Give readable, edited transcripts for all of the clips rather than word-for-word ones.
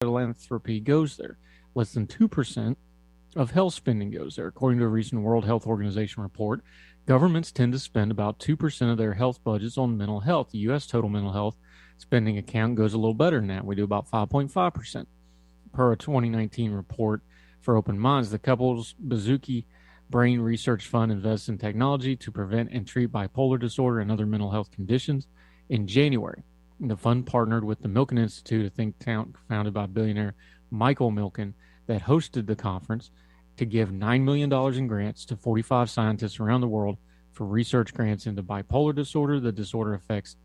philanthropy goes there. Less than 2% of health spending goes there. According to a recent World Health Organization report, governments tend to spend about 2% of their health budgets on mental health. The U.S. total mental health spending account goes a little better than that. We do about 5.5%. Per a 2019 report for Open Minds, the couple's Bazuki Brain Research Fund invests in technology to prevent and treat bipolar disorder and other mental health conditions. In January, the fund partnered with the Milken Institute, a think tank founded by billionaire Michael Milken, that hosted the conference to give $9 million in grants to 45 scientists around the world for research grants into bipolar disorder. The disorder affects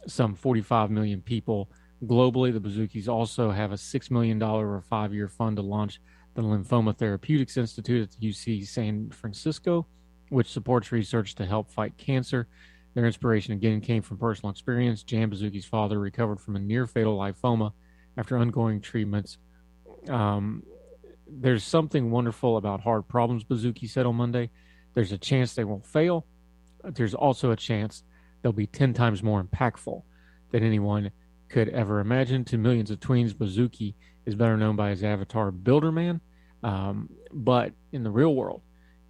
some 45 million people globally. The Bazookies also have a $6 million or 5-year fund to launch the Lymphoma Therapeutics Institute at UC San Francisco, which supports research to help fight cancer. Their inspiration again came from personal experience. Jan Bazooki's father recovered from a near-fatal lymphoma after ongoing treatments. There's something wonderful about hard problems, Bazooki said on Monday. There's a chance they won't fail. There's also a chance they'll be 10 times more impactful than anyone could ever imagine. To millions of tweens, Bazooki is better known by his avatar Builderman, but in the real world,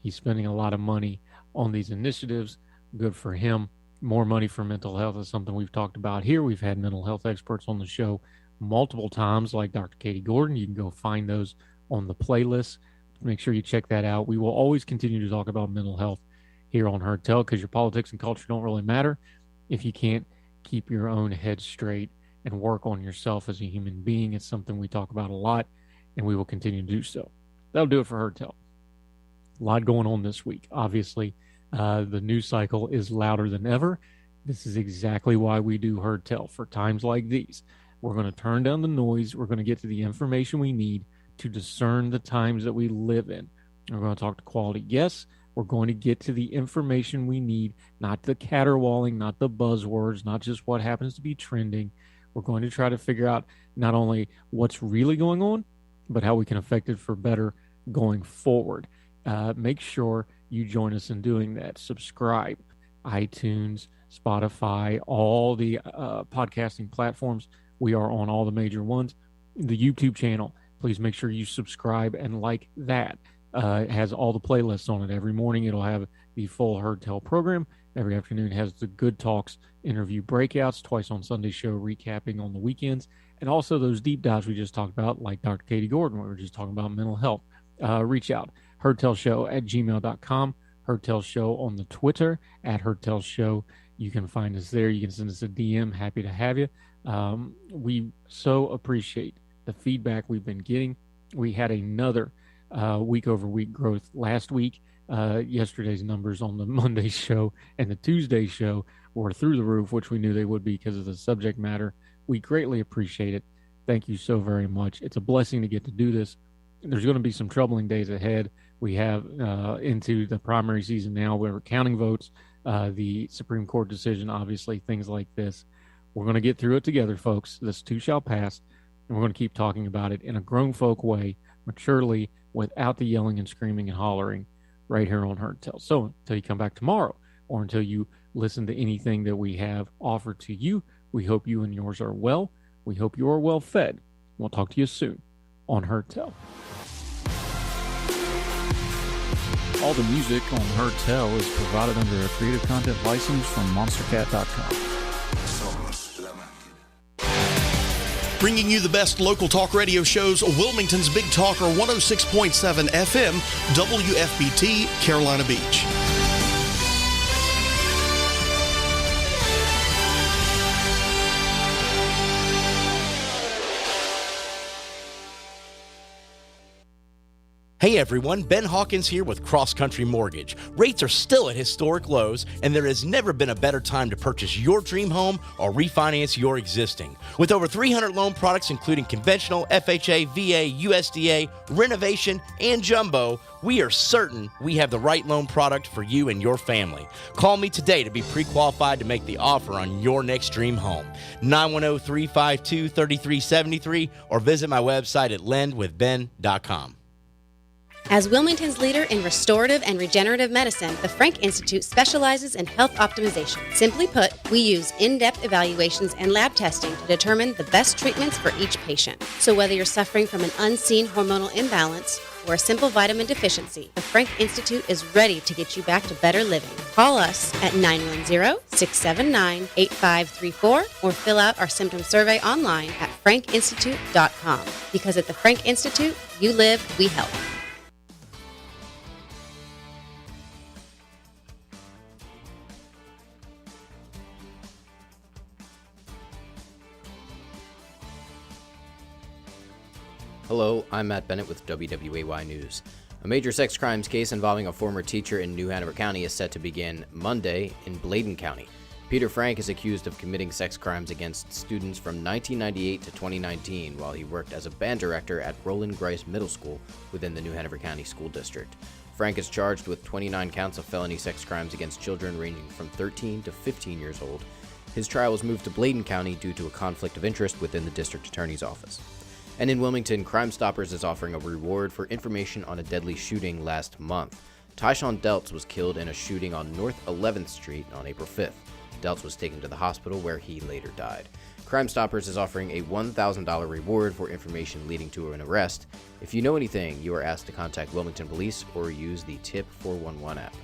he's spending a lot of money on these initiatives. Good for him. More money for mental health is something we've talked about here. We've had mental health experts on the show multiple times, like Dr. Katie Gordon. You can go find those on the playlist. Make sure you check that out. We will always continue to talk about mental health here on Heard Tell, because your politics and culture don't really matter if you can't keep your own head straight and work on yourself as a human being. It's something we talk about a lot, and we will continue to do so. That'll do it for Heard Tell. A lot going on this week. Obviously, the news cycle is louder than ever. This is exactly why we do Heard Tell, for times like these. We're going to turn down the noise. We're going to get to the information we need to discern the times that we live in. We're going to talk to quality guests. We're going to get to the information we need, not the caterwauling, not the buzzwords, not just what happens to be trending. We're going to try to figure out not only what's really going on, but how we can affect it for better going forward. Make sure you join us in doing that. Subscribe, iTunes, Spotify, all the podcasting platforms. We are on all the major ones. The YouTube channel, please make sure you subscribe and like that. It has all the playlists on it. Every morning it'll have the full Heard Tell program. Every afternoon it has the Good Talks interview breakouts, twice on Sunday show recapping on the weekends, and also those deep dives we just talked about, like Dr. Katie Gordon, where we were just talking about mental health. Reach out, heardtellshow@gmail.com, Heard Tell Show on the Twitter, @HeardTellShow. You can find us there. You can send us a DM. Happy to have you. We so appreciate the feedback we've been getting. We had another week-over-week growth last week. Yesterday's numbers on the Monday show and the Tuesday show were through the roof, which we knew they would be because of the subject matter. We greatly appreciate it. Thank you so very much. It's a blessing to get to do this. There's going to be some troubling days ahead. We have into the primary season now. We're counting votes, the Supreme Court decision, obviously, things like this. We're going to get through it together, folks. This too shall pass, and we're going to keep talking about it in a grown folk way, maturely, without the yelling and screaming and hollering, right here on Heard Tell. So until you come back tomorrow, or until you listen to anything that we have offered to you, we hope you and yours are well. We hope you are well fed. We'll talk to you soon on Heard Tell. All the music on Heard Tell is provided under a Creative Content license from monstercat.com. Bringing you the best local talk radio shows, Wilmington's Big Talker 106.7 FM, WFBT, Carolina Beach. Hey everyone, Ben Hawkins here with Cross Country Mortgage. Rates are still at historic lows, and there has never been a better time to purchase your dream home or refinance your existing. With over 300 loan products including conventional, FHA, VA, USDA, renovation, and jumbo, we are certain we have the right loan product for you and your family. Call me today to be pre-qualified to make the offer on your next dream home. 910-352-3373 or visit my website at lendwithben.com. As Wilmington's leader in restorative and regenerative medicine, the Frank Institute specializes in health optimization. Simply put, we use in-depth evaluations and lab testing to determine the best treatments for each patient. So whether you're suffering from an unseen hormonal imbalance or a simple vitamin deficiency, the Frank Institute is ready to get you back to better living. Call us at 910-679-8534 or fill out our symptom survey online at frankinstitute.com. Because at the Frank Institute, you live, we help. Hello, I'm Matt Bennett with WWAY News. A major sex crimes case involving a former teacher in New Hanover County is set to begin Monday in Bladen County. Peter Frank is accused of committing sex crimes against students from 1998 to 2019 while he worked as a band director at Roland Grice Middle School within the New Hanover County School District. Frank is charged with 29 counts of felony sex crimes against children ranging from 13 to 15 years old. His trial was moved to Bladen County due to a conflict of interest within the district attorney's office. And in Wilmington, Crime Stoppers is offering a reward for information on a deadly shooting last month. Tyshawn Deltz was killed in a shooting on North 11th Street on April 5th. Deltz was taken to the hospital where he later died. Crime Stoppers is offering a $1,000 reward for information leading to an arrest. If you know anything, you are asked to contact Wilmington Police or use the Tip 411 app.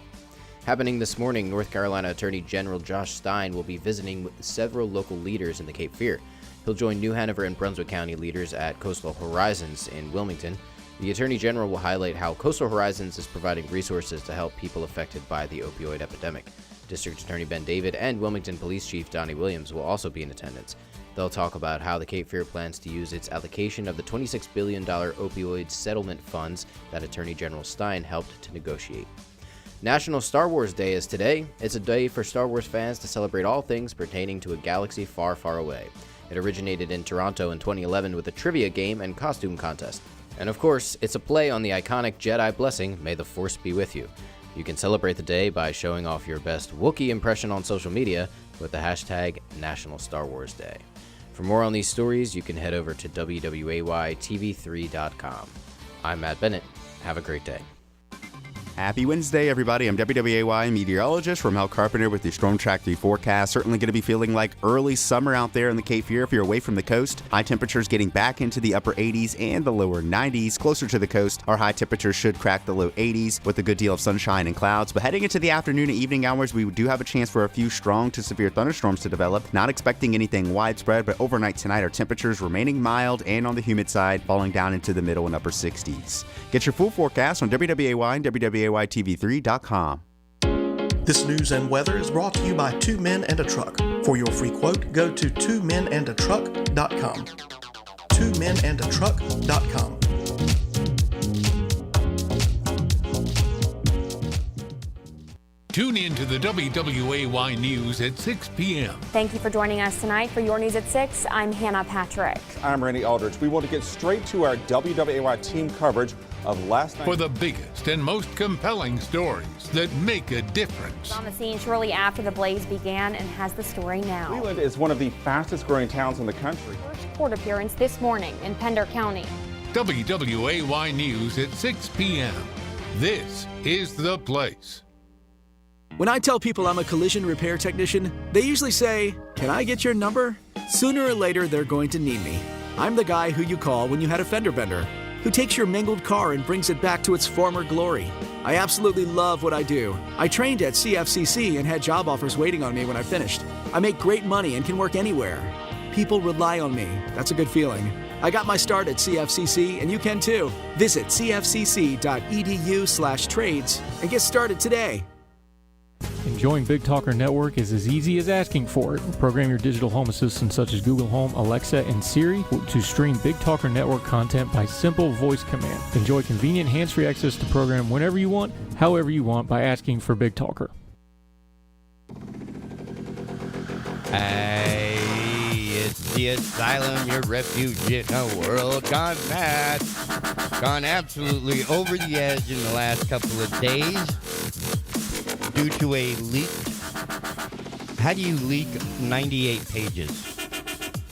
Happening this morning, North Carolina Attorney General Josh Stein will be visiting with several local leaders in the Cape Fear. He'll join New Hanover and Brunswick County leaders at Coastal Horizons in Wilmington. The Attorney General will highlight how Coastal Horizons is providing resources to help people affected by the opioid epidemic. District Attorney Ben David and Wilmington Police Chief Donnie Williams will also be in attendance. They'll talk about how the Cape Fear plans to use its allocation of the $26 billion opioid settlement funds that Attorney General Stein helped to negotiate. National Star Wars Day is today. It's a day for Star Wars fans to celebrate all things pertaining to a galaxy far, far away. It originated in Toronto in 2011 with a trivia game and costume contest. And of course, it's a play on the iconic Jedi blessing, "May the Force be with you." You can celebrate the day by showing off your best Wookiee impression on social media with the hashtag National Star Wars Day. For more on these stories, you can head over to WWAYTV3.com. I'm Matt Bennett. Have a great day. Happy Wednesday, everybody. I'm WWAY meteorologist Ramel Carpenter with your Storm Track 3 forecast. Certainly going to be feeling like early summer out there in the Cape Fear if you're away from the coast. High temperatures getting back into the upper 80s and the lower 90s. Closer to the coast, our high temperatures should crack the low 80s with a good deal of sunshine and clouds. But heading into the afternoon and evening hours, we do have a chance for a few strong to severe thunderstorms to develop. Not expecting anything widespread, but overnight tonight, our temperatures remaining mild and on the humid side, falling down into the middle and upper 60s. Get your full forecast on WWAY and WWAYTV3.com. This news and weather is brought to you by Two Men and a Truck. For your free quote, go to twomenandatruck.com. twomenandatruck.com. Tune in to the WWAY News at 6 p.m. Thank you for joining us tonight for your News at 6. I'm Hannah Patrick. I'm Randy Aldridge. We want to get straight to our WWAY team coverage of last night. For the biggest and most compelling stories that make a difference. On the scene shortly after the blaze began and has the story now. Leland is one of the fastest growing towns in the country. First court appearance this morning in Pender County. WWAY News at 6 p.m. This is the place. When I tell people I'm a collision repair technician, they usually say, "Can I get your number?" Sooner or later, they're going to need me. I'm the guy who you call when you had a fender bender, who takes your mangled car and brings it back to its former glory. I absolutely love what I do. I trained at CFCC and had job offers waiting on me when I finished. I make great money and can work anywhere. People rely on me. That's a good feeling. I got my start at CFCC, and you can too. Visit cfcc.edu/trades and get started today. Enjoying Big Talker Network is as easy as asking for it. Program your digital home assistants such as Google Home, Alexa, and Siri to stream Big Talker Network content by simple voice command. Enjoy convenient hands-free access to program whenever you want, however you want by asking for Big Talker. Hey, it's the Asylum, your refuge in a world gone mad. Gone absolutely over the edge in the last couple of days. Due to a leak. How do you leak 98 pages?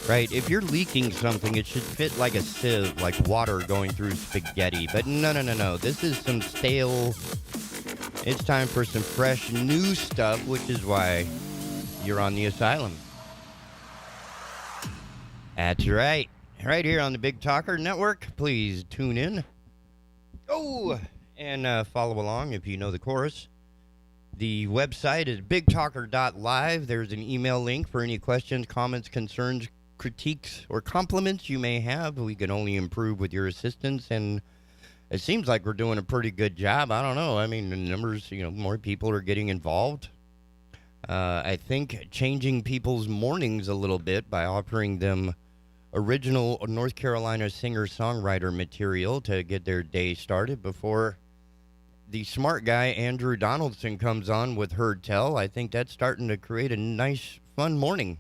right? If you're leaking something, it should fit like a sieve, like water going through spaghetti. But no. This is some stale. It's time for some fresh, new stuff, which is why you're on the Asylum. That's right. Right here on the Big Talker Network. Please tune in. Oh, and follow along if you know the chorus. The website is bigtalker.live. There's an email link for any questions, comments, concerns, critiques, or compliments you may have. We can only improve with your assistance, and it seems like we're doing a pretty good job. I don't know. I mean, the numbers, more people are getting involved. I think changing people's mornings a little bit by offering them original North Carolina singer-songwriter material to get their day started before the smart guy Andrew Donaldson comes on with Heard Tell. I think that's starting to create a nice, fun morning.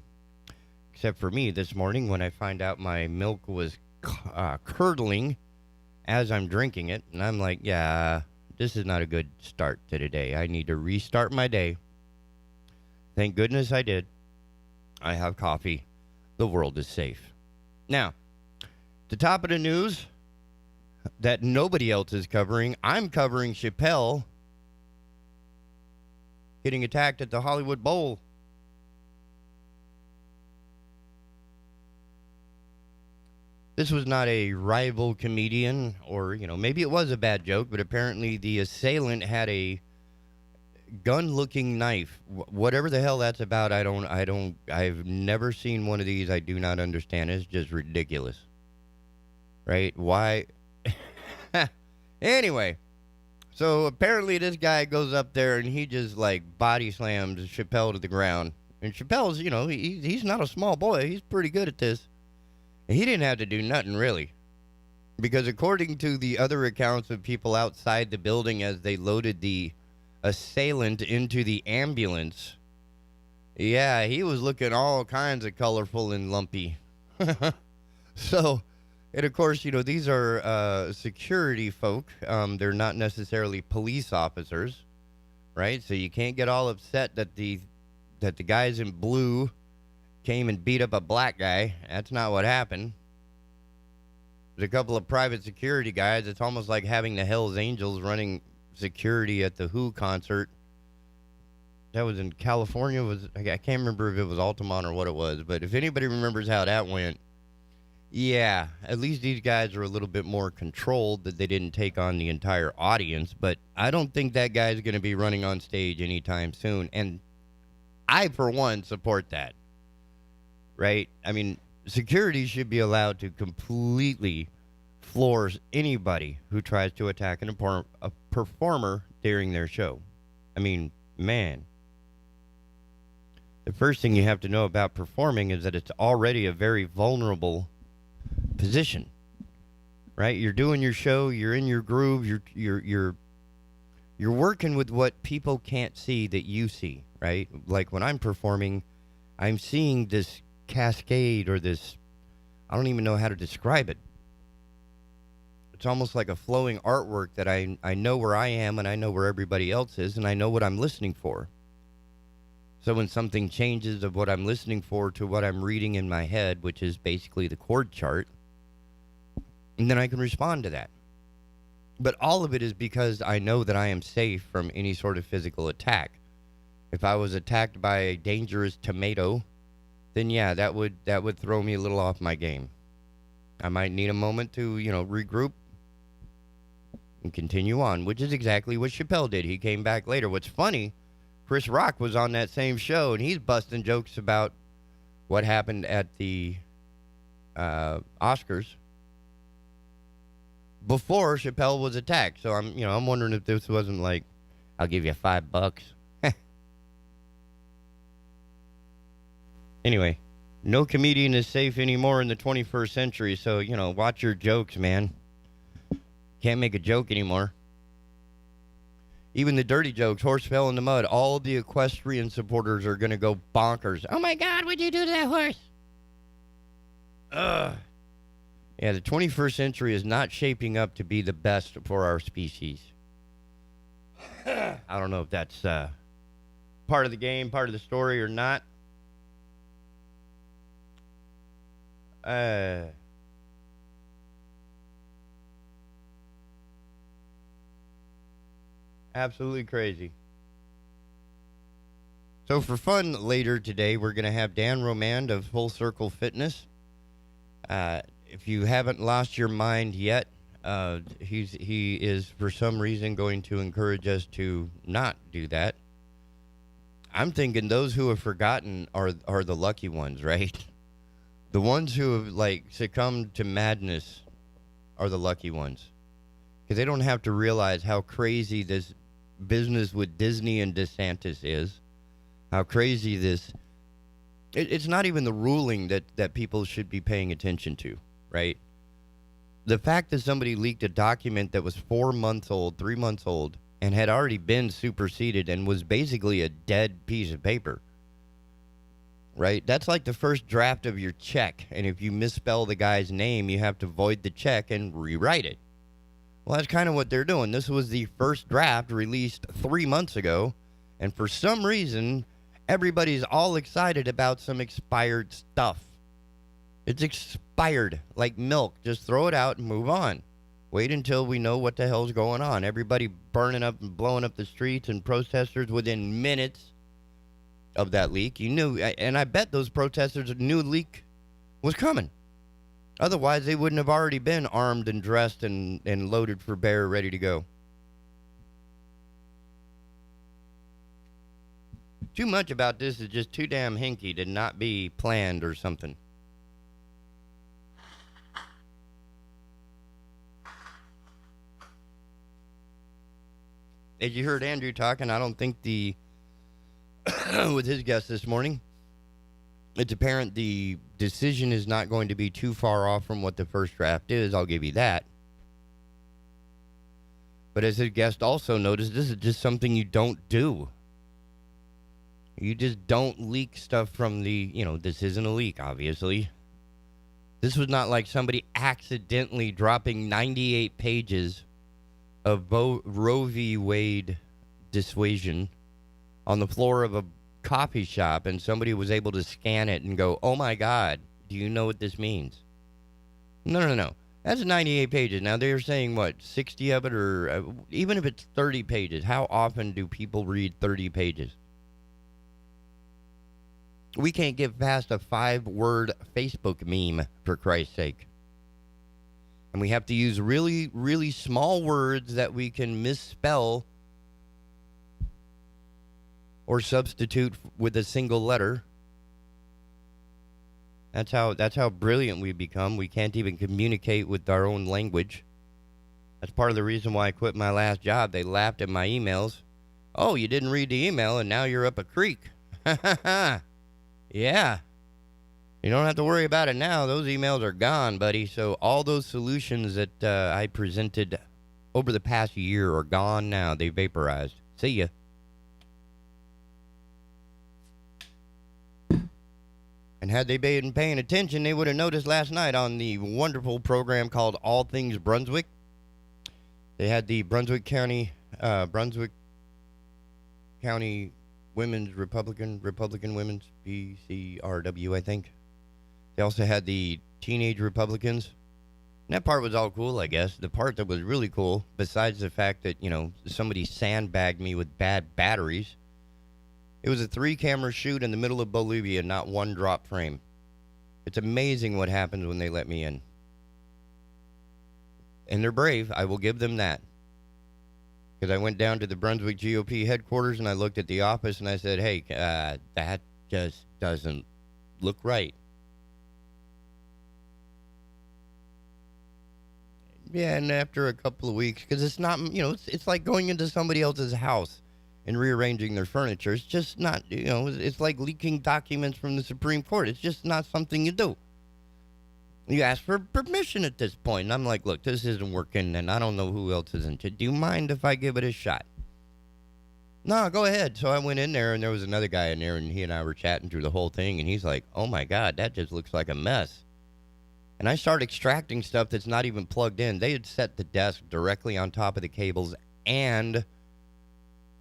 Except for me this morning when I find out my milk was curdling as I'm drinking it. And I'm like, yeah, this is not a good start to the day. I need to restart my day. Thank goodness I did. I have coffee. The world is safe. Now, the top of the news that nobody else is covering. I'm covering Chappelle getting attacked at the Hollywood Bowl. This was not a rival comedian, or, maybe it was a bad joke, but apparently the assailant had a gun-looking knife. Whatever the hell that's about, I've never seen one of these. I do not understand. It's just ridiculous. Right? Why? Anyway, so apparently this guy goes up there and he just body slams Chappelle to the ground. And Chappelle's, he's not a small boy. He's pretty good at this. And he didn't have to do nothing really. Because according to the other accounts of people outside the building as they loaded the assailant into the ambulance, yeah, he was looking all kinds of colorful and lumpy. So, and of course, these are security folk. They're not necessarily police officers, right? So you can't get all upset that the guys in blue came and beat up a black guy. That's not what happened. There's a couple of private security guys. It's almost like having the Hells Angels running security at the Who concert. That was in California. I can't remember if it was Altamont or what it was, but if anybody remembers how that went, yeah, at least these guys are a little bit more controlled, that they didn't take on the entire audience. But I don't think that guy's going to be running on stage anytime soon. And I, for one, support that. Right? I mean, security should be allowed to completely floor anybody who tries to attack a performer during their show. I mean, man. The first thing you have to know about performing is that it's already a very vulnerable position, right? You're doing your show, you're in your groove, you're working with what people can't see that you see, right? Like when I'm performing, I'm seeing this cascade or this, I don't even know how to describe it. It's almost like a flowing artwork that I know where I am and I know where everybody else is and I know what I'm listening for. So when something changes of what I'm listening for to what I'm reading in my head, which is basically the chord chart, and then I can respond to that. But all of it is because I know that I am safe from any sort of physical attack. If I was attacked by a dangerous tomato, then yeah, that would throw me a little off my game. I might need a moment to, regroup and continue on, which is exactly what Chappelle did. He came back later. What's funny, Chris Rock was on that same show, and he's busting jokes about what happened at the Oscars before Chappelle was attacked. So I'm wondering if this wasn't like, I'll give you $5. Anyway, no comedian is safe anymore in the 21st century. So, watch your jokes, man. Can't make a joke anymore. Even the dirty jokes, horse fell in the mud. All the equestrian supporters are going to go bonkers. Oh, my God, what'd you do to that horse? Ugh. Yeah, the 21st century is not shaping up to be the best for our species. I don't know if that's part of the game, part of the story or not. Absolutely crazy. So for fun later today, we're going to have Dan Romand of Full Circle Fitness. If you haven't lost your mind yet, he is for some reason going to encourage us to not do that. I'm thinking those who have forgotten are the lucky ones, right? The ones who have succumbed to madness are the lucky ones, because they don't have to realize how crazy this business with Disney and DeSantis is. How crazy this... It's not even the ruling that people should be paying attention to, right? The fact that somebody leaked a document that was 4 months old, 3 months old, and had already been superseded and was basically a dead piece of paper, right? That's like the first draft of your check, and if you misspell the guy's name, you have to void the check and rewrite it. Well, that's kind of what they're doing. This was the first draft released 3 months ago, and for some reason, everybody's all excited about some expired stuff. It's expired, like milk. Just throw it out and move on. Wait until we know what the hell's going on. Everybody burning up and blowing up the streets, and protesters within minutes of that leak. You knew, and I bet those protesters knew the leak was coming. Otherwise, they wouldn't have already been armed and dressed and loaded for bear, ready to go. Too much about this is just too damn hinky to not be planned or something. As you heard Andrew talking, I don't think with his guest this morning, it's apparent the decision is not going to be too far off from what the first draft is. I'll give you that. But as his guest also noticed, this is just something you don't do. You just don't leak stuff from this isn't a leak, obviously. This was not like somebody accidentally dropping 98 pages of Roe v. Wade dissuasion on the floor of a coffee shop, and somebody was able to scan it and go, oh my God, do you know what this means? No. That's 98 pages. Now they're saying, what, 60 of it, or even if it's 30 pages, how often do people read 30 pages? We can't get past a 5-word Facebook meme, for Christ's sake. And we have to use really, really small words that we can misspell or substitute with a single letter. That's how brilliant we've become. We can't even communicate with our own language. That's part of the reason why I quit my last job. They laughed at my emails. Oh, you didn't read the email, and now you're up a creek. Ha ha ha. Yeah. You don't have to worry about it now. Those emails are gone, buddy. So all those solutions that I presented over the past year are gone now. They vaporized. See ya. And had they been paying attention, they would have noticed last night on the wonderful program called All Things Brunswick. They had the Brunswick County Women's Republican Women's BCRW, I think. They also had the Teenage Republicans. And that part was all cool, I guess. The part that was really cool, besides the fact that, somebody sandbagged me with bad batteries, it was a 3-camera shoot in the middle of Bolivia, not one drop frame. It's amazing what happens when they let me in. And they're brave. I will give them that. Because I went down to the Brunswick GOP headquarters and I looked at the office and I said, hey, that just doesn't look right. Yeah, and after a couple of weeks, because it's not, it's like going into somebody else's house and rearranging their furniture. It's just not, it's like leaking documents from the Supreme Court. It's just not something you do. You ask for permission at this point. And I'm like, look, this isn't working, and I don't know who else isn't. Do you mind if I give it a shot? No, go ahead. So I went in there, and there was another guy in there, and he and I were chatting through the whole thing, and he's like, oh, my God, that just looks like a mess. And I started extracting stuff that's not even plugged in. They had set the desk directly on top of the cables, and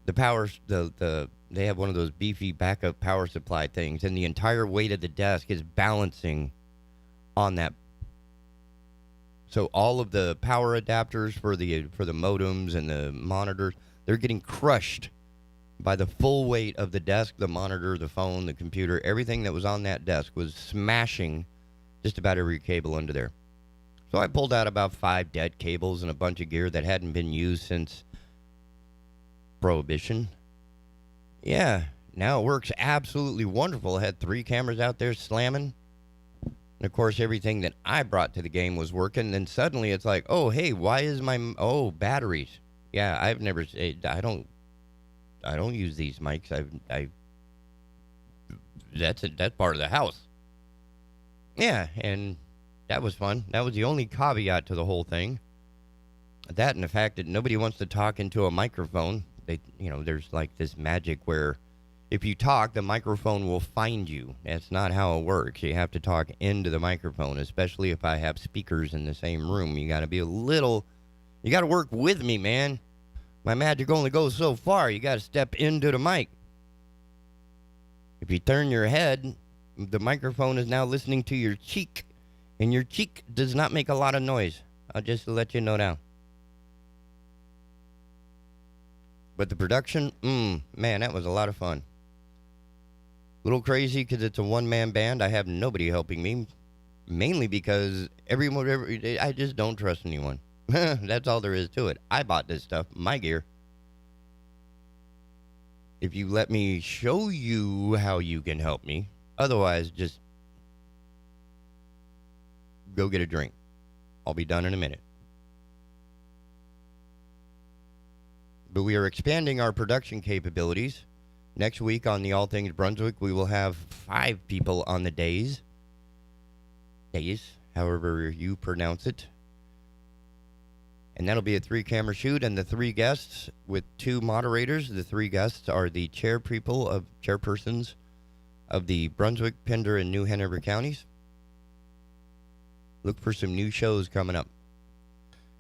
the power, they have one of those beefy backup power supply things, and the entire weight of the desk is balancing on that. So all of the power adapters for the modems and the monitors, they're getting crushed by the full weight of the desk, the monitor, the phone, the computer. Everything that was on that desk was smashing just about every cable under there. So I pulled out about 5 dead cables and a bunch of gear that hadn't been used since Prohibition. Yeah, now it works absolutely wonderful. I had 3 cameras out there slamming. And, of course, everything that I brought to the game was working. Then suddenly it's like, oh, hey, why is my... Oh, batteries. Yeah, I've never... I don't use these mics. That's part of the house. Yeah, and that was fun. That was the only caveat to the whole thing. That and the fact that nobody wants to talk into a microphone. There's like this magic where if you talk, the microphone will find you. That's not how it works. You have to talk into the microphone, especially if I have speakers in the same room. You got to work with me, man. My magic only goes so far. You got to step into the mic. If you turn your head, the microphone is now listening to your cheek, and your cheek does not make a lot of noise. I'll just let you know now. But the production, man, that was a lot of fun. A little crazy because it's a one-man band. I have nobody helping me, mainly because I just don't trust anyone. That's all there is to it. I bought this stuff, my gear. If you let me show you how you can help me, otherwise just go get a drink. I'll be done in a minute. But we are expanding our production capabilities. Next week on the All Things Brunswick, we will have 5 people on the days, however you pronounce it. And that'll be a 3-camera shoot, and the 3 guests with 2 moderators. The 3 guests are the chairpersons of the Brunswick, Pender, and New Hanover counties. Look for some new shows coming up.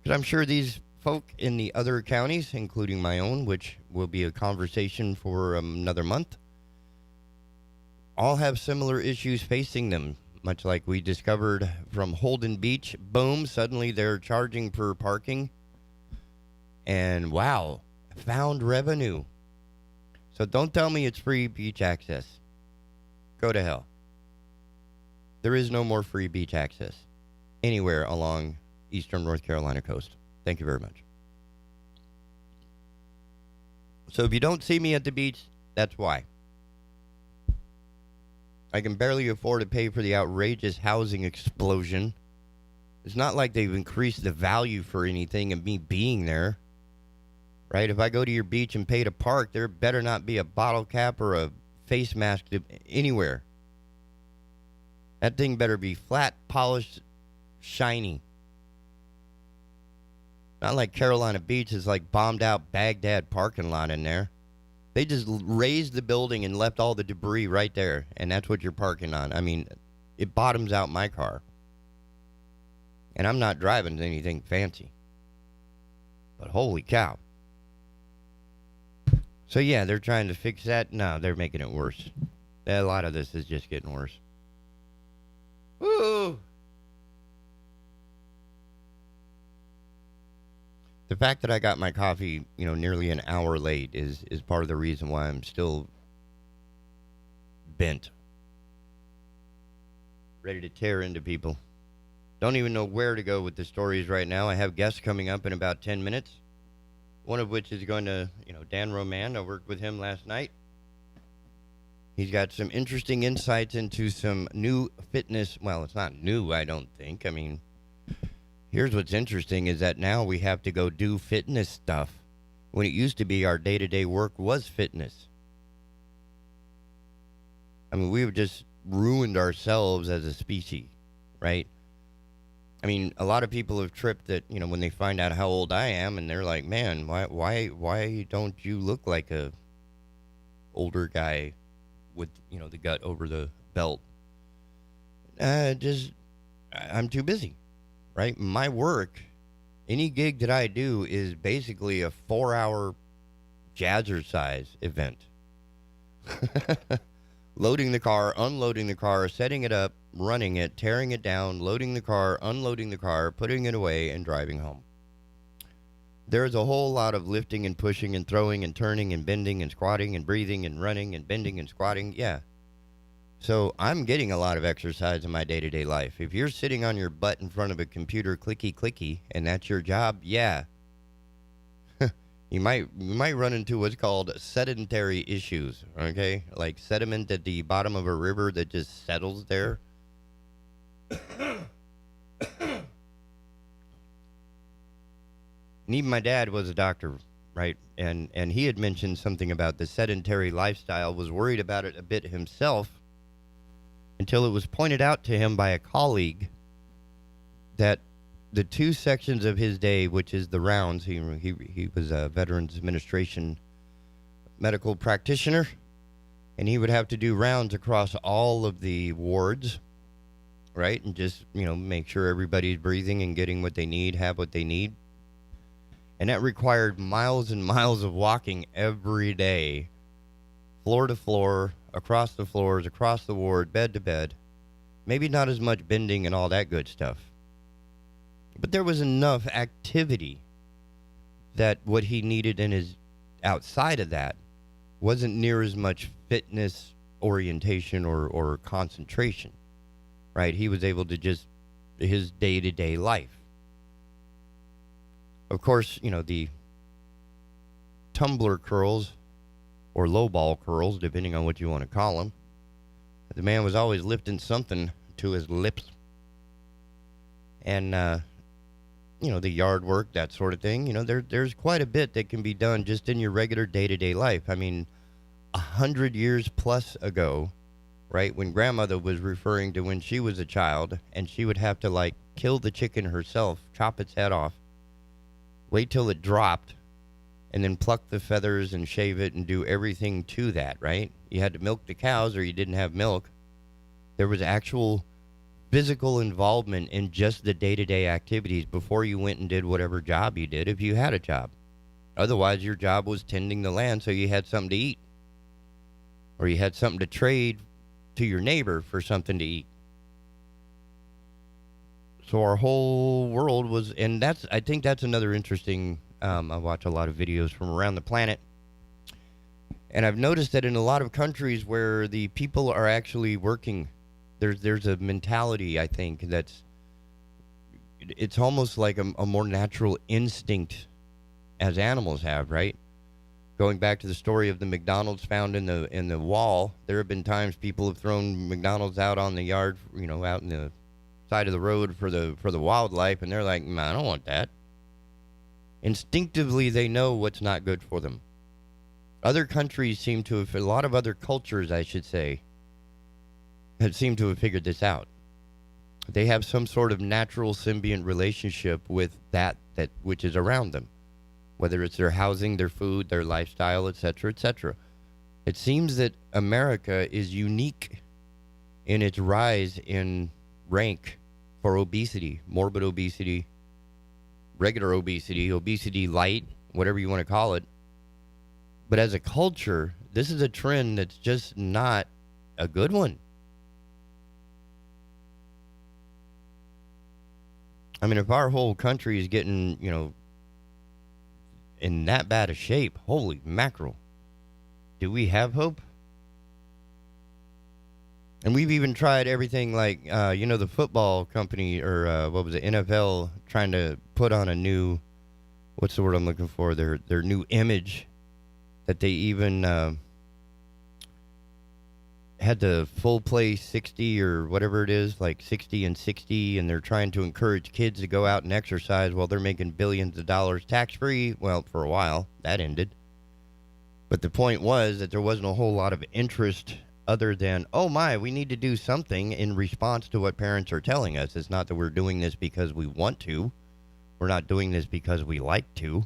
Because I'm sure these folk in the other counties, including my own, which will be a conversation for another month, all have similar issues facing them. Much like we discovered from Holden Beach. Boom, suddenly they're charging per parking. And wow, found revenue. So don't tell me it's free beach access. Go to hell. There is no more free beach access anywhere along eastern North Carolina coast. Thank you very much. So if you don't see me at the beach, that's why. I can barely afford to pay for the outrageous housing explosion. It's not like they've increased the value for anything of me being there. Right? If I go to your beach and pay to park, there better not be a bottle cap or a face mask anywhere. That thing better be flat, polished, shiny. Not like Carolina Beach is like bombed out Baghdad parking lot in there. They just raised the building and left all the debris right there, and that's what you're parking on. I mean, it bottoms out my car. And I'm not driving anything fancy. But holy cow. So, yeah, they're trying to fix that. No, they're making it worse. A lot of this is just getting worse. Woo! The fact that I got my coffee, nearly an hour late is part of the reason why I'm still bent. Ready to tear into people. Don't even know where to go with the stories right now. I have guests coming up in about 10 minutes. One of which is going to, Dan Roman. I worked with him last night. He's got some interesting insights into some new fitness. Well, it's not new, I don't think. I mean, here's what's interesting is that now we have to go do fitness stuff when it used to be our day-to-day work was fitness. I mean, we've just ruined ourselves as a species, right? I mean, a lot of people have tripped that, when they find out how old I am, and they're like, man, why don't you look like a older guy with, the gut over the belt? I'm too busy. Right? My work, any gig that I do is basically a 4-hour jazzercise event. loading the car, unloading the car, setting it up, running it, tearing it down, loading the car, unloading the car, putting it away, and driving home. There's a whole lot of lifting and pushing and throwing and turning and bending and squatting and breathing and running and bending and squatting. Yeah. So I'm getting a lot of exercise in my day-to-day life. If you're sitting on your butt in front of a computer clicky, and that's your job, yeah. You might run into what's called sedentary issues, okay? Like sediment at the bottom of a river that just settles there. And even my dad was a doctor, right? And he had mentioned something about the sedentary lifestyle, was worried about it a bit himself, until it was pointed out to him by a colleague that the two sections of his day, which is the rounds, he was a Veterans Administration medical practitioner, and he would have to do rounds across all of the wards, right? And just, make sure everybody's breathing and getting what they need, have what they need. And that required miles and miles of walking every day, floor to floor, across the floors, across the ward, bed to bed. Maybe not as much bending and all that good stuff. But there was enough activity that what he needed in his outside of that wasn't near as much fitness orientation or concentration, right? He was able to just his day-to-day life. Of course, the tumbler curls or low ball curls, depending on what you want to call them. The man was always lifting something to his lips. And, the yard work, that sort of thing. There's quite a bit that can be done just in your regular day-to-day life. I mean, 100 years plus ago, right, when grandmother was referring to when she was a child, and she would have to, kill the chicken herself, chop its head off, wait till it dropped, and then pluck the feathers and shave it and do everything to that, right? You had to milk the cows or you didn't have milk. There was actual physical involvement in just the day-to-day activities before you went and did whatever job you did, if you had a job. Otherwise, your job was tending the land so you had something to eat. Or you had something to trade to your neighbor for something to eat. So our whole world was, and I think that's another interesting, I watch a lot of videos from around the planet, and I've noticed that in a lot of countries where the people are actually working, there's a mentality, I think, it's almost like a more natural instinct as animals have, right? Going back to the story of the McDonald's found in the wall, there have been times people have thrown McDonald's out on the yard, out in the side of the road for the wildlife, and they're like, I don't want that. Instinctively, they know what's not good for them. Other countries seem to have, a lot of other cultures, I should say, have seemed to have figured this out. They have some sort of natural symbiont relationship with that which is around them, whether it's their housing, their food, their lifestyle, etc., etc. It seems that America is unique in its rise in rank for obesity, morbid obesity, regular obesity, obesity light, whatever you want to call it. But as a culture, this is a trend that's just not a good one. I mean, if our whole country is getting, in that bad a shape, holy mackerel, do we have hope? And we've even tried everything like, the football company or what was it, NFL, trying to put on a new, what's the word I'm looking for, their new image, that they even had the full play 60 or whatever it is, like 60 and 60, and they're trying to encourage kids to go out and exercise while they're making billions of dollars tax-free. Well, for a while, that ended. But the point was that there wasn't a whole lot of interest other than, we need to do something in response to what parents are telling us. It's not that we're doing this because we want to. We're not doing this because we like to.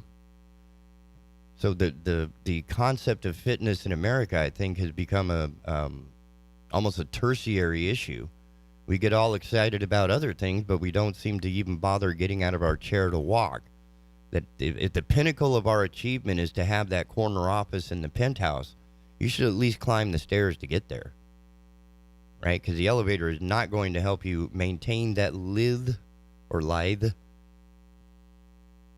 So the concept of fitness in America, I think, has become almost a tertiary issue. We get all excited about other things, but we don't seem to even bother getting out of our chair to walk. That if the pinnacle of our achievement is to have that corner office in the penthouse, you should at least climb the stairs to get there. right? Because the elevator is not going to help you maintain that lithe,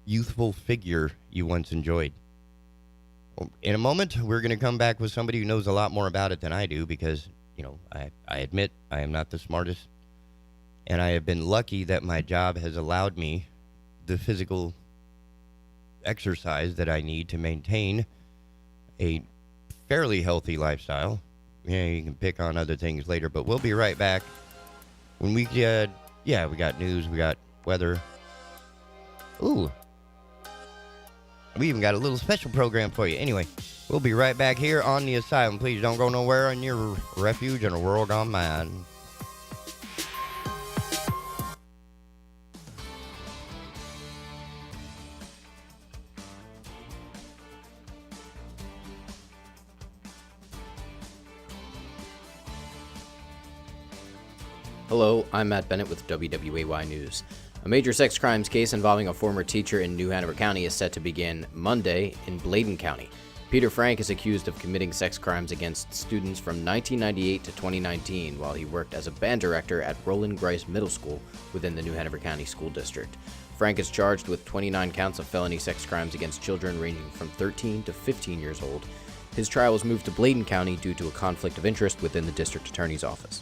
youthful figure you once enjoyed. In a moment, we're going to come back with somebody who knows a lot more about it than I do because, I admit I am not the smartest. And I have been lucky that my job has allowed me the physical exercise that I need to maintain a fairly healthy lifestyle. You can pick on other things later, but we'll be right back. When we get, we got news, we got weather. Ooh. We even got a little special program for you. Anyway, we'll be right back here on the Asylum. Please don't go nowhere in your refuge in a world gone mad. Hello, I'm Matt Bennett with WWAY News. A major sex crimes case involving a former teacher in New Hanover County is set to begin Monday in Bladen County. Peter Frank is accused of committing sex crimes against students from 1998 to 2019 while he worked as a band director at Roland Grice Middle School within the New Hanover County School District. Frank is charged with 29 counts of felony sex crimes against children ranging from 13 to 15 years old. His trial was moved to Bladen County due to a conflict of interest within the district attorney's office.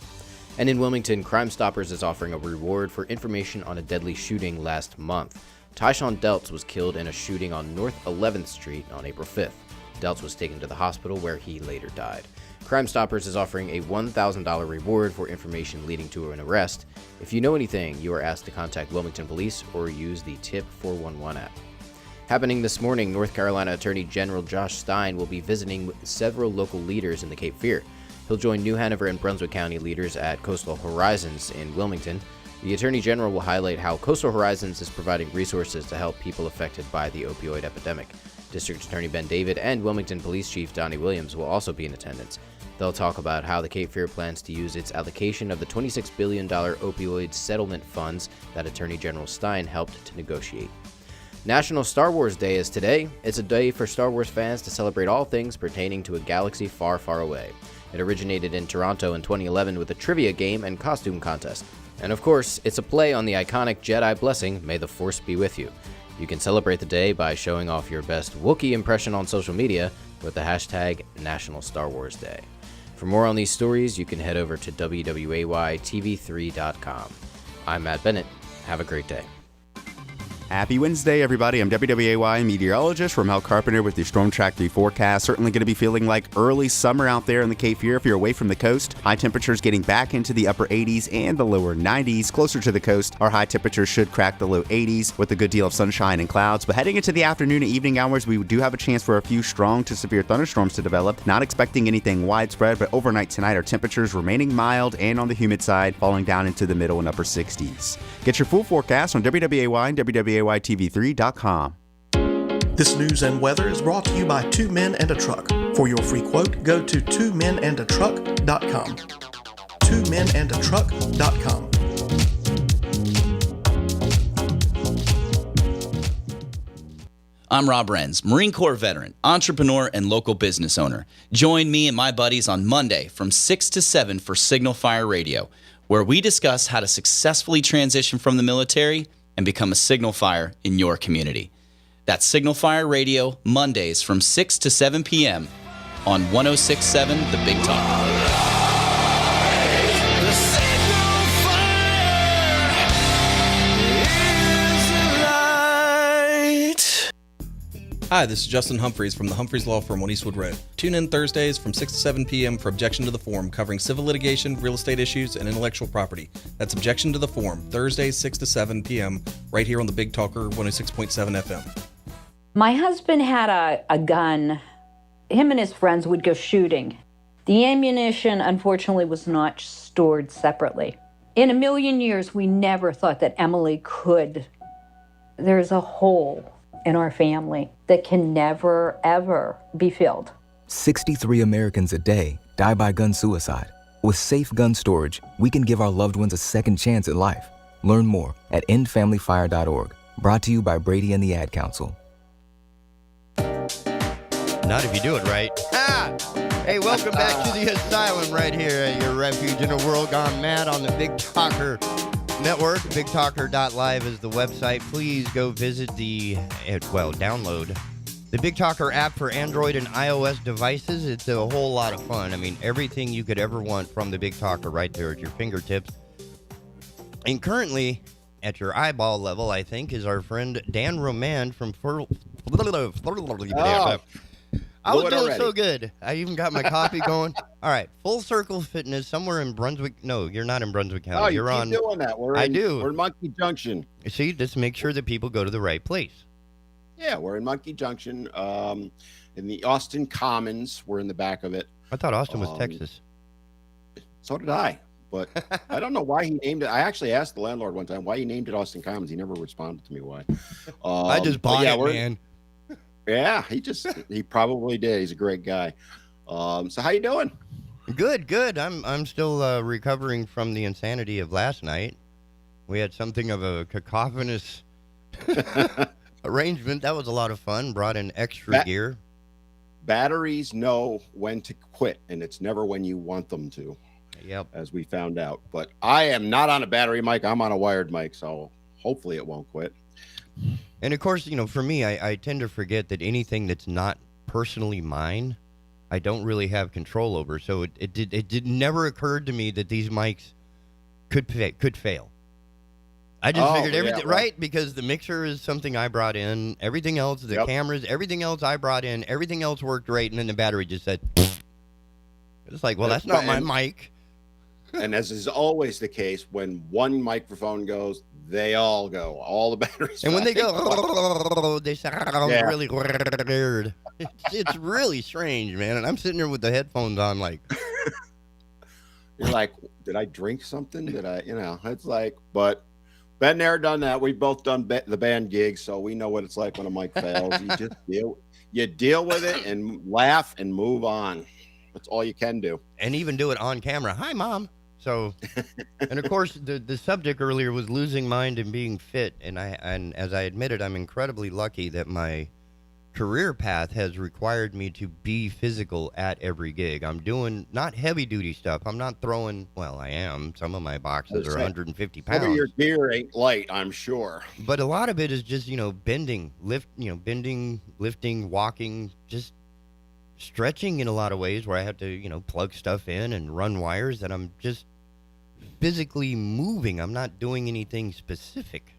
And in Wilmington, Crime Stoppers is offering a reward for information on a deadly shooting last month. Tyshawn Deltz was killed in a shooting on North 11th Street on April 5th. Deltz was taken to the hospital where he later died. Crime Stoppers is offering a $1,000 reward for information leading to an arrest. If you know anything, you are asked to contact Wilmington Police or use the Tip 411 app. Happening this morning, North Carolina Attorney General Josh Stein will be visiting with several local leaders in the Cape Fear. He'll join New Hanover and Brunswick County leaders at Coastal Horizons in Wilmington. The Attorney General will highlight how Coastal Horizons is providing resources to help people affected by the opioid epidemic. District Attorney Ben David and Wilmington Police Chief Donnie Williams will also be in attendance. They'll talk about how the Cape Fear plans to use its allocation of the $26 billion opioid settlement funds that Attorney General Stein helped to negotiate. National Star Wars Day is today. It's a day for Star Wars fans to celebrate all things pertaining to a galaxy far, far away. It originated in Toronto in 2011 with a trivia game and costume contest. And of course, it's a play on the iconic Jedi blessing, "May the Force be with you." You can celebrate the day by showing off your best Wookiee impression on social media with the hashtag National Star Wars Day. For more on these stories, you can head over to WWAYTV3.com. I'm Matt Bennett. Have a great day. Happy Wednesday, everybody. I'm WWAY meteorologist Ramel Carpenter with your Storm Track 3 forecast. Certainly going to be feeling like early summer out there in the Cape Fear if you're away from the coast. High temperatures getting back into the upper 80s and the lower 90s. Closer to the coast, our high temperatures should crack the low 80s with a good deal of sunshine and clouds. But heading into the afternoon and evening hours, we do have a chance for a few strong to severe thunderstorms to develop. Not expecting anything widespread, but overnight tonight, our temperatures remaining mild and on the humid side, falling down into the middle and upper 60s. Get your full forecast on WWAY and WWAYTV3.com. This news and weather is brought to you by 2 Men and a Truck. For your free quote, go to 2menandatruck.com. 2menandatruck.com. I'm Rob Renz, Marine Corps veteran, entrepreneur, and local business owner. Join me and my buddies on Monday from 6 to 7 for Signal Fire Radio, where we discuss how to successfully transition from the military and become a signal fire in your community. That's Signal Fire Radio, Mondays from 6 to 7 p.m. on 106.7 The Big Talk. Hi, this is Justin Humphreys from the Humphreys Law Firm on Eastwood Road. Tune in Thursdays from 6 to 7 p.m. for Objection to the Form, covering civil litigation, real estate issues, and intellectual property. That's Objection to the Form, Thursdays 6 to 7 p.m. right here on the Big Talker 106.7 FM. My husband had a gun. Him and his friends would go shooting. The ammunition, unfortunately, was not stored separately. In a million years, we never thought that Emily could. There's a hole in our family that can never, ever be filled. 63 Americans a day die by gun suicide. With safe gun storage, we can give our loved ones a second chance at life. Learn more at endfamilyfire.org. Brought to you by Brady and the Ad Council. Not if you do it right. Ah! Hey, welcome back to the Asylum right here at your refuge in a world gone mad on the Big Talker Network. BigTalker.live is the website. Please go visit download the Big Talker app for Android and iOS devices. It's a whole lot of fun. I mean, everything you could ever want from the Big Talker right there at your fingertips. And currently, at your eyeball level, I think, is our friend Dan Roman from I was doing so good. I even got my coffee going. All right, Full Circle Fitness, somewhere in Brunswick. No, you're not in Brunswick County. Oh, you're keep doing that. We're in Monkey Junction. See, just make sure that people go to the right place. Yeah, we're in Monkey Junction, in the Austin Commons. We're in the back of it. I thought Austin was Texas. So did I, but I don't know why he named it. I actually asked the landlord one time why he named it Austin Commons. He never responded to me why. I just bought it, man. Yeah, he probably did. He's a great guy. So how you doing? Good. I'm still recovering from the insanity of last night. We had something of a cacophonous arrangement. That was a lot of fun. Brought in extra gear. Batteries know when to quit, and it's never when you want them to. Yep. As we found out. But I am not on a battery mic. I'm on a wired mic, so hopefully it won't quit. And of course, for me, I tend to forget that anything that's not personally mine, I don't really have control over. So it never occurred to me that these mics could fail. I just figured everything, right? Because the mixer is something I brought in. Everything else, the cameras, everything else I brought in. Everything else worked great. And then the battery just said, it's like, well, that's not my mic. And as is always the case, when one microphone goes, they all go. All the batteries. And when they go, they sound really weird. It's really strange, man. And I'm sitting here with the headphones on, like. You're like, did I drink something? Did I, it's like, but been there, done that. We've both done the band gigs, so we know what it's like when a mic fails. You just deal with it and laugh and move on. That's all you can do. And even do it on camera. Hi, Mom. So, and of course, the subject earlier was losing mind and being fit. And as I admitted, I'm incredibly lucky that my career path has required me to be physical at every gig. I'm doing not heavy duty stuff. I'm not throwing, well, I am. Some of my boxes are 150 pounds. Some of your gear ain't light, I'm sure. But a lot of it is just, bending, lifting, walking, just stretching in a lot of ways where I have to, plug stuff in and run wires, that I'm just physically moving. I'm not doing anything specific.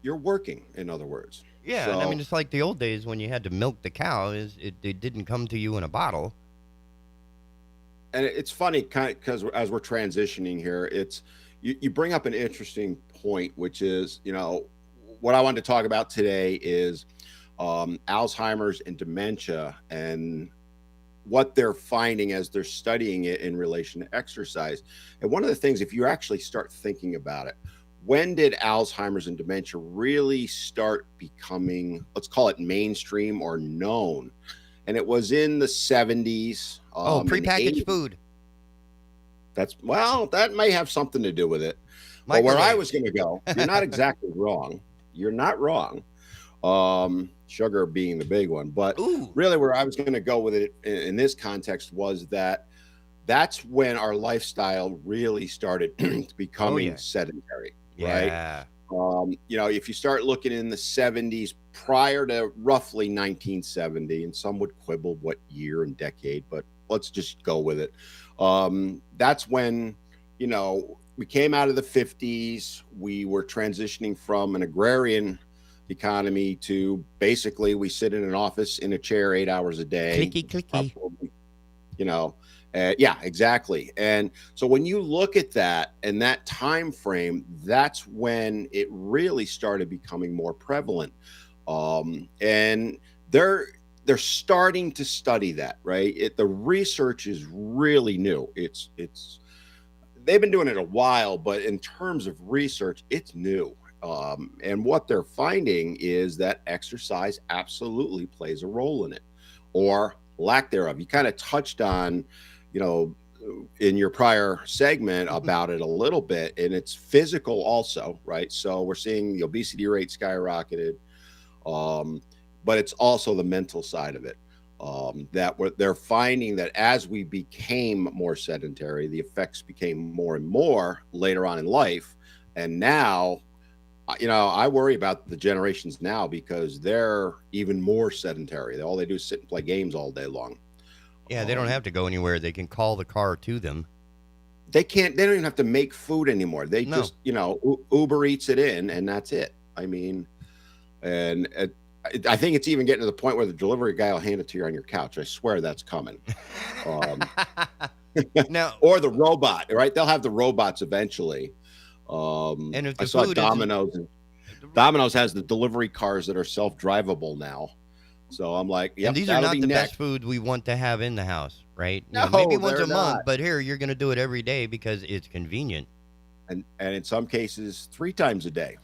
You're working, in other words. Yeah, so, and I mean, it's like the old days when you had to milk the cow. It didn't come to you in a bottle. And it's funny, because as we're transitioning here, you bring up an interesting point, which is, what I wanted to talk about today is Alzheimer's and dementia, and what they're finding as they're studying it in relation to exercise. And one of the things, if you actually start thinking about it, when did Alzheimer's and dementia really start becoming, let's call it mainstream or known? And it was in the 70s. Prepackaged food. That may have something to do with it. But where I was going to go, you're not exactly wrong. You're not wrong. Sugar being the big one. But really where I was going to go with it in this context was that's when our lifestyle really started becoming sedentary. Yeah. Right. If you start looking in the 70s prior to roughly 1970, and some would quibble what year and decade, but let's just go with it. That's when, we came out of the 50s. We were transitioning from an agrarian economy to basically we sit in an office in a chair 8 hours a day. Clicky. Yeah, exactly. And so when you look at that and that time frame, that's when it really started becoming more prevalent. And they're starting to study that, right? The research is really new. They've been doing it a while, but in terms of research, it's new. And what they're finding is that exercise absolutely plays a role in it, or lack thereof. You kind of touched on, in your prior segment about it a little bit, and it's physical also, right? So we're seeing the obesity rate skyrocketed. but it's also the mental side of it. They're finding that as we became more sedentary, the effects became more and more later on in life. And now, I worry about the generations now because they're even more sedentary. All they do is sit and play games all day long. Yeah, they don't have to go anywhere. They can call the car to them. They don't even have to make food anymore. They just, Uber Eats it in, and that's it. I mean, and I think it's even getting to the point where the delivery guy will hand it to you on your couch. I swear that's coming. Now, or the robot, right? They'll have the robots eventually. And if the I saw food Domino's has the delivery cars that are self-drivable now. So I'm like, yep, and these are not the best food we want to have in the house, right? No, maybe once they're a month, not. but here you're going to do it every day because it's convenient. And in some cases, 3 times a day.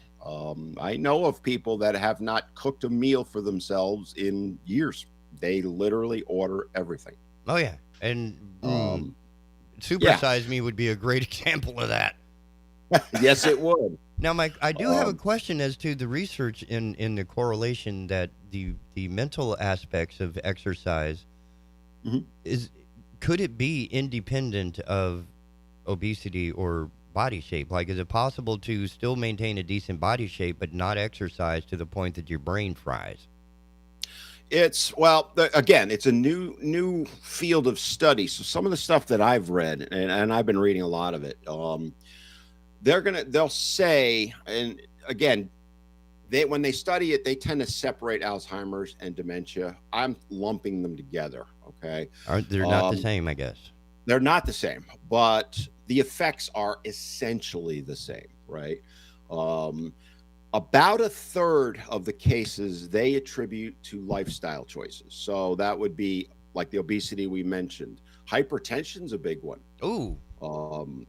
I know of people that have not cooked a meal for themselves in years. They literally order everything. Oh yeah, and Supersize Me would be a great example of that. Yes, it would. Now, Mike, I do have a question as to the research in the correlation that the mental aspects of exercise could it be independent of obesity or body shape? Like, is it possible to still maintain a decent body shape but not exercise to the point that your brain fries? Again, it's a new field of study. So some of the stuff that I've read, and I've been reading a lot of it, they'll say, and again, when they study it, they tend to separate Alzheimer's and dementia. I'm lumping them together. Okay. They're not the same, I guess. They're not the same, but the effects are essentially the same, right? About a third of the cases they attribute to lifestyle choices. So that would be like the obesity we mentioned. Hypertension's a big one. Ooh.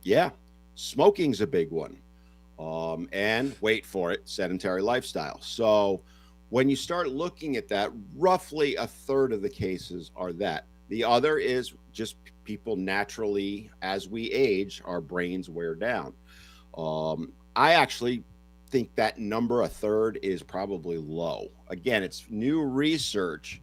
Yeah. Smoking's a big one. And wait for it, sedentary lifestyle. So when you start looking at that, roughly a third of the cases are that. The other is just people naturally, as we age, our brains wear down. I actually think that number, a third, is probably low. Again, it's new research,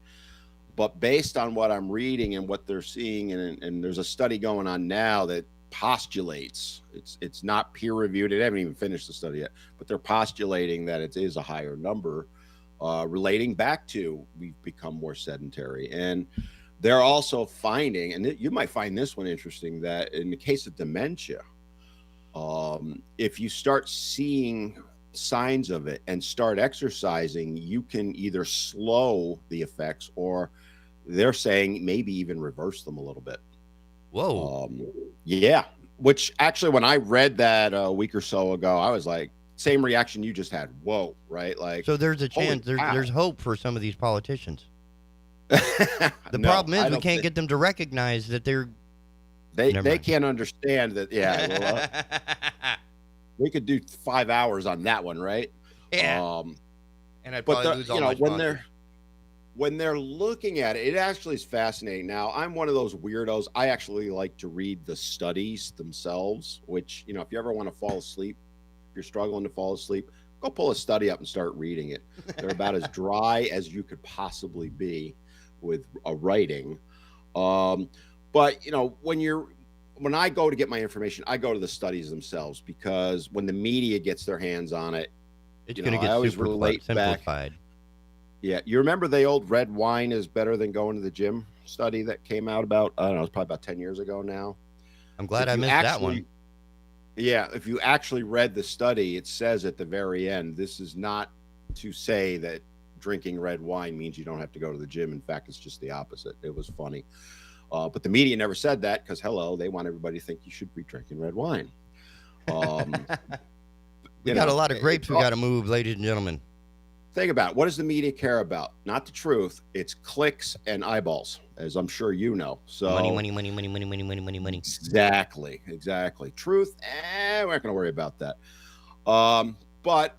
but based on what I'm reading and what they're seeing, and there's a study going on now that postulates, it's not peer reviewed, they haven't even finished the study yet, but they're postulating that it is a higher number, relating back to we've become more sedentary. And they're also finding, and you might find this one interesting, that in the case of dementia, if you start seeing signs of it and start exercising, you can either slow the effects, or they're saying maybe even reverse them a little bit. Whoa. Yeah. Which actually, when I read that a week or so ago, I was like, same reaction you just had. Whoa. Right. Like, so there's a chance, there's hope for some of these politicians. The No, problem is I we don't can't think- get them to recognize that they're. They Never mind. can't understand that. Yeah. Well, we could do 5 hours on that one. Right. Yeah. And I'd But probably lose all my sponsors. when they're looking at it, it actually is fascinating. Now, I'm one of those weirdos. I actually like to read the studies themselves, which, if you ever want to fall asleep, if you're struggling to fall asleep, go pull a study up and start reading it. They're about as dry as you could possibly be with a writing. But, when I go to get my information, I go to the studies themselves, because when the media gets their hands on it, It's you going know, to I get always super relate back. simplified. Yeah, you remember the old red wine is better than going to the gym study that came out about, I don't know, it's probably about 10 years ago now. I'm glad If I you missed that one. Yeah, if you actually read the study, it says at the very end, this is not to say that drinking red wine means you don't have to go to the gym. In fact, it's just the opposite. It was funny. But the media never said that because, they want everybody to think you should be drinking red wine. We got a lot of grapes we got to move, ladies and gentlemen. Think about it. What does the media care about? Not the truth. It's clicks and eyeballs, as I'm sure you know. So Money. Exactly. Truth, we're not going to worry about that. But,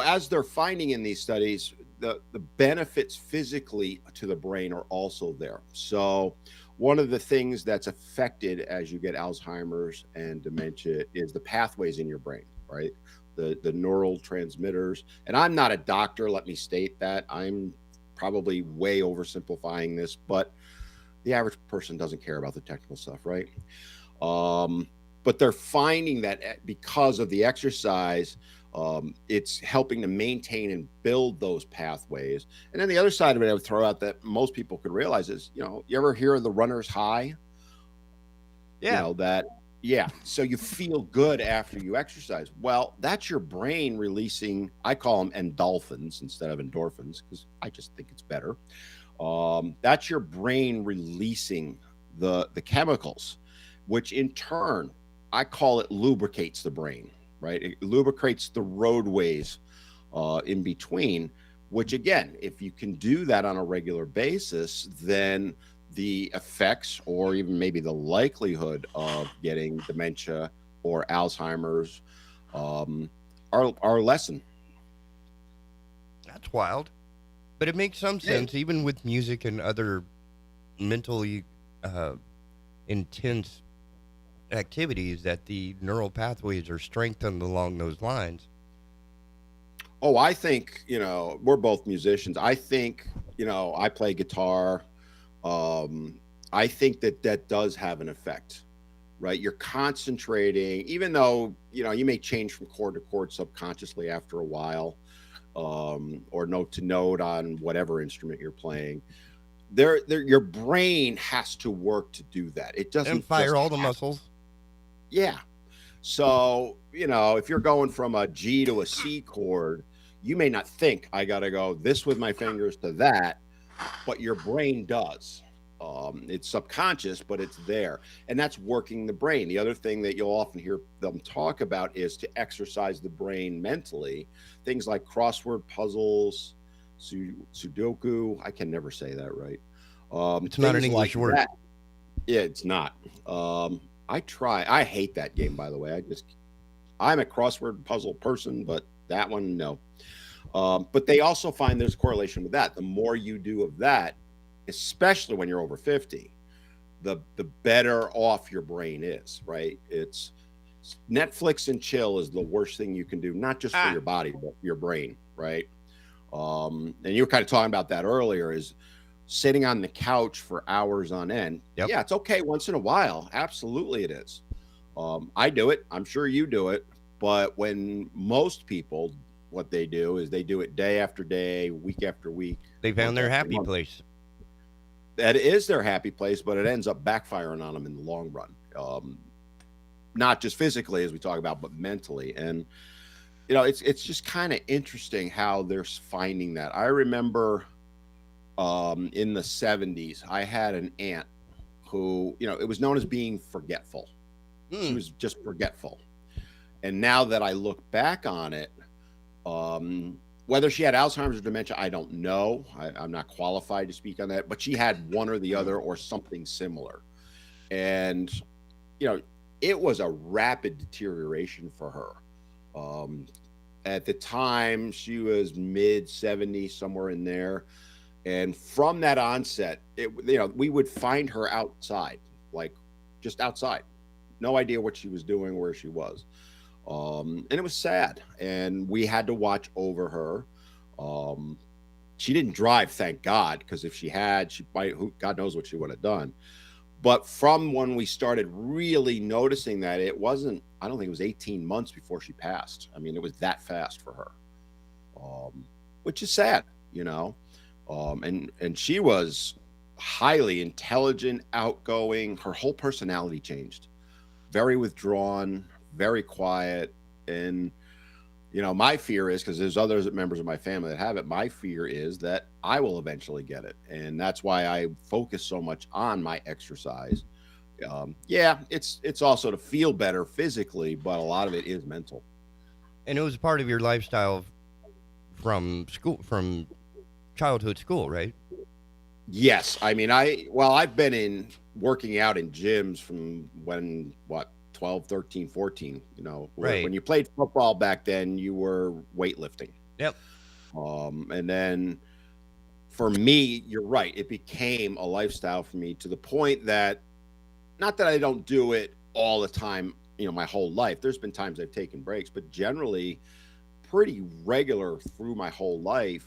as they're finding in these studies, the benefits physically to the brain are also there. So one of the things that's affected as you get Alzheimer's and dementia is the pathways in your brain, right? The neural transmitters. And I'm not a doctor, let me state that. I'm probably way oversimplifying this, but the average person doesn't care about the technical stuff, right? But they're finding that because of the exercise, it's helping to maintain and build those pathways. And then the other side of it, I would throw out that most people could realize is, you ever hear of the runner's high? Yeah. So you feel good after you exercise. Well, that's your brain releasing, I call them endorphins instead of endorphins, because I just think it's better. That's your brain releasing the chemicals, which in turn, I call it lubricates the brain, right? It lubricates the roadways in between, which again, if you can do that on a regular basis, then the effects or even maybe the likelihood of getting dementia or Alzheimer's are lessened. That's wild. But it makes some sense, even with music and other mentally intense activities, that the neural pathways are strengthened along those lines. Oh, I think, we're both musicians. I think, I play guitar. I think that does have an effect, right? You're concentrating, even though, you may change from chord to chord subconsciously after a while, or note to note on whatever instrument you're playing. Your brain has to work to do that. It doesn't and fire all the muscles. Yeah. So, if you're going from a G to a C chord, you may not think I got to go this with my fingers to that, but your brain does. It's subconscious, but it's there. And that's working the brain. The other thing that you'll often hear them talk about is to exercise the brain mentally. Things like crossword puzzles, Sudoku. I can never say that right. It's not an English word. That. Yeah, it's not. I try. I hate that game, by the way. I'm a crossword puzzle person, but that one, no. But they also find there's a correlation with that. The more you do of that, especially when you're over 50, the better off your brain is, right? It's Netflix and chill is the worst thing you can do, not just for your body, but your brain, right? And you were kind of talking about that earlier, is sitting on the couch for hours on end. Yep. Yeah, it's okay once in a while. Absolutely it is. I do it. I'm sure you do it. But when most people, what they do is they do it day after day, week after week. They found their happy place. That is their happy place, but it ends up backfiring on them in the long run. Not just physically, as we talk about, but mentally. And, it's just kind of interesting how they're finding that. I remember in the 70s, I had an aunt who, it was known as being forgetful. She was just forgetful. And now that I look back on it, whether she had Alzheimer's or dementia, I don't know. I'm not qualified to speak on that, but she had one or the other or something similar. And, it was a rapid deterioration for her. At the time, she was mid 70s, somewhere in there. And from that onset, we would find her outside, like just outside. No idea what she was doing, where she was. And it was sad. And we had to watch over her. She didn't drive, thank God, because if she had, God knows what she would have done. But from when we started really noticing that, I don't think it was 18 months before she passed. I mean, it was that fast for her, which is sad, and she was highly intelligent, outgoing. Her whole personality changed. Very withdrawn, very quiet. And, my fear is, because there's other members of my family that have it, my fear is that I will eventually get it. And that's why I focus so much on my exercise. It's also to feel better physically, but a lot of it is mental. And it was part of your lifestyle from childhood school, right? Yes. I mean, I've been working out in gyms from 12, 13, 14, right. When you played football back then, you were weightlifting. Yep. And then for me, you're right. It became a lifestyle for me to the point that, not that I don't do it all the time, my whole life. There's been times I've taken breaks, but generally pretty regular through my whole life.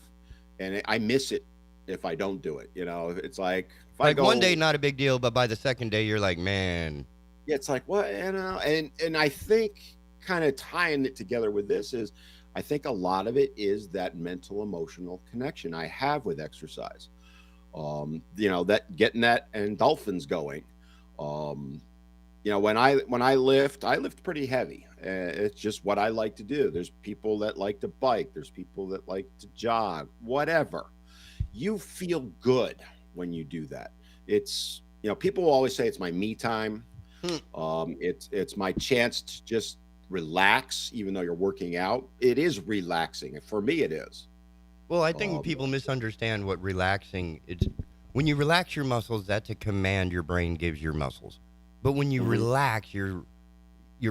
And I miss it if I don't do it. It's like if I Like go one day, not a big deal, but by the second day, you're like, man. Yeah, it's like, what, and I think kind of tying it together with this is, I think a lot of it is that mental emotional connection I have with exercise. That getting that endorphins going. When I lift pretty heavy. It's just what I like to do. There's people that like to bike. There's people that like to jog. Whatever. You feel good when you do that. It's people will always say it's my me time. It's my chance to just relax, even though you're working out. It is relaxing. For me, it is. Well, I think people misunderstand what relaxing is. When you relax your muscles, that's a command your brain gives your muscles. But when you relax, your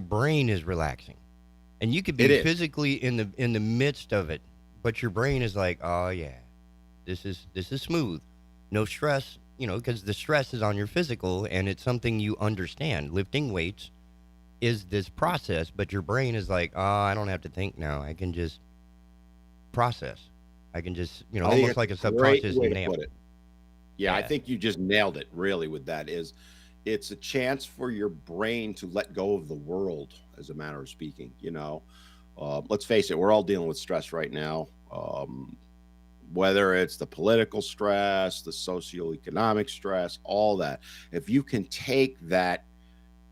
brain is relaxing, and you could be physically in the midst of it, but your brain is like, oh yeah, this is smooth, no stress. Because the stress is on your physical, and it's something you understand. Lifting weights is this process, but your brain is like, oh, I don't have to think now. I can just process. I can just, almost like a subconscious nail. Yeah, I think you just nailed it really with that. It's a chance for your brain to let go of the world, as a matter of speaking. Let's face it, we're all dealing with stress right now. Whether it's the political stress, the socioeconomic stress, all that. If you can take that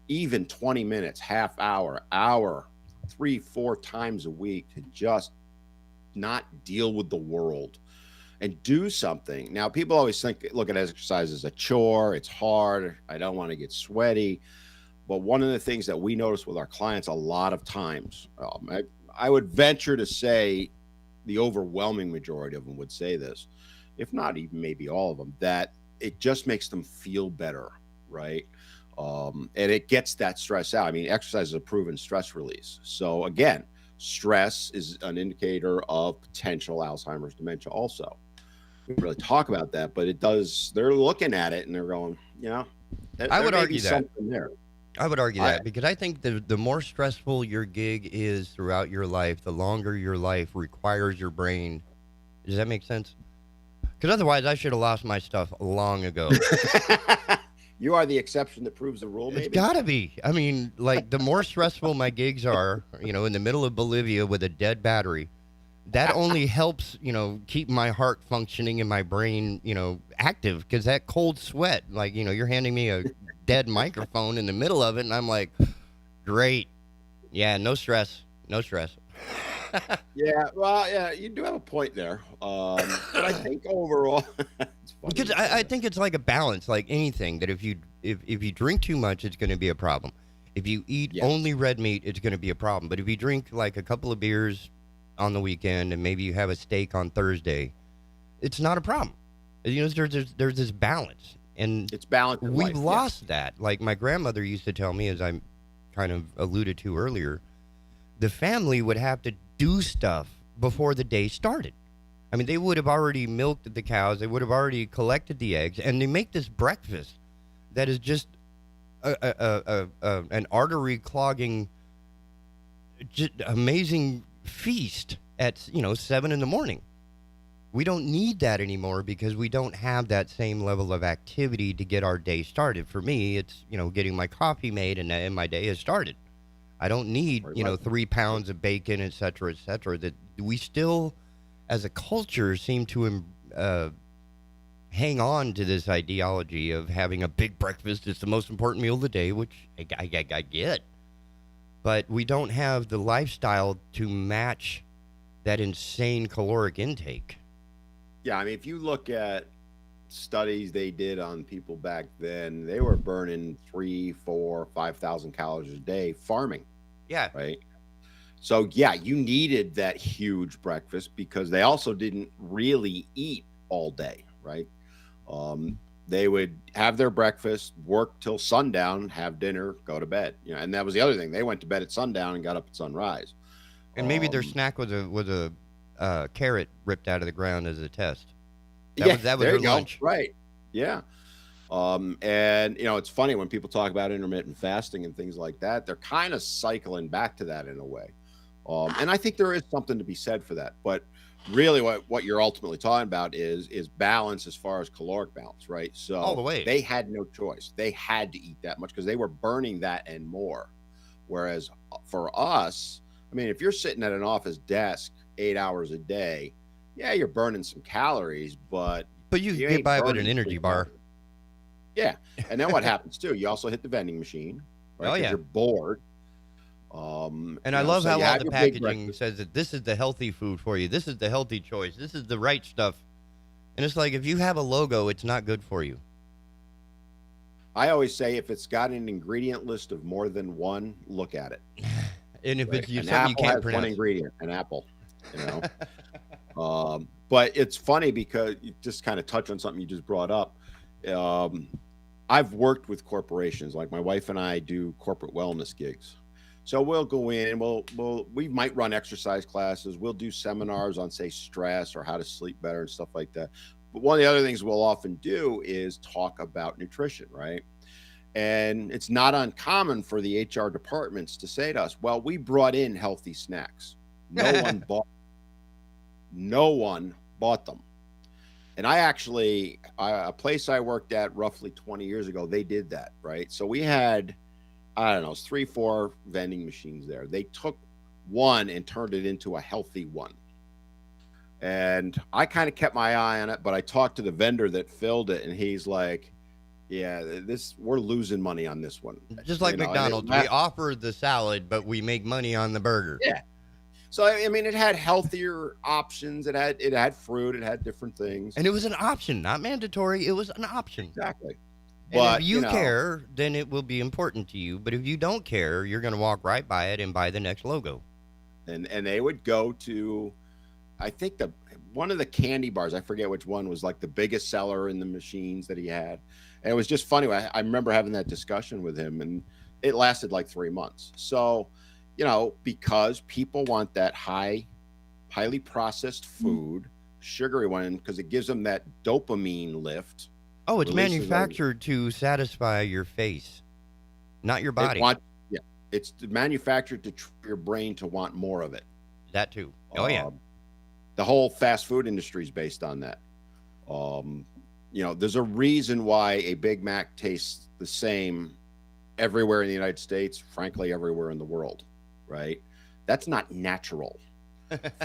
even 20 minutes, half hour, 3-4 times a week to just not deal with the world and do something. Now, people always look at exercise as a chore. It's hard. I don't want to get sweaty. But one of the things that we notice with our clients a lot of times, I would venture to say the overwhelming majority of them would say this, if not even maybe all of them, that it just makes them feel better, right? And it gets that stress out. I mean, exercise is a proven stress release. So again, stress is an indicator of potential Alzheimer's dementia also. We don't really talk about that, but it does. They're looking at it and they're going, I would argue that. There. I would argue that because I think the more stressful your gig is throughout your life, the longer your life requires your brain. Does that make sense? Because otherwise, I should have lost my stuff long ago. You are the exception that proves the rule, maybe? It's got to be. I mean, like, the more stressful my gigs are, in the middle of Bolivia with a dead battery, that only helps, keep my heart functioning and my brain, active. Because that cold sweat, like, you're handing me a dead microphone in the middle of it, and I'm like, great. Yeah, no stress. Yeah, you do have a point there. But I think overall, because I think it's like a balance, like anything. That if you drink too much, it's going to be a problem. If you eat only red meat, it's going to be a problem. But if you drink like a couple of beers on the weekend and maybe you have a steak on Thursday, it's not a problem. There's this balance, and it's balanced. We've lost that. Like my grandmother used to tell me, as I kind of alluded to earlier, the family would have to do stuff before the day started. I mean, they would have already milked the cows. They would have already collected the eggs, and they make this breakfast that is just an artery clogging, just amazing feast at 7 in the morning. We don't need that anymore because we don't have that same level of activity to get our day started. For me, it's getting my coffee made and my day has started. I don't need 3 pounds of bacon, et cetera, that we still, as a culture, seem to hang on to this ideology of having a big breakfast. It's the most important meal of the day, which I get. But we don't have the lifestyle to match that insane caloric intake. Yeah, I mean, if you look at studies they did on people back then, they were burning 3, 4, 5,000 calories a day farming. Yeah. Right. So, yeah, you needed that huge breakfast because they also didn't really eat all day. Right. They would have their breakfast, work till sundown, have dinner, go to bed. And that was the other thing. They went to bed at sundown and got up at sunrise. And maybe their snack was a carrot ripped out of the ground as a test. That was their lunch. Right. Yeah. And it's funny when people talk about intermittent fasting and things like that, they're kind of cycling back to that in a way. And I think there is something to be said for that. But really what you're ultimately talking about is balance as far as caloric balance, right? So All the way. they had no choice. They had to eat that much because they were burning that and more. Whereas for us, I mean, if you're sitting at an office desk 8 hours a day, yeah, you're burning some calories, but you get ain't by with burning an energy big bar. calories. Yeah. And then what happens too? You also hit the vending machine, right? Oh, 'Cause yeah. you're bored. And You I know, love so how you all have the your big packaging breakfast. says that this is the healthy food for you. This is the healthy choice. This is the right stuff. And it's like, if you have a logo, it's not good for you. I always say if it's got an ingredient list of more than one, look at it. And if it's An something you apple can't has one pronounce. ingredient, an apple, you know. But it's funny because you just kind of touch on something you just brought up. I've worked with corporations, like my wife and I do corporate wellness gigs. So we'll go in, we might run exercise classes, we'll do seminars on, say, stress or how to sleep better and stuff like that. But one of the other things we'll often do is talk about nutrition, right? And it's not uncommon for the HR departments to say to us, well, we brought in healthy snacks. No one bought them. And I actually, a place I worked at roughly 20 years ago, they did that, right? So we had, I don't know, 3-4 vending machines there. They took one and turned it into a healthy one. And I kind of kept my eye on it, but I talked to the vendor that filled it, and he's like, yeah, we're losing money on this one. Just like McDonald's, we offer the salad, but we make money on the burger. Yeah. So I mean, it had healthier options. It had fruit. It had different things. And it was an option, not mandatory. It was an option. Exactly. And But if you care, then it will be important to you. But if you don't care, you're going to walk right by it and buy the next logo. And they would go to, I think one of the candy bars, I forget which one, was like the biggest seller in the machines that he had. And it was just funny. I remember having that discussion with him, and it lasted like 3 months. So, you know, because people want that highly processed food, sugary one, because it gives them that dopamine lift. Oh, it's manufactured to satisfy your face, not your body. It's manufactured to trick your brain to want more of it. That too. Oh, yeah. The whole fast food industry is based on that. You know, there's a reason why a Big Mac tastes the same everywhere in the United States, frankly, everywhere in the world, right? That's not natural.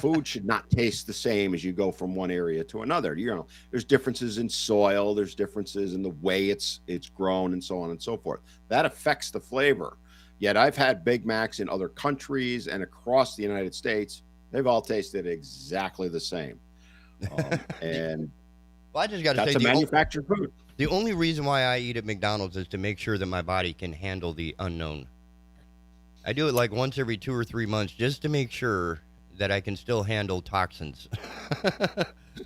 Food should not taste the same as you go from one area to another. You know, there's differences in soil, there's differences in the way it's grown, and so on and so forth. That affects the flavor. Yet I've had Big Macs in other countries and across the United States. They've all tasted exactly the same. And well, I just got to say, that's a manufactured food. The only reason why I eat at McDonald's is to make sure that my body can handle the unknown. I do it like once every 2 or 3 months just to make sure that I can still handle toxins.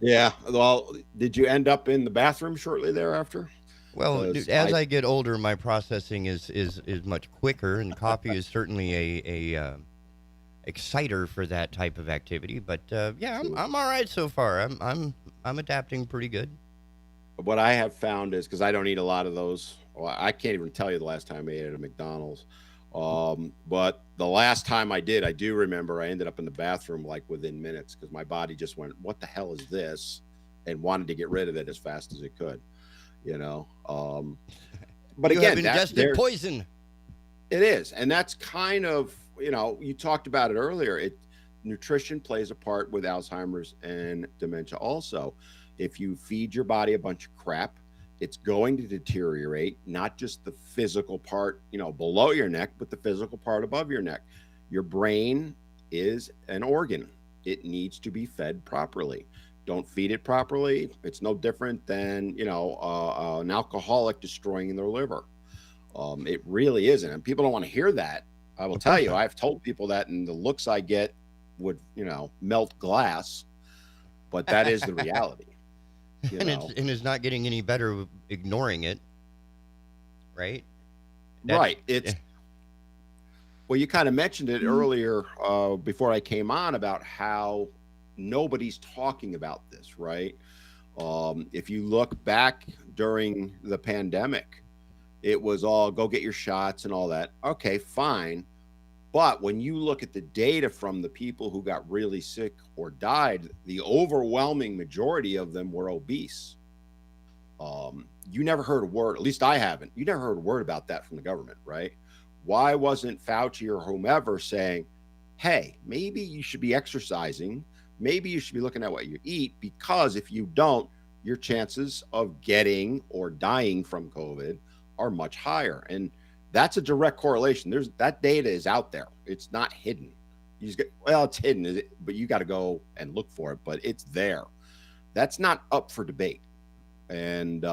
Yeah. Well, did you end up in the bathroom shortly thereafter? Well, as I get older, my processing is much quicker, and coffee is certainly a exciter for that type of activity. But yeah, I'm all right so far. I'm adapting pretty good. What I have found is, because I don't eat a lot of those, well, I can't even tell you the last time I ate at a McDonald's. But the last time I did, I do remember I ended up in the bathroom like within minutes, because my body just went, what the hell is this? And wanted to get rid of it as fast as it could, you know? But you again, have ingested poison. It is. And that's kind of, you know, you talked about it earlier. Nutrition plays a part with Alzheimer's and dementia also. If you feed your body a bunch of crap, it's going to deteriorate, not just the physical part, you know, below your neck, but the physical part above your neck. Your brain is an organ. It needs to be fed properly. Don't feed it properly, it's no different than, you know, an alcoholic destroying their liver. It really isn't. And people don't want to hear that. I will tell you, I've told people that, and the looks I get would, you know, melt glass, but that is the reality. And it's not getting any better with ignoring it, right? Right. It's well, you kind of mentioned it earlier before I came on about how nobody's talking about this, right? If you look back during the pandemic, it was all go get your shots and all that. Okay, fine. But when you look at the data from the people who got really sick or died, the overwhelming majority of them were obese. You never heard a word, at least I haven't. You never heard a word about that from the government, right? Why wasn't Fauci or whomever saying, hey, maybe you should be exercising, maybe you should be looking at what you eat, because if you don't, your chances of getting or dying from COVID are much higher. And that's a direct correlation. That data is out there. It's not hidden. You just get, well, it's hidden, but you got to go and look for it, but it's there. That's not up for debate. And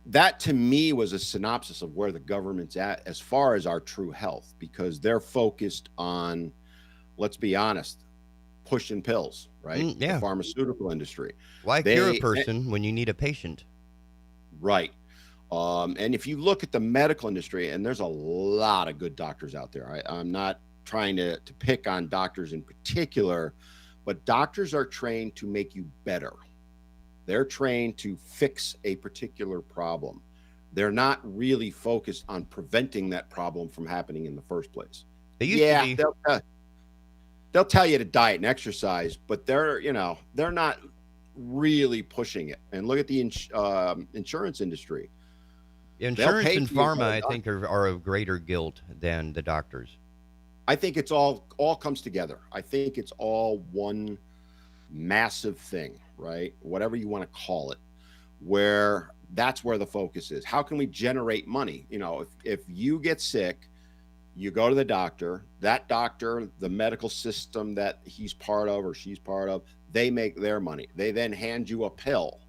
that to me was a synopsis of where the government's at as far as our true health, because they're focused on, let's be honest, pushing pills, right? Yeah. The pharmaceutical industry. Why cure a person when you need a patient? Right. And if you look at the medical industry, and there's a lot of good doctors out there. I'm not trying to pick on doctors in particular, but doctors are trained to make you better. They're trained to fix a particular problem. They're not really focused on preventing that problem from happening in the first place. They'll tell you to diet and exercise, but they're not really pushing it. And look at the insurance industry. Insurance and pharma, I think, are of greater guilt than the doctors. I think it's all comes together. I think it's all one massive thing, right? Whatever you want to call it, where that's where the focus is. How can we generate money? If you get sick, you go to the doctor, that doctor, the medical system that he's part of or she's part of, they make their money. They then hand you a pill.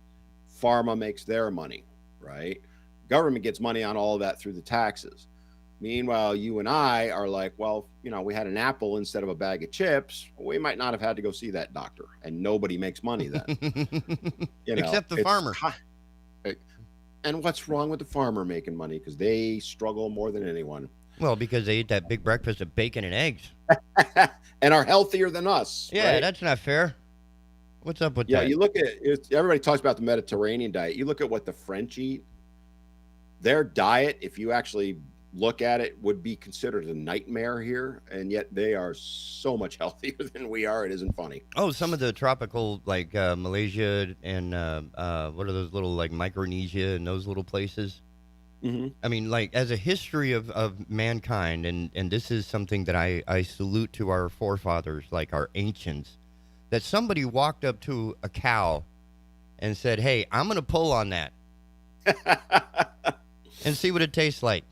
Pharma makes their money, right? Government gets money on all of that through the taxes. Meanwhile, you and I are like, well, we had an apple instead of a bag of chips. We might not have had to go see that doctor, and nobody makes money then. Except the farmer. And what's wrong with the farmer making money? Because they struggle more than anyone. Well, because they eat that big breakfast of bacon and eggs. And are healthier than us. Yeah, right? That's not fair. What's up with that? Yeah, you look at it, everybody talks about the Mediterranean diet. You look at what the French eat. Their diet, if you actually look at it, would be considered a nightmare here, and yet they are so much healthier than we are. It isn't funny. Oh, some of the tropical, like Malaysia and what are those little, like Micronesia and those little places? Mm-hmm. I mean, like, as a history of mankind, and this is something that I salute to our forefathers, like our ancients, that somebody walked up to a cow and said, hey, I'm going to pull on that and see what it tastes like.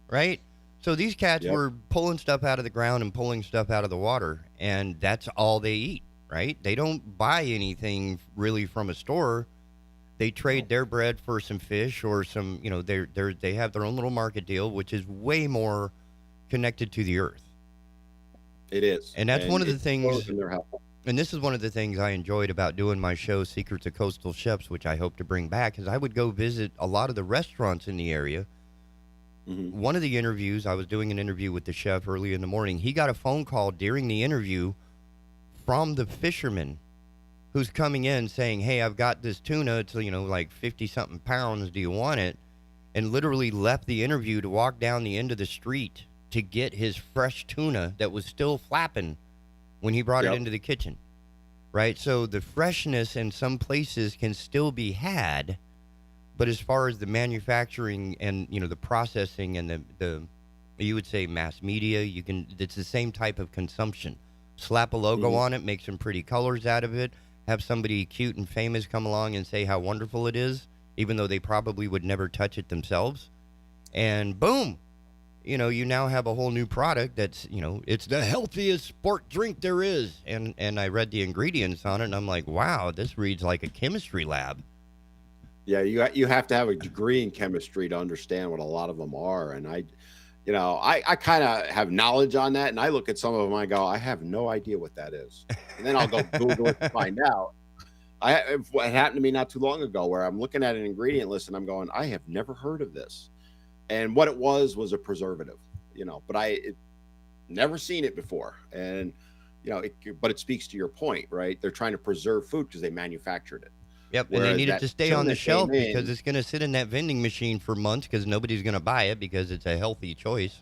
Right? So these cats were pulling stuff out of the ground and pulling stuff out of the water, and that's all they eat, right? They don't buy anything really from a store. They trade their bread for some fish or some, they have their own little market deal, which is way more connected to the earth. It is. And that's one of the things, and this is one of the things I enjoyed about doing my show, Secrets of Coastal Chefs, which I hope to bring back, is I would go visit a lot of the restaurants in the area. Mm-hmm. One of the interviews, I was doing an interview with the chef early in the morning. He got a phone call during the interview from the fisherman who's coming in saying, hey, I've got this tuna. It's, like 50-something pounds. Do you want it? And literally left the interview to walk down the end of the street to get his fresh tuna that was still flapping when he brought it into the kitchen. Right? So the freshness in some places can still be had. But as far as the manufacturing and, the processing and the you would say mass media, it's the same type of consumption. Slap a logo on it, make some pretty colors out of it, have somebody cute and famous come along and say how wonderful it is, even though they probably would never touch it themselves. And boom, you now have a whole new product that's, it's the healthiest sport drink there is. And I read the ingredients on it and I'm like, wow, this reads like a chemistry lab. Yeah, you have to have a degree in chemistry to understand what a lot of them are. And I kind of have knowledge on that. And I look at some of them, I go, I have no idea what that is. And then I'll go Google it to find out. It happened to me not too long ago where I'm looking at an ingredient list and I'm going, I have never heard of this. And what it was a preservative, but I never seen it before. And, but it speaks to your point, right? They're trying to preserve food because they manufactured it. Yep, and they need it to stay on the shelf because it's going to sit in that vending machine for months because nobody's going to buy it because it's a healthy choice.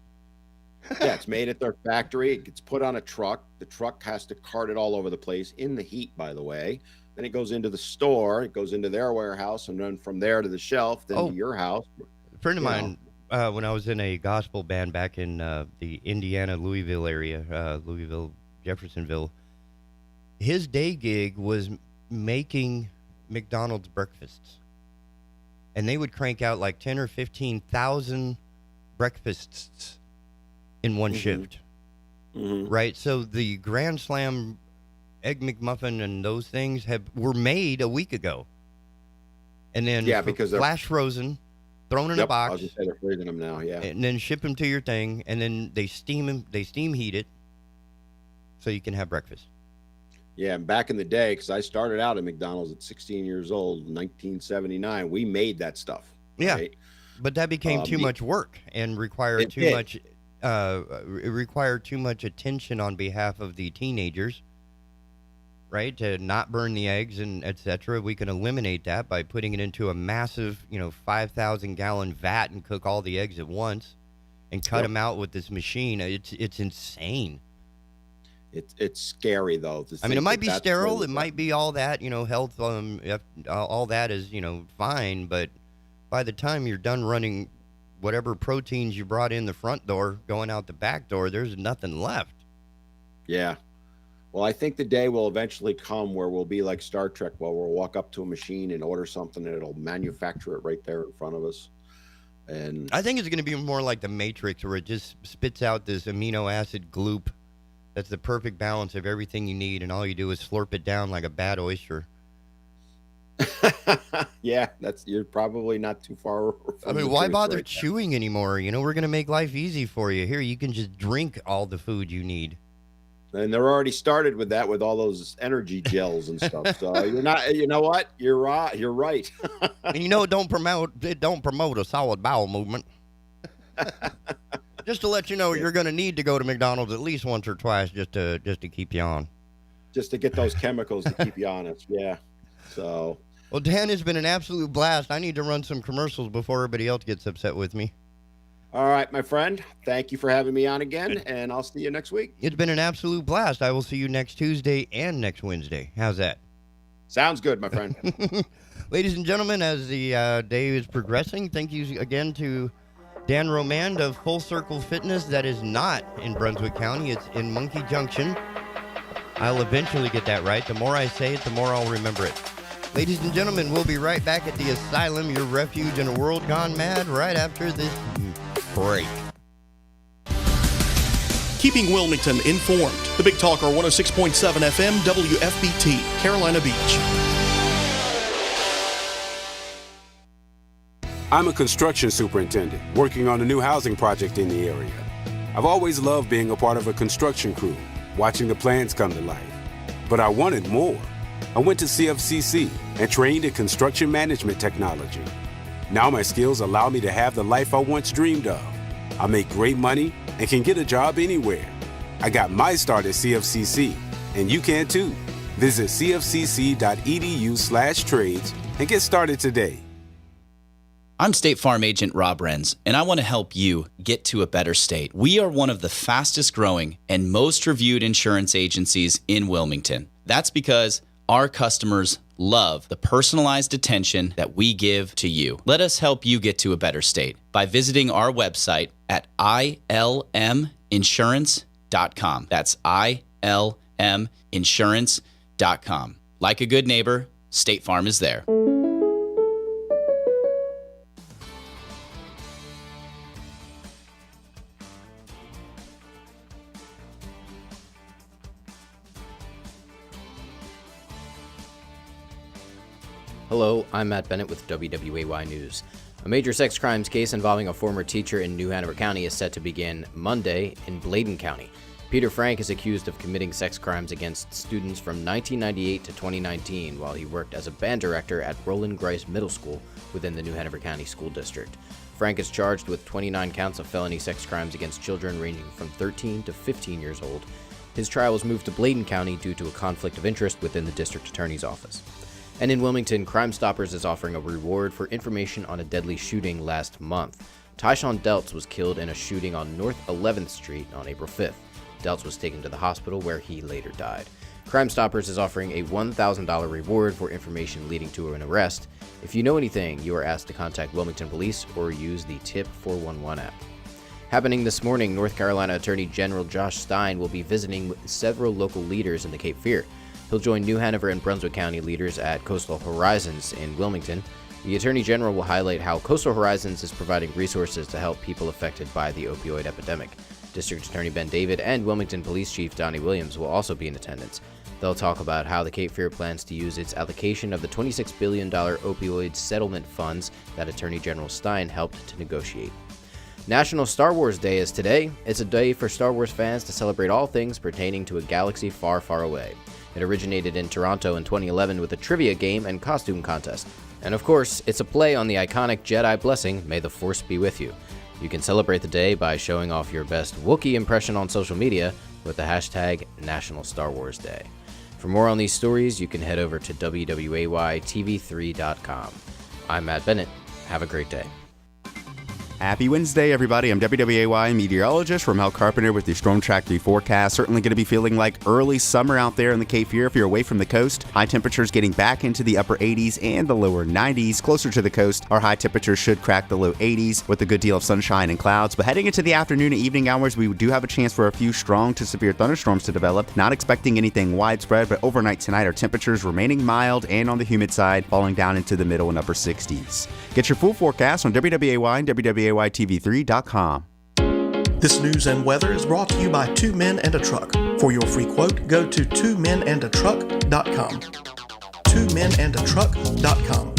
Yeah, it's made at their factory. It gets put on a truck. The truck has to cart it all over the place in the heat, by the way. Then it goes into the store. It goes into their warehouse, and then from there to the shelf, then to your house. A friend of mine, when I was in a gospel band back in the Indiana, Louisville area, Louisville, Jeffersonville, his day gig was making McDonald's breakfasts. And they would crank out like 10 or 15,000 breakfasts in one shift. Right? So the Grand Slam Egg McMuffin and those things were made a week ago. And then because flash frozen, thrown in a box. I was just saying they're freezing them now, And then ship them to your thing, and then they steam heat it so you can have breakfast. Yeah, and back in the day, because I started out at McDonald's at 16 years old, 1979, we made that stuff. Yeah, right? But that became too much work and required too much. It required too much attention on behalf of the teenagers, right? To not burn the eggs and etc. We can eliminate that by putting it into a massive, 5,000 gallon vat and cook all the eggs at once, and cut them out with this machine. It's insane. It's scary though. I mean, it might be sterile. It might be all that, health. All that is, fine. But by the time you're done running whatever proteins you brought in the front door, going out the back door, there's nothing left. Yeah. Well, I think the day will eventually come where we'll be like Star Trek, where we'll walk up to a machine and order something and it'll manufacture it right there in front of us. And I think it's going to be more like the Matrix, where it just spits out this amino acid gloop that's the perfect balance of everything you need, and all you do is slurp it down like a bad oyster. Yeah, you're probably not too far from I mean, why bother chewing anymore? We're going to make life easy for you. Here, you can just drink all the food you need. And they're already started with that, with all those energy gels and stuff. So you're not, you know what? You're right. You're right. It don't promote a solid bowel movement. Just to let you know, you're going to need to go to McDonald's at least once or twice just to keep you on. Just to get those chemicals to keep you honest. Yeah. So. Well, Dan, it's been an absolute blast. I need to run some commercials before everybody else gets upset with me. All right, my friend. Thank you for having me on again, and I'll see you next week. It's been an absolute blast. I will see you next Tuesday and next Wednesday. How's that? Sounds good, my friend. Ladies and gentlemen, as the day is progressing, thank you again to Dan Romand of Full Circle Fitness. That is not in Brunswick County. It's in Monkey Junction. I'll eventually get that right. The more I say it, the more I'll remember it. Ladies and gentlemen, we'll be right back at the Asylum, your refuge in a world gone mad, right after this break. Keeping Wilmington informed. The Big Talker 106.7 FM WFBT, Carolina Beach. I'm a construction superintendent working on a new housing project in the area. I've always loved being a part of a construction crew, watching the plans come to life. But I wanted more. I went to CFCC and trained in construction management technology. Now my skills allow me to have the life I once dreamed of. I make great money and can get a job anywhere. I got my start at CFCC, and you can too. Visit cfcc.edu/trades and get started today. I'm State Farm Agent Rob Renz, and I want to help you get to a better state. We are one of the fastest growing and most reviewed insurance agencies in Wilmington. That's because our customers love the personalized attention that we give to you. Let us help you get to a better state by visiting our website at ilminsurance.com. That's ilminsurance.com. Like a good neighbor, State Farm is there. Hello, I'm Matt Bennett with WWAY News. A major sex crimes case involving a former teacher in New Hanover County is set to begin Monday in Bladen County. Peter Frank is accused of committing sex crimes against students from 1998 to 2019 while he worked as a band director at Roland Grice Middle School within the New Hanover County School District. Frank is charged with 29 counts of felony sex crimes against children ranging from 13 to 15 years old. His trial was moved to Bladen County due to a conflict of interest within the district attorney's office. And in Wilmington, Crime Stoppers is offering a reward for information on a deadly shooting last month. Tyshawn Deltz was killed in a shooting on North 11th Street on April 5th. Deltz was taken to the hospital where he later died. Crime Stoppers is offering a $1,000 reward for information leading to an arrest. If you know anything, you are asked to contact Wilmington Police or use the Tip 411 app. Happening this morning, North Carolina Attorney General Josh Stein will be visiting with several local leaders in the Cape Fear. He'll join New Hanover and Brunswick County leaders at Coastal Horizons in Wilmington. The Attorney General will highlight how Coastal Horizons is providing resources to help people affected by the opioid epidemic. District Attorney Ben David and Wilmington Police Chief Donnie Williams will also be in attendance. They'll talk about how the Cape Fear plans to use its allocation of the $26 billion opioid settlement funds that Attorney General Stein helped to negotiate. National Star Wars Day is today. It's a day for Star Wars fans to celebrate all things pertaining to a galaxy far, far away. It originated in Toronto in 2011 with a trivia game and costume contest. And of course, it's a play on the iconic Jedi blessing, "May the Force be with you." You can celebrate the day by showing off your best Wookiee impression on social media with the hashtag National Star Wars Day. For more on these stories, you can head over to WWAYTV3.com. I'm Matt Bennett. Have a great day. Happy Wednesday, everybody. I'm WWAY meteorologist Ramel Carpenter with the Storm Track 3 forecast. Certainly going to be feeling like early summer out there in the Cape Fear if you're away from the coast. High temperatures getting back into the upper 80s and the lower 90s. Closer to the coast, our high temperatures should crack the low 80s with a good deal of sunshine and clouds. But heading into the afternoon and evening hours, we do have a chance for a few strong to severe thunderstorms to develop. Not expecting anything widespread, but overnight tonight, our temperatures remaining mild and on the humid side, falling down into the middle and upper 60s. Get your full forecast on WWAY and WWAYTV3.com. This news and weather is brought to you by 2 Men and a Truck. For your free quote, go to 2menandatruck.com. 2menandatruck.com.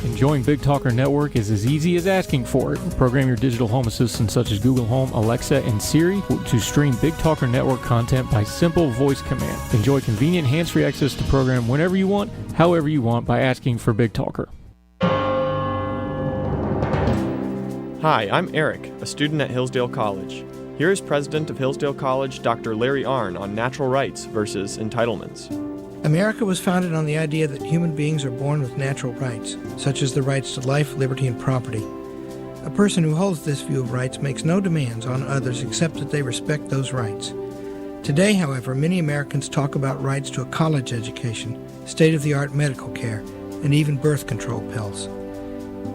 Enjoying Big Talker Network is as easy as asking for it. Program your digital home assistants such as Google Home, Alexa, and Siri to stream Big Talker Network content by simple voice command. Enjoy convenient hands-free access to program whenever you want, however you want by asking for Big Talker. Hi, I'm Eric, a student at Hillsdale College. Here is President of Hillsdale College, Dr. Larry Arnn, on natural rights versus entitlements. America was founded on the idea that human beings are born with natural rights, such as the rights to life, liberty, and property. A person who holds this view of rights makes no demands on others except that they respect those rights. Today, however, many Americans talk about rights to a college education, state-of-the-art medical care, and even birth control pills.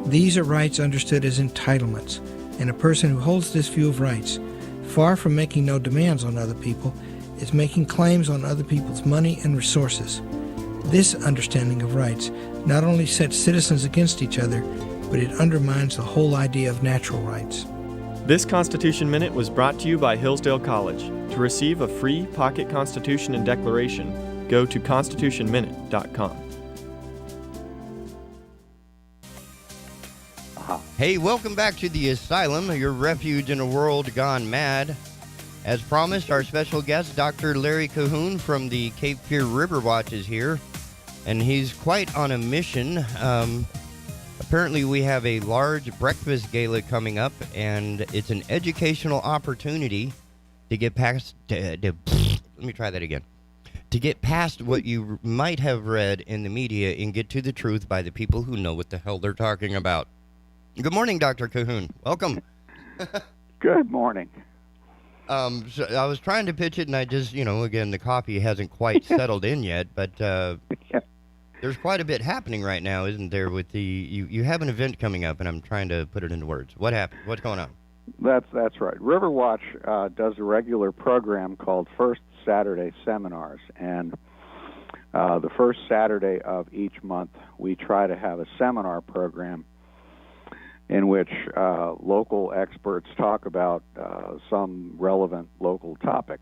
These are rights understood as entitlements, and a person who holds this view of rights, far from making no demands on other people, is making claims on other people's money and resources. This understanding of rights not only sets citizens against each other, but it undermines the whole idea of natural rights. This Constitution Minute was brought to you by Hillsdale College. To receive a free pocket Constitution and Declaration, go to constitutionminute.com. Hey, welcome back to the Asylum, your refuge in a world gone mad. As promised, our special guest, Dr. Larry Cahoon from the Cape Fear Riverwatch is here, and he's quite on a mission. Apparently, we have a large breakfast gala coming up, and it's an educational opportunity to get past... let me try that again. To get past what you might have read in the media and get to the truth by the people who know what the hell they're talking about. Good morning, Dr. Cahoon. Welcome. Good morning. So I was trying to pitch it, and I just, again, the coffee hasn't quite settled in yet, but there's quite a bit happening right now, isn't there, with the, you have an event coming up, and I'm trying to put it into words. What happened? What's going on? That's right. Riverwatch does a regular program called First Saturday Seminars, and the first Saturday of each month, we try to have a seminar program in which local experts talk about some relevant local topic.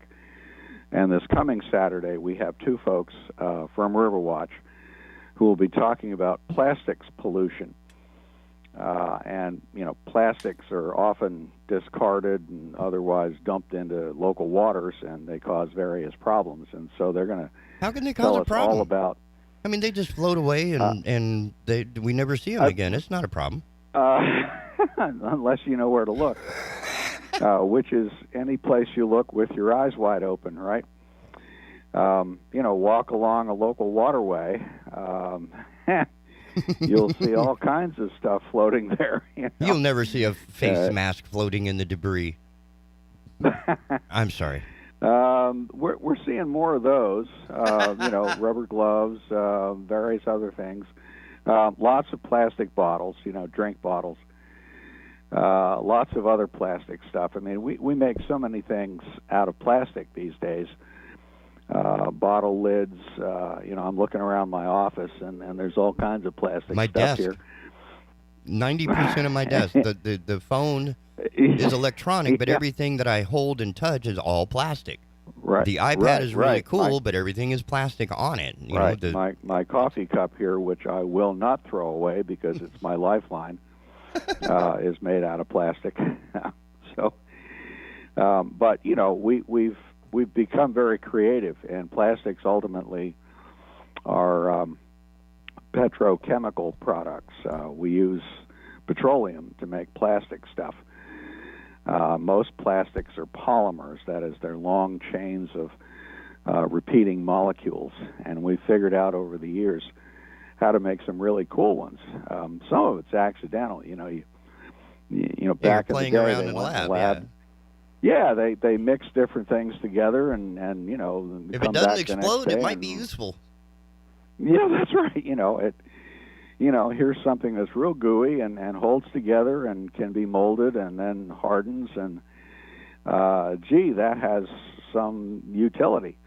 And this coming Saturday, we have two folks from Riverwatch who will be talking about plastics pollution. And, plastics are often discarded and otherwise dumped into local waters, and they cause various problems. And so they're going to How can they cause a problem? All about... I mean, they just float away, and we never see them again. It's not a problem. Unless you know where to look, which is any place you look with your eyes wide open, right? Walk along a local waterway, you'll see all kinds of stuff floating there. You'll never see a face mask floating in the debris. I'm sorry. We're seeing more of those. Rubber gloves, various other things. Lots of plastic bottles, drink bottles. Lots of other plastic stuff. I mean, we make so many things out of plastic these days. Bottle lids. I'm looking around my office, and there's all kinds of plastic my stuff desk. here. 90% of my desk. The phone is electronic, but everything that I hold and touch is all plastic. Right. The iPad is really cool, but everything is plastic on it. My coffee cup here, which I will not throw away because it's my lifeline, is made out of plastic. So, but we've become very creative, and plastics ultimately are petrochemical products. We use petroleum to make plastic stuff. Most plastics are polymers, that is, they're long chains of repeating molecules, and we've figured out over the years how to make some really cool ones. Some of it's accidental, back in the day, around they in went a in the lab. Yeah, they mix different things together, and if come it doesn't back explode, the next it day might and- be useful. Yeah, that's right. Here's something that's real gooey and holds together and can be molded and then hardens, and that has some utility.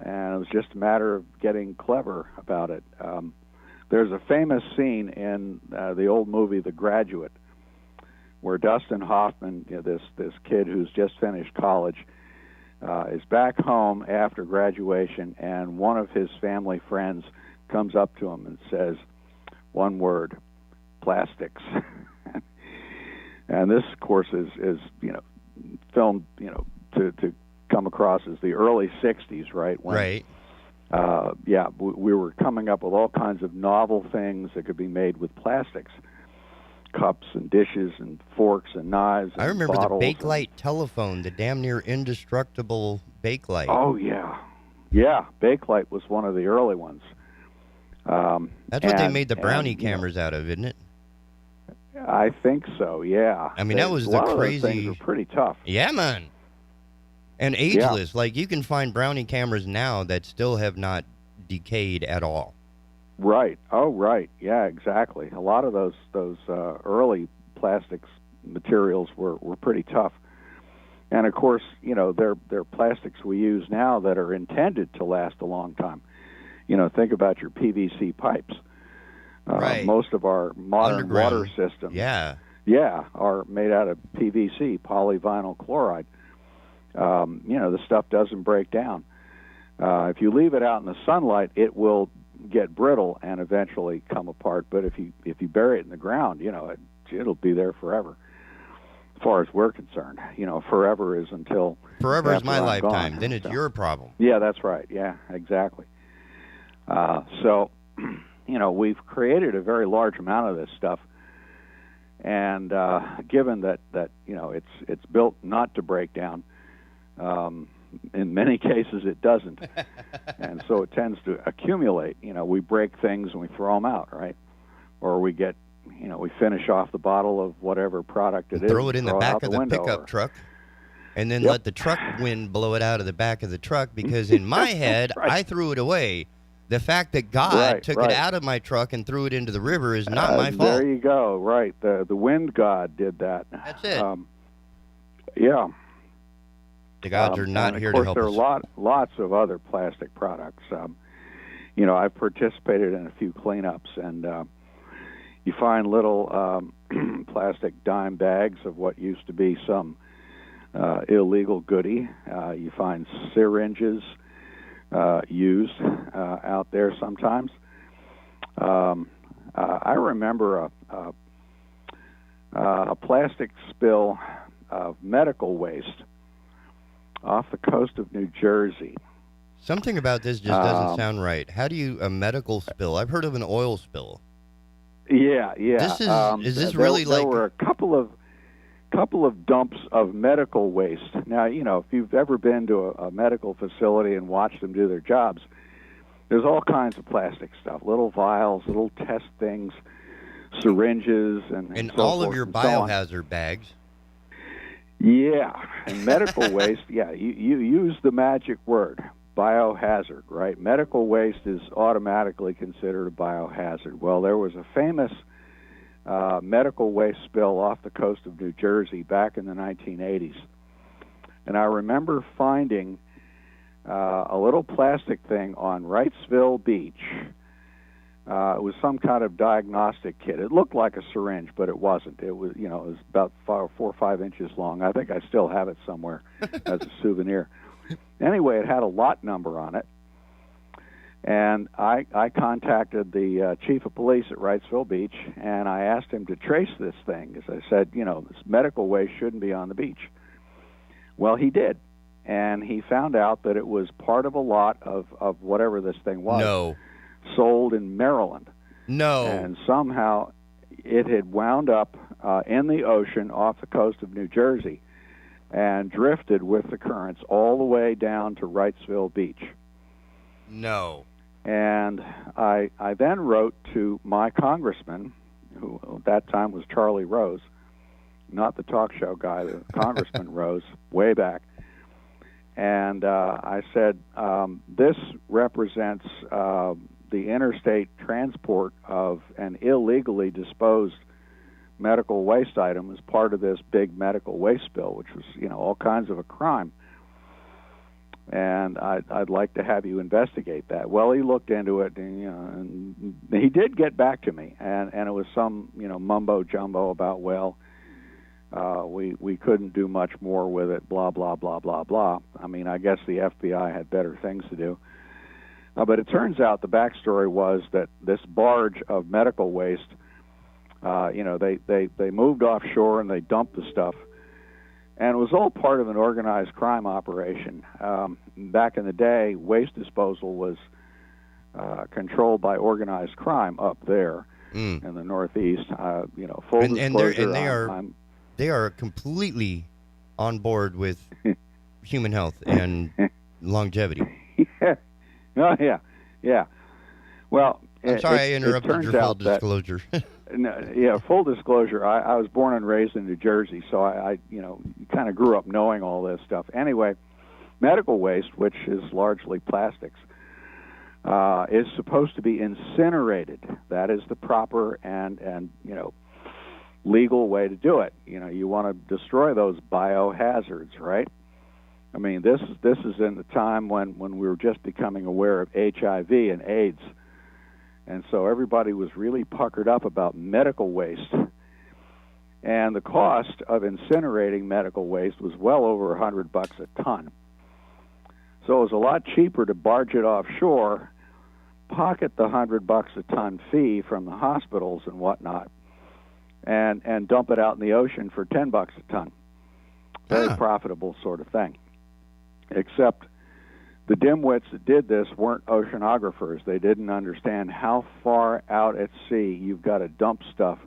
And it was just a matter of getting clever about it. There's a famous scene in the old movie The Graduate where Dustin Hoffman, this kid who's just finished college, is back home after graduation, and one of his family friends comes up to him and says, one word, plastics. And this, of course, is filmed, to come across as the early 60s, right? When, right. We were coming up with all kinds of novel things that could be made with plastics. Cups and dishes and forks and knives and I remember the bottles Bakelite telephone, the damn near indestructible Bakelite. Oh, yeah. Yeah, Bakelite was one of the early ones. That's what they made the brownie cameras out of, isn't it? I think so, yeah. I mean, that was a the lot crazy... Of those things were pretty tough. Yeah, man. And ageless. Like, you can find brownie cameras now that still have not decayed at all. Right. Oh, right. Yeah, exactly. A lot of those early plastics materials were pretty tough. And, of course, they're plastics we use now that are intended to last a long time. Think about your PVC pipes. Right. Most of our modern water systems are made out of PVC, polyvinyl chloride. The stuff doesn't break down. If you leave it out in the sunlight, it will get brittle and eventually come apart. But if you bury it in the ground, it'll be there forever. As far as we're concerned, forever is until forever is my I'm lifetime. gone. Then it's your problem. Yeah, that's right. Yeah, exactly. So, we've created a very large amount of this stuff, and given that it's built not to break down, in many cases it doesn't, and so it tends to accumulate. We break things and we throw them out, right? Or we get, we finish off the bottle of whatever product it is. Throw it in the back of the window pickup or, truck. And then let the truck wind blow it out of the back of the truck, because in my head, I threw it away. The fact that God took it out of my truck and threw it into the river is not my fault. There you go. Right. The wind god did that. That's it. Yeah. The gods are not here to help us. Of course, there are lots of other plastic products. I've participated in a few cleanups, and you find little plastic dime bags of what used to be some illegal goodie. You find syringes used out there sometimes. I remember a plastic spill of medical waste off the coast of New Jersey. Something about this just doesn't sound right. How do you, a medical spill? I've heard of an oil spill. Yeah. This is this really there like... There were a couple of dumps of medical waste. Now, if you've ever been to a medical facility and watched them do their jobs, There's all kinds of plastic stuff, little vials, little test things, syringes, and so all of forth your and so on. biohazard bags. Yeah, and medical waste, you use the magic word, biohazard, right? Medical waste is automatically considered a biohazard. Well, there was a famous medical waste spill off the coast of New Jersey back in the 1980s. And I remember finding a little plastic thing on Wrightsville Beach. It was some kind of diagnostic kit. It looked like a syringe, but it wasn't. It was, it was about 4 or 5 inches long. I think I still have it somewhere as a souvenir. Anyway, it had a lot number on it. And I contacted the chief of police at Wrightsville Beach, and I asked him to trace this thing, because I said, this medical waste shouldn't be on the beach. Well, he did. And he found out that it was part of a lot of whatever this thing was. No. Sold in Maryland. No. And somehow it had wound up in the ocean off the coast of New Jersey and drifted with the currents all the way down to Wrightsville Beach. No. And I then wrote to my congressman, who at that time was Charlie Rose, not the talk show guy, the Congressman Rose, way back. And I said, this represents the interstate transport of an illegally disposed medical waste item as part of this big medical waste spill, which was, all kinds of a crime. And I'd like to have you investigate that. Well, he looked into it, and he did get back to me, and it was some, mumbo jumbo about, we couldn't do much more with it, blah, blah, blah, blah, blah. I mean, I guess the FBI had better things to do. But it turns out the backstory was that this barge of medical waste, they moved offshore and they dumped the stuff. And it was all part of an organized crime operation. Back in the day, waste disposal was controlled by organized crime up there in the Northeast. Full disclosure, they are completely on board with human health and longevity. Yeah. Oh, yeah. Well, I'm sorry I interrupted your full disclosure. Full disclosure. I was born and raised in New Jersey, so I kind of grew up knowing all this stuff. Anyway, medical waste, which is largely plastics, is supposed to be incinerated. That is the proper and legal way to do it. You want to destroy those biohazards, right? I mean, this is in the time when we were just becoming aware of HIV and AIDS. And so everybody was really puckered up about medical waste. And the cost of incinerating medical waste was well over $100 a ton. So it was a lot cheaper to barge it offshore, pocket the $100 a ton fee from the hospitals and whatnot, and dump it out in the ocean for $10 a ton. Very profitable sort of thing. Except the dimwits that did this weren't oceanographers. They didn't understand how far out at sea you've got to dump stuff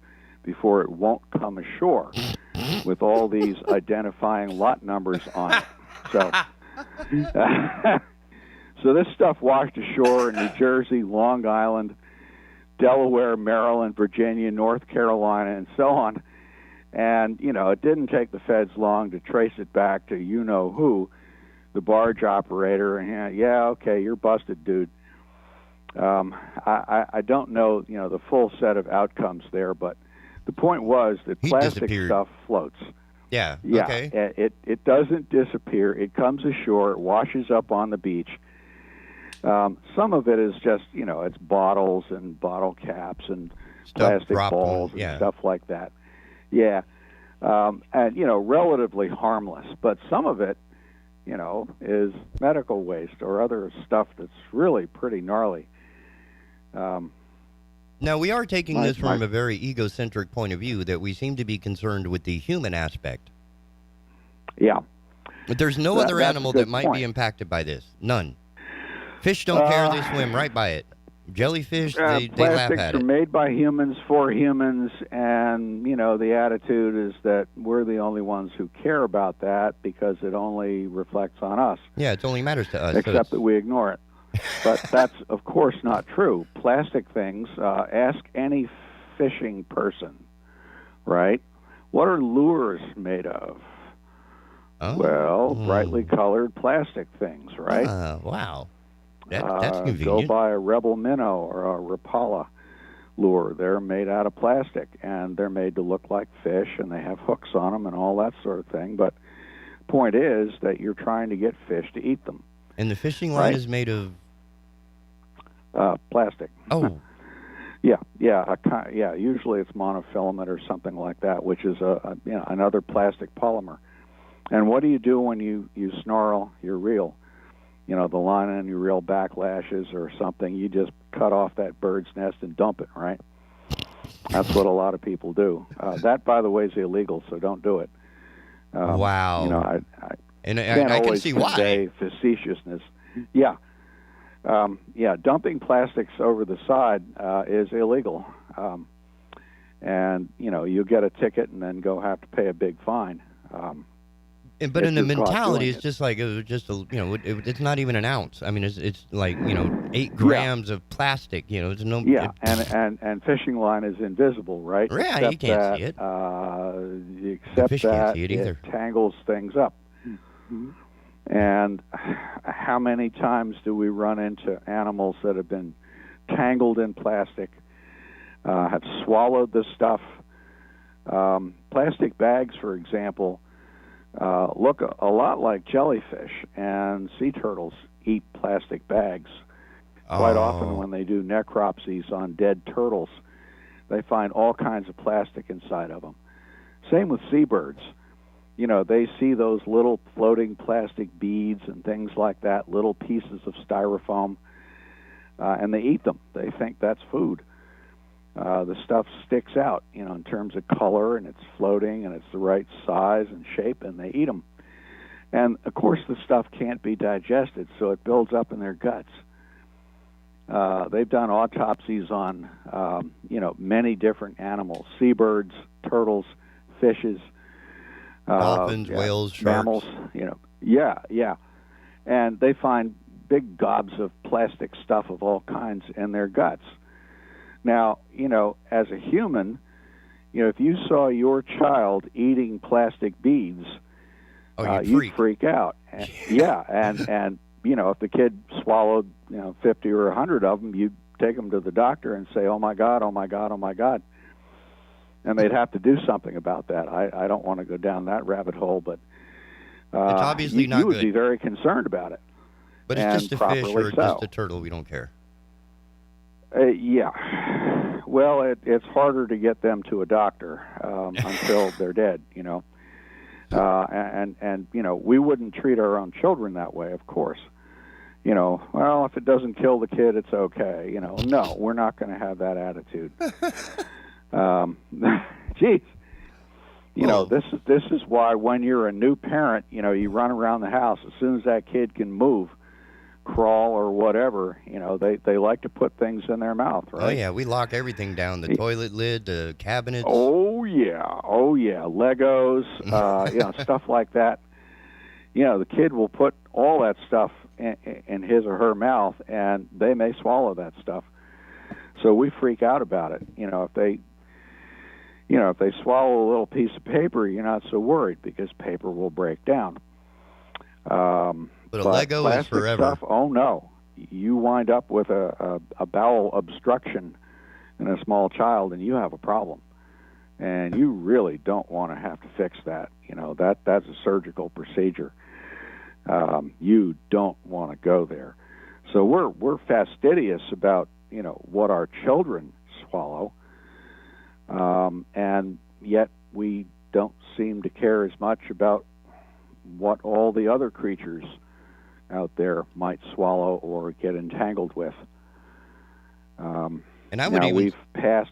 before it won't come ashore with all these identifying lot numbers on it. So, so this stuff washed ashore in New Jersey, Long Island, Delaware, Maryland, Virginia, North Carolina, and so on. And, it didn't take the feds long to trace it back to who, the barge operator, and okay, you're busted, dude. I don't know, the full set of outcomes there, but the point was that plastic stuff floats. Yeah. Okay. It doesn't disappear. It comes ashore. It washes up on the beach. Some of it is just, it's bottles and bottle caps and plastic balls and stuff like that. Yeah. And, relatively harmless. But some of it, is medical waste or other stuff that's really pretty gnarly. Now, we are taking this from a very egocentric point of view, that we seem to be concerned with the human aspect. Yeah. But there's no other animal that might be impacted by this. None. Fish don't care. They swim right by it. Jellyfish, they laugh at it. Plastics are made by humans for humans, and, the attitude is that we're the only ones who care about that because it only reflects on us. Yeah, it only matters to us. Except that we ignore it. But that's, of course, not true. Plastic things, ask any fishing person, right? What are lures made of? Oh. Well, brightly colored plastic things, right? Wow. That's convenient. Go buy a Rebel Minnow or a Rapala lure. They're made out of plastic, and they're made to look like fish, and they have hooks on them and all that sort of thing. But the point is that you're trying to get fish to eat them. And the fishing line right? is made of plastic. Oh. Yeah. Usually it's monofilament or something like that, which is another plastic polymer. And what do you do when you snarl your reel? The line on your reel backlashes or something. You just cut off that bird's nest and dump it, right? That's what a lot of people do. That, by the way, is illegal, so don't do it. Wow. I can always see why. convey facetiousness. Yeah. Dumping plastics over the side is illegal. And, you'll get a ticket and then have to pay a big fine. But in the mentality, it's just like it's not even an ounce. I mean, it's like 8 grams of plastic. It's no. Yeah, and fishing line is invisible, right? Yeah, except you can't that, see it. Except fish that can't see it either. Tangles things up. Mm-hmm. And how many times do we run into animals that have been tangled in plastic, have swallowed the stuff? Plastic bags, for example. Look a lot like jellyfish, and sea turtles eat plastic bags. Quite often when they do necropsies on dead turtles, they find all kinds of plastic inside of them. Same with seabirds. They see those little floating plastic beads and things like that, little pieces of styrofoam, and they eat them. They think that's food. The stuff sticks out, in terms of color, and it's floating, and it's the right size and shape, and they eat them. And, of course, the stuff can't be digested, so it builds up in their guts. They've done autopsies on, many different animals, seabirds, turtles, fishes, dolphins, whales, mammals, sharks. Yeah. And they find big gobs of plastic stuff of all kinds in their guts. Now, as a human, if you saw your child eating plastic beads, you'd freak out. And, and if the kid swallowed, 50 or 100 of them, you'd take them to the doctor and say, "Oh my God, oh my God, oh my God." And they'd have to do something about that. I don't want to go down that rabbit hole, but it's obviously not you would good. be very concerned about it. But it's just a fish or so. just a turtle. We don't care. Yeah. Well, it's harder to get them to a doctor until they're dead, And we wouldn't treat our own children that way, of course. Well, if it doesn't kill the kid, it's okay. No, we're not going to have that attitude. Geez. This is why when you're a new parent, you run around the house. As soon as that kid can move, crawl or whatever, they like to put things in their mouth, right? Oh yeah, we lock everything down, the toilet lid, the cabinets. Oh yeah, Legos, stuff like that. The kid will put all that stuff in his or her mouth, and they may swallow that stuff. So we freak out about it. If they swallow a little piece of paper, you're not so worried because paper will break down. But a Lego is forever. Stuff, oh no, you wind up with a bowel obstruction in a small child, and you have a problem. And you really don't want to have to fix that. That's a surgical procedure. You don't want to go there. So we're fastidious about what our children swallow, and yet we don't seem to care as much about what all the other creatures out there might swallow or get entangled with. And I would we've passed.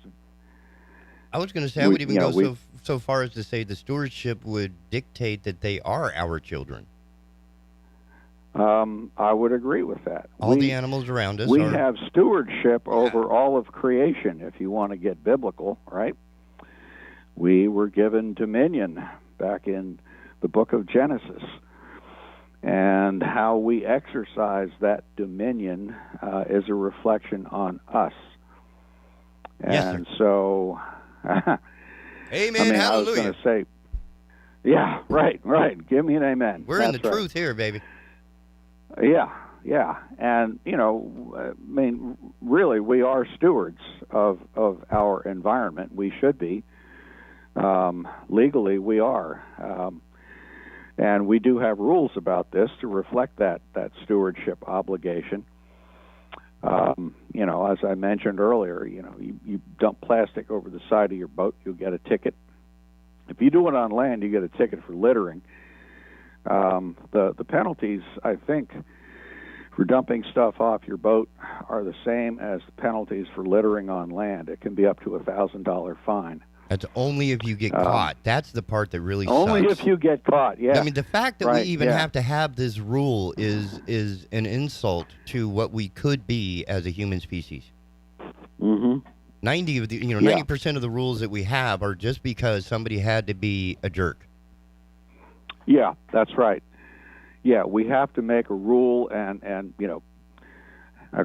I was going to say I would even go so far as to say the stewardship would dictate that they are our children. I would agree with that. All the animals around us. We have stewardship over all of creation, if you want to get biblical, right? We were given dominion back in the book of Genesis. And how we exercise that dominion is a reflection on us. And so, amen, I was going to say, yeah, right. Give me an amen. We're in the truth here, baby. Yeah. And, really, we are stewards of our environment. We should be. Legally, we are. And we do have rules about this to reflect that stewardship obligation. As I mentioned earlier, you dump plastic over the side of your boat, you'll get a ticket. If you do it on land, you get a ticket for littering. The penalties, I think, for dumping stuff off your boat are the same as the penalties for littering on land. It can be up to a $1,000 fine. That's only if you get caught. That's the part that really only sucks. If you get caught, yeah. I mean, the fact that we even have to have this rule is an insult to what we could be as a human species. Mm-hmm. 90% of the rules that we have are just because somebody had to be a jerk. Yeah, that's right. Yeah, we have to make a rule and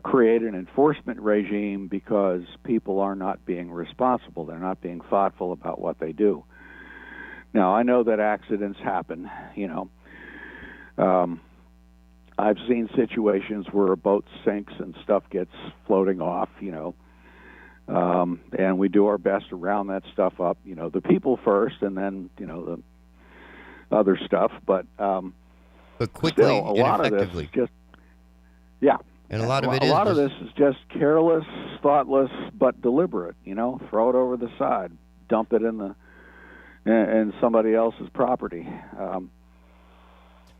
create an enforcement regime because people are not being responsible. They're not being thoughtful about what they do. Now, I know that accidents happen, I've seen situations where a boat sinks and stuff gets floating off, and we do our best to round that stuff up, the people first and then, the other stuff. But quickly still, a lot of this is just, and a lot of this is just careless, thoughtless, but deliberate. Throw it over the side, dump it in somebody else's property.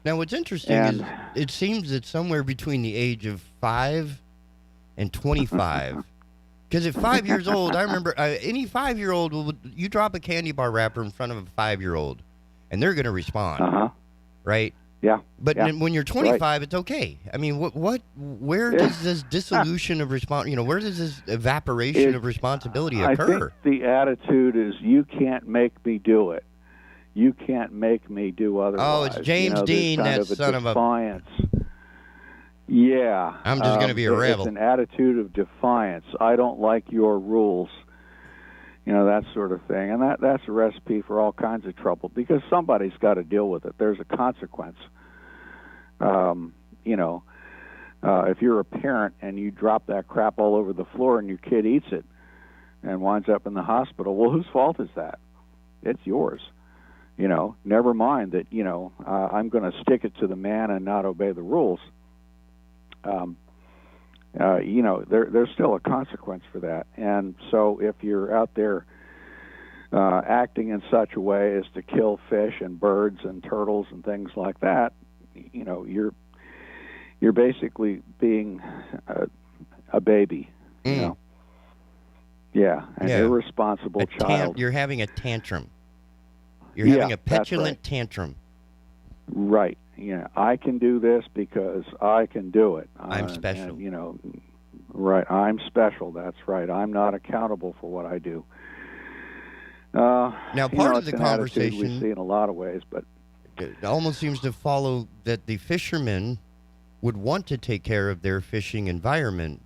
Now, what's interesting is it seems that somewhere between the age of 5 and 25, because at 5 years old, I remember any 5-year-old you drop a candy bar wrapper in front of a 5-year-old, and they're going to respond, right? Yeah. But when you're 25, it's okay. I mean, where does this dissolution of where does this evaporation of responsibility occur? I think the attitude is, you can't make me do it. You can't make me do otherwise. Oh, it's James Dean, that son of a defiance. Yeah. I'm just going to be a rebel. It's an attitude of defiance. I don't like your rules. That sort of thing. And that's a recipe for all kinds of trouble because somebody's got to deal with it. There's a consequence. If you're a parent and you drop that crap all over the floor and your kid eats it and winds up in the hospital, well, whose fault is that? It's yours. Never mind that, I'm going to stick it to the man and not obey the rules. There's still a consequence for that. And so if you're out there acting in such a way as to kill fish and birds and turtles and things like that, you're basically being a baby, Yeah, an irresponsible child. You're having a tantrum. You're having a petulant tantrum. Right. I can do this because I can do it. I'm special. And, right. I'm special. That's right. I'm not accountable for what I do. Now, part of the conversation we see in a lot of ways, but it almost seems to follow that the fishermen would want to take care of their fishing environment,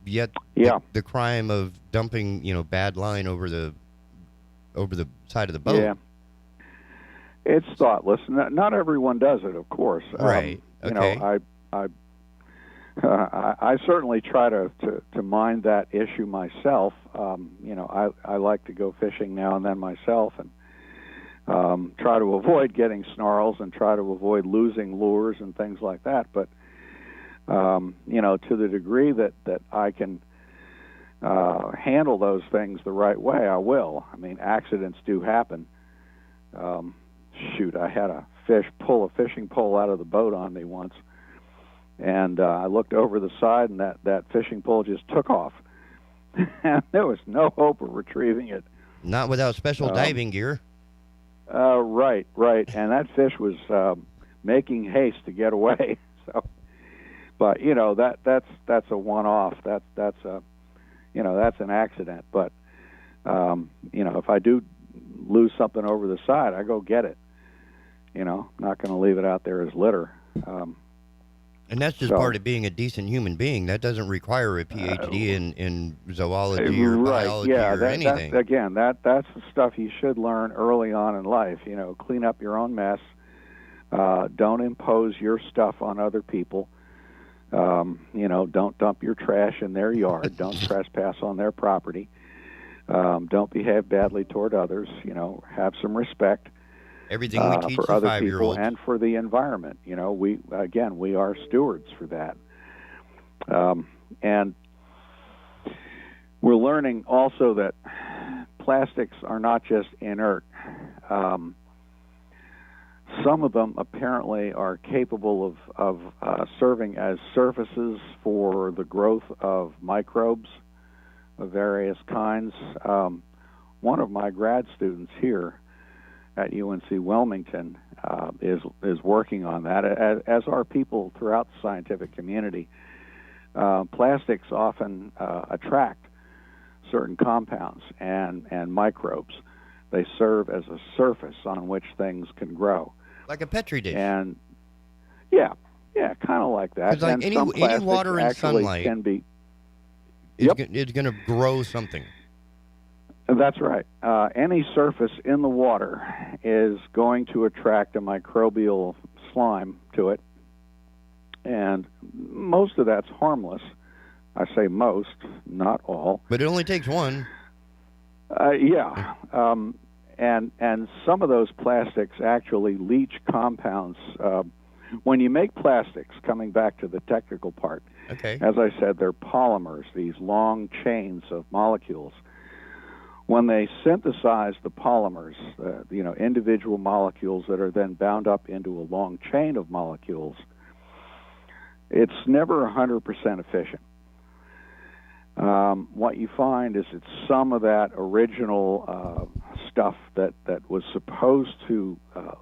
yet the crime of dumping, bad line over the side of the boat. Yeah. It's thoughtless. Not everyone does it, of course. Right. Okay. I certainly try to mind that issue myself. I like to go fishing now and then myself, and try to avoid getting snarls and try to avoid losing lures and things like that. But to the degree that I can handle those things the right way, I will. I mean, accidents do happen. I had a fish pull a fishing pole out of the boat on me once, and I looked over the side, and that fishing pole just took off. And there was no hope of retrieving it. Not without special diving gear. Right. And that fish was making haste to get away. So, but that's a one-off. That's an accident. But if I do lose something over the side, I go get it. Not going to leave it out there as litter. And that's just part of being a decent human being. That doesn't require a PhD in zoology or biology or anything. That's the stuff you should learn early on in life. Clean up your own mess. Don't impose your stuff on other people. Don't dump your trash in their yard. Don't trespass on their property. Don't behave badly toward others. Have some respect. Everything we teach for other people 5-year-olds. and for the environment. We are stewards for that. And we're learning also that plastics are not just inert. Some of them apparently are capable of serving as surfaces for the growth of microbes of various kinds. One of my grad students here at UNC Wilmington is working on that, as are people throughout the scientific community. Plastics often attract certain compounds and microbes. They serve as a surface on which things can grow. Like a Petri dish. And yeah, kind of like that. Because like any water and sunlight can be. It's going to grow something. That's right. Any surface in the water is going to attract a microbial slime to it, and most of that's harmless. I say most, not all. But it only takes one. And some of those plastics actually leach compounds. When you make plastics, coming back to the technical part, as I said, they're polymers, these long chains of molecules. When they synthesize the polymers, individual molecules that are then bound up into a long chain of molecules, it's never 100% efficient. What you find is that some of that original stuff that was supposed to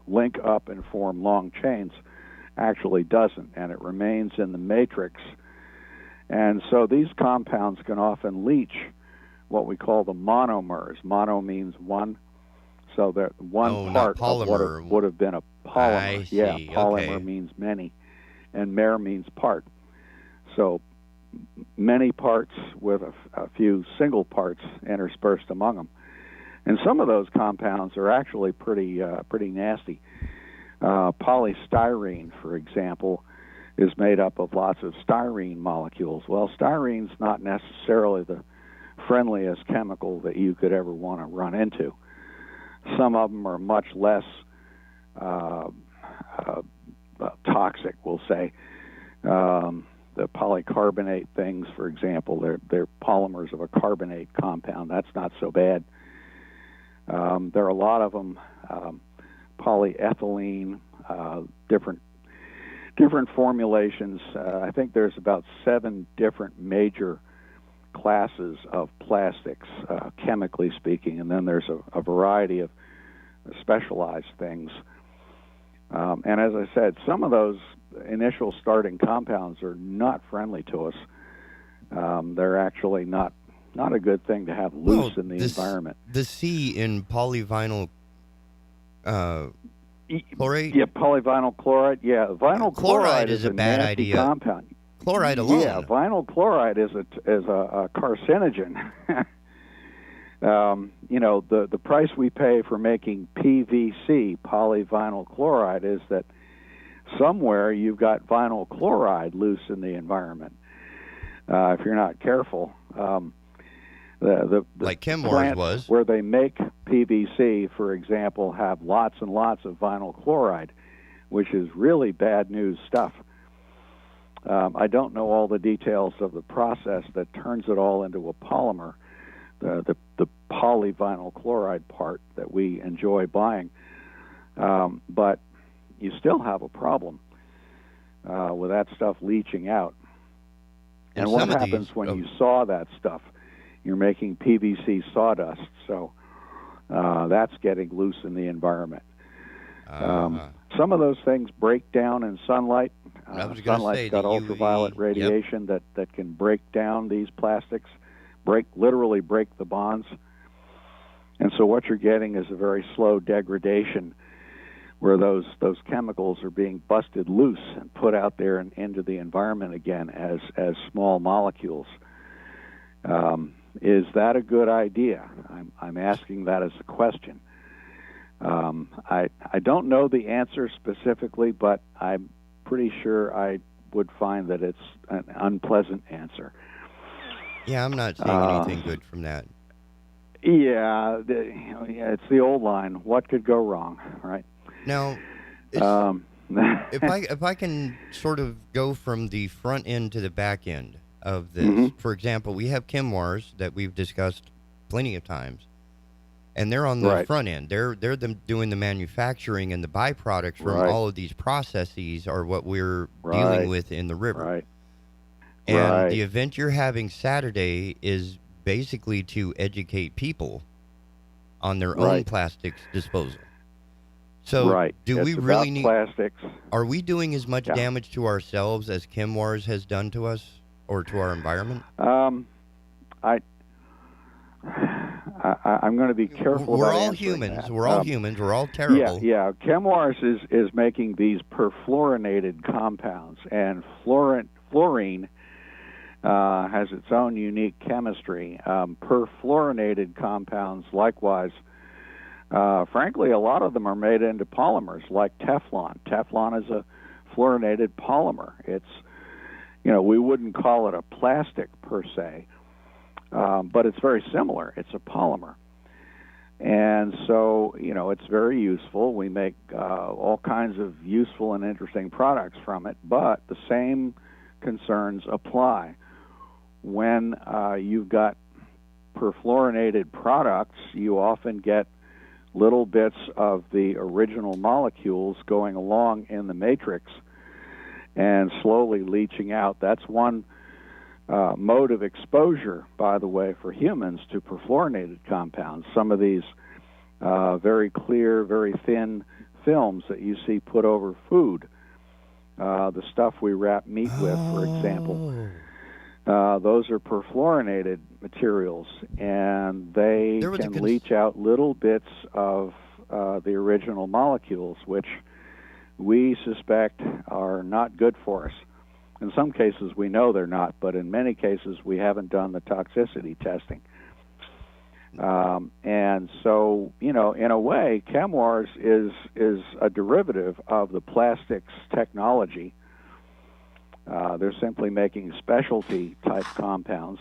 link up and form long chains actually doesn't, and it remains in the matrix. And so these compounds can often leach what we call the monomers. Mono means one, so that one part of what would have been a polymer. I see. Polymer means many, and mer means part. So many parts with a few single parts interspersed among them. And some of those compounds are actually pretty nasty. Polystyrene, for example, is made up of lots of styrene molecules. Well, styrene's not necessarily the friendliest chemical that you could ever want to run into. Some of them are much less toxic, we'll say. The polycarbonate things, for example, they're polymers of a carbonate compound. That's not so bad. There are a lot of them, polyethylene, different formulations. I think there's about 7 different major classes of plastics, chemically speaking, and then there's a variety of specialized things. And as I said, some of those initial starting compounds are not friendly to us. They're actually not a good thing to have loose in the environment. The C in polyvinyl chlorate? Yeah, polyvinyl chloride. Yeah, vinyl chloride is a bad nasty idea. compound. Chloride alone. Yeah, vinyl chloride is a carcinogen. The price we pay for making PVC, polyvinyl chloride, is that somewhere you've got vinyl chloride loose in the environment. If you're not careful, the like Chemours plants was, where they make PVC, for example, have lots and lots of vinyl chloride, which is really bad news stuff. I don't know all the details of the process that turns it all into a polymer, the polyvinyl chloride part that we enjoy buying. But you still have a problem with that stuff leaching out. And what happens when you saw that stuff? You're making PVC sawdust, so that's getting loose in the environment. Some of those things break down in sunlight. Sunlight's got ultraviolet radiation that can break down these plastics, literally break the bonds. And so what you're getting is a very slow degradation where those chemicals are being busted loose and put out there and into the environment again as small molecules. Is that a good idea? I'm asking that as a question. I don't know the answer specifically, but I'm pretty sure I would find that it's an unpleasant answer. Yeah, I'm not seeing anything good from that. Yeah, it's the old line, what could go wrong, right? Now, if I can sort of go from the front end to the back end of this, for example, we have Chemours that we've discussed plenty of times, and they're on the front end. They're doing the manufacturing, and the byproducts from all of these processes are what we're dealing with in the river. Right. And the event you're having Saturday is basically to educate people on their own plastics disposal. So do we really need plastics? Are we doing as much damage to ourselves as Chemours has done to us or to our environment? I'm going to be careful. We're all humans. We're all humans. We're all terrible. Yeah. Chemours is making these perfluorinated compounds, and fluorine has its own unique chemistry. Perfluorinated compounds, likewise, frankly, a lot of them are made into polymers, like Teflon. Teflon is a fluorinated polymer. It's, we wouldn't call it a plastic per se, but it's very similar. It's a polymer. And so, it's very useful. We make all kinds of useful and interesting products from it, but the same concerns apply. When you've got perfluorinated products, you often get little bits of the original molecules going along in the matrix and slowly leaching out. That's one mode of exposure, by the way, for humans to perfluorinated compounds. Some of these very clear, very thin films that you see put over food, the stuff we wrap meat with, for example, those are perfluorinated materials, and they can leach out little bits of the original molecules, which we suspect are not good for us. In some cases, we know they're not, but in many cases, we haven't done the toxicity testing. And so, in a way, Chemours is a derivative of the plastics technology. They're simply making specialty-type compounds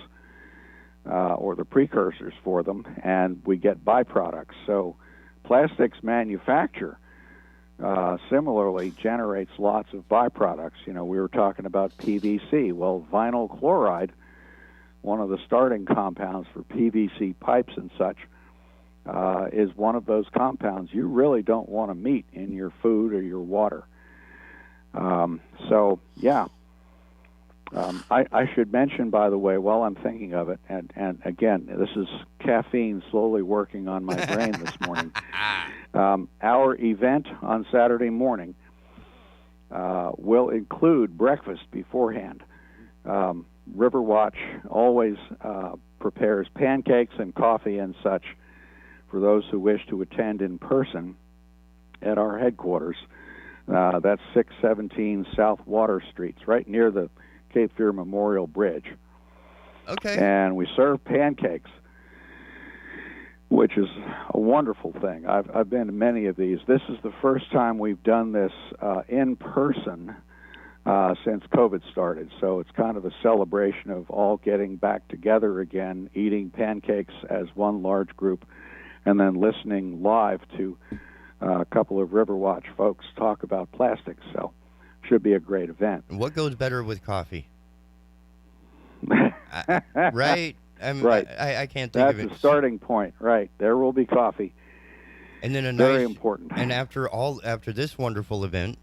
or the precursors for them, and we get byproducts. So plastics manufacture similarly generates lots of byproducts. We were talking about PVC. Well, vinyl chloride, one of the starting compounds for PVC pipes and such, is one of those compounds you really don't want to meet in your food or your water. I should mention, by the way, while I'm thinking of it, and again, this is caffeine slowly working on my brain this morning. Our event on Saturday morning will include breakfast beforehand. Riverwatch always prepares pancakes and coffee and such for those who wish to attend in person at our headquarters. That's 617 South Water Street, right near the Cape Fear Memorial Bridge. Okay. And we serve pancakes, which is a wonderful thing. I've been to many of these. This is the first time we've done this in person since COVID started. So it's kind of a celebration of all getting back together again, eating pancakes as one large group, and then listening live to a couple of Riverwatch folks talk about plastics. So should be a great event. What goes better with coffee? Right? Right. I can't think of it. That's the starting point, right. There will be coffee. And then very important. And after this wonderful event,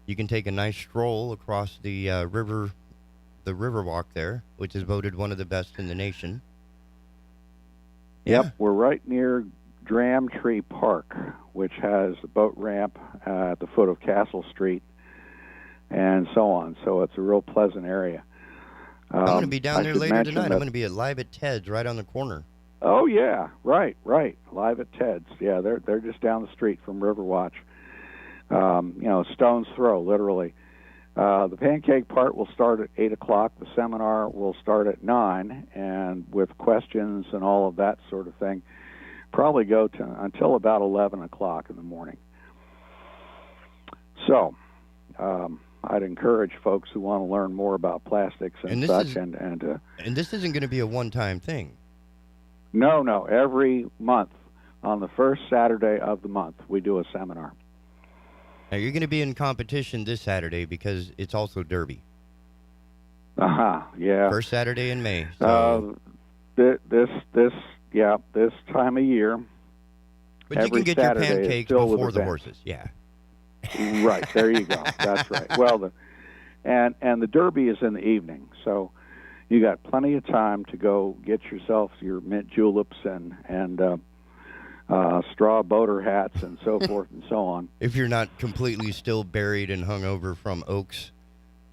you can take a nice stroll across the Riverwalk there, which is voted one of the best in the nation. Yep, we're right near Dram Tree Park, which has a boat ramp at the foot of Castle Street, and so on. So it's a real pleasant area. I'm going to be down there later tonight. I'm going to be live at Ted's right on the corner. Oh, yeah, right. Live at Ted's. Yeah, they're just down the street from Riverwatch. stone's throw, literally. The pancake part will start at 8 o'clock. The seminar will start at 9, and with questions and all of that sort of thing, probably go until about 11 o'clock in the morning. So I'd encourage folks who want to learn more about plastics and such. And this isn't going to be a one-time thing. No. Every month, on the first Saturday of the month, we do a seminar. Now, you're going to be in competition this Saturday because it's also Derby. Yeah. First Saturday in May. So. This time of year. But you can get Saturday your pancakes before the horses. Yeah. Right, there you go. That's right. Well, and the Derby is in the evening, so you got plenty of time to go get yourself your mint juleps and straw boater hats and so forth and so on. If you're not completely still buried and hungover from Oaks,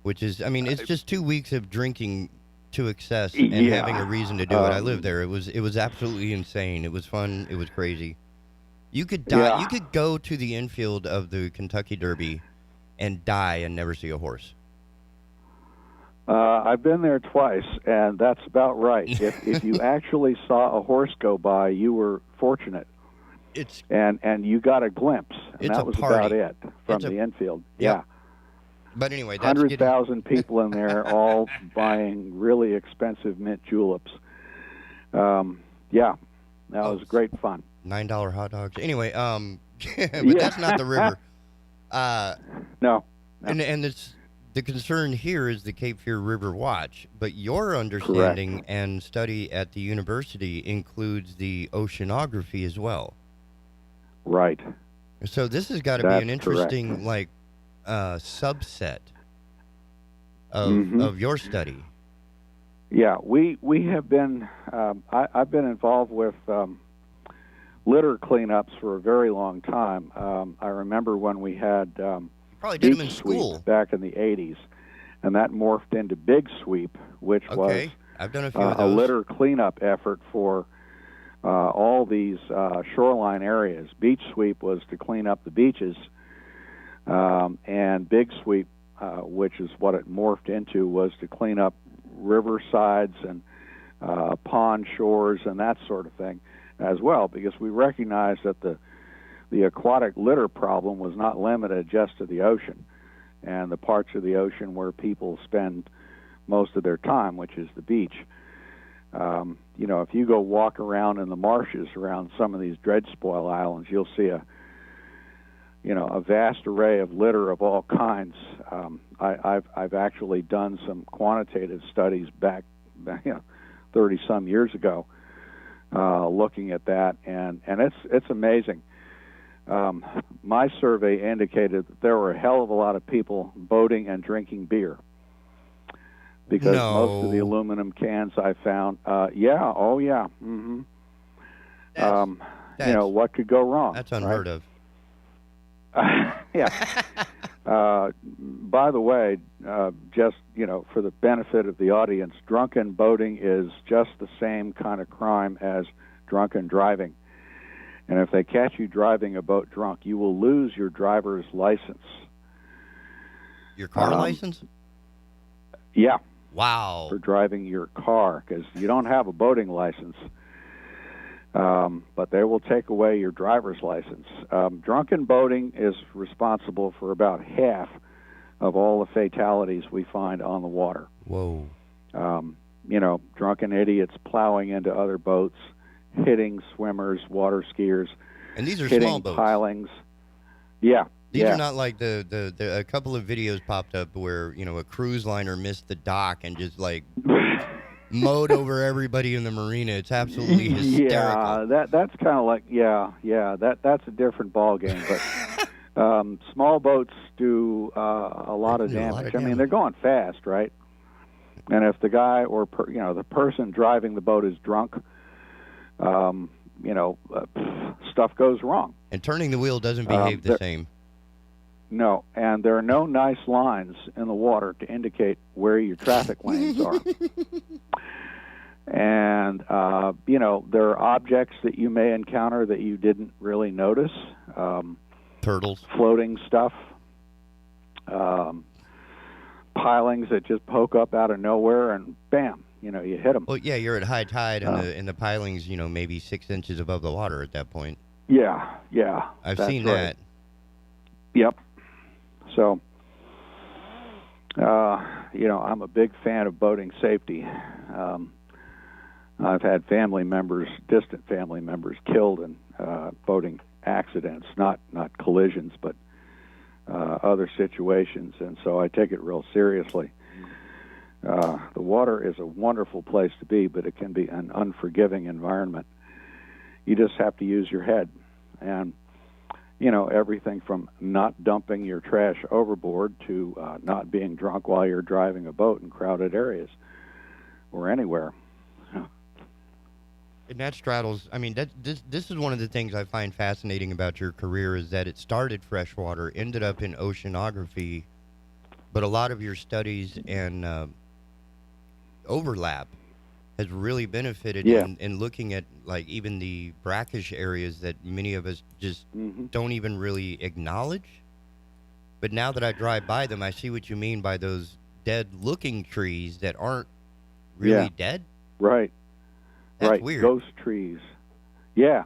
which is, I mean, it's just 2 weeks of drinking to excess and having a reason to do it. I lived there. It was absolutely insane. It was fun. It was crazy. You could die. Yeah. You could go to the infield of the Kentucky Derby and die and never see a horse. I've been there twice, and that's about right. If you actually saw a horse go by, you were fortunate. And you got a glimpse, and that was about it from the infield. Yep. Yeah. But anyway, 100,000 people in there, all buying really expensive mint juleps. That was great fun. $9 hot dogs. Anyway, but that's not the river. No. And it's the concern here is the Cape Fear Riverwatch, but your understanding and study at the university includes the oceanography as well. Right. So this has got to be an interesting subset of your study. Yeah, we have been. I've been involved with litter cleanups for a very long time. I remember when we had probably did them in school back in the 80s, and that morphed into Big Sweep, which was I've done a few of those. A litter cleanup effort for all these shoreline areas. Beach Sweep was to clean up the beaches, and Big Sweep, which is what it morphed into, was to clean up riversides and pond shores and that sort of thing as well, because we recognized that the aquatic litter problem was not limited just to the ocean and the parts of the ocean where people spend most of their time, which is the beach. If you go walk around in the marshes around some of these dredge spoil islands, you'll see a vast array of litter of all kinds. I've actually done some quantitative studies back 30 some years ago, looking at that, and it's amazing. My survey indicated that there were a hell of a lot of people boating and drinking beer, because most of the aluminum cans I found, mm-hmm. What could go wrong? That's unheard of. Yeah. By the way, just for the benefit of the audience, drunken boating is just the same kind of crime as drunken driving. And if they catch you driving a boat drunk, you will lose your driver's license. Your car license? Yeah. Wow. For driving your car, because you don't have a boating license. But they will take away your driver's license. Drunken boating is responsible for about half of all the fatalities we find on the water. Whoa. Drunken idiots plowing into other boats, hitting swimmers, water skiers. And these are hitting small boats. Pilings. Yeah. These are not like the a couple of videos popped up where, a cruise liner missed the dock and just mowed over everybody in the marina. It's absolutely hysterical. Yeah, that's kind of like that's a different ball game. But small boats do a lot of damage. I mean, they're going fast, right? And if the guy or the person driving the boat is drunk, stuff goes wrong. And turning the wheel doesn't behave the same. No, and there are no nice lines in the water to indicate where your traffic lanes are. And, there are objects that you may encounter that you didn't really notice. Turtles. floating stuff, pilings that just poke up out of nowhere, and bam, you hit them. Well, yeah, you're at high tide, and the pilings, maybe 6 inches above the water at that point. Yeah. I've that's seen right. that. Yep. So, I'm a big fan of boating safety. I've had distant family members killed in boating accidents, not collisions, but other situations, and so I take it real seriously. The water is a wonderful place to be, but it can be an unforgiving environment. You just have to use your head, and everything from not dumping your trash overboard to not being drunk while you're driving a boat in crowded areas or anywhere. And that straddles, this is one of the things I find fascinating about your career is that it started freshwater, ended up in oceanography, but a lot of your studies and overlap has really benefited in looking at, like, even the brackish areas that many of us just don't even really acknowledge. But now that I drive by them, I see what you mean by those dead-looking trees that aren't really dead. Right. That's right. weird. Ghost trees. Yeah.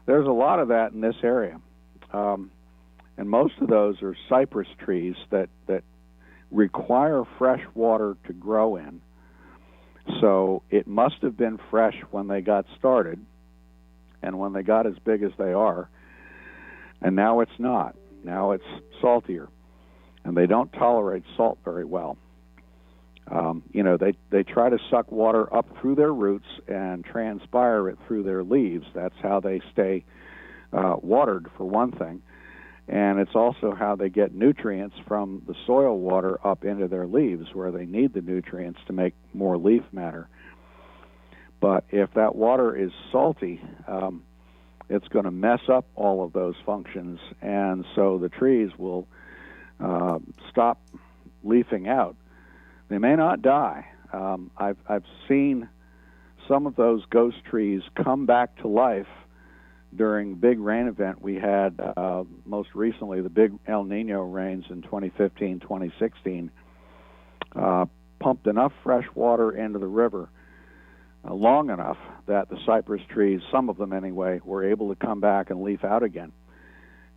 There's a lot of that in this area. And most of those are cypress trees that require fresh water to grow in. So it must have been fresh when they got started and when they got as big as they are. And now it's not. Now it's saltier. And they don't tolerate salt very well. They try to suck water up through their roots and transpire it through their leaves. That's how they stay watered, for one thing. And it's also how they get nutrients from the soil water up into their leaves, where they need the nutrients to make more leaf matter. But if that water is salty, it's going to mess up all of those functions, and so the trees will stop leafing out. They may not die. I've seen some of those ghost trees come back to life during the big rain event we had most recently, the big El Nino rains in 2015, 2016, pumped enough fresh water into the river long enough that the cypress trees, some of them anyway, were able to come back and leaf out again.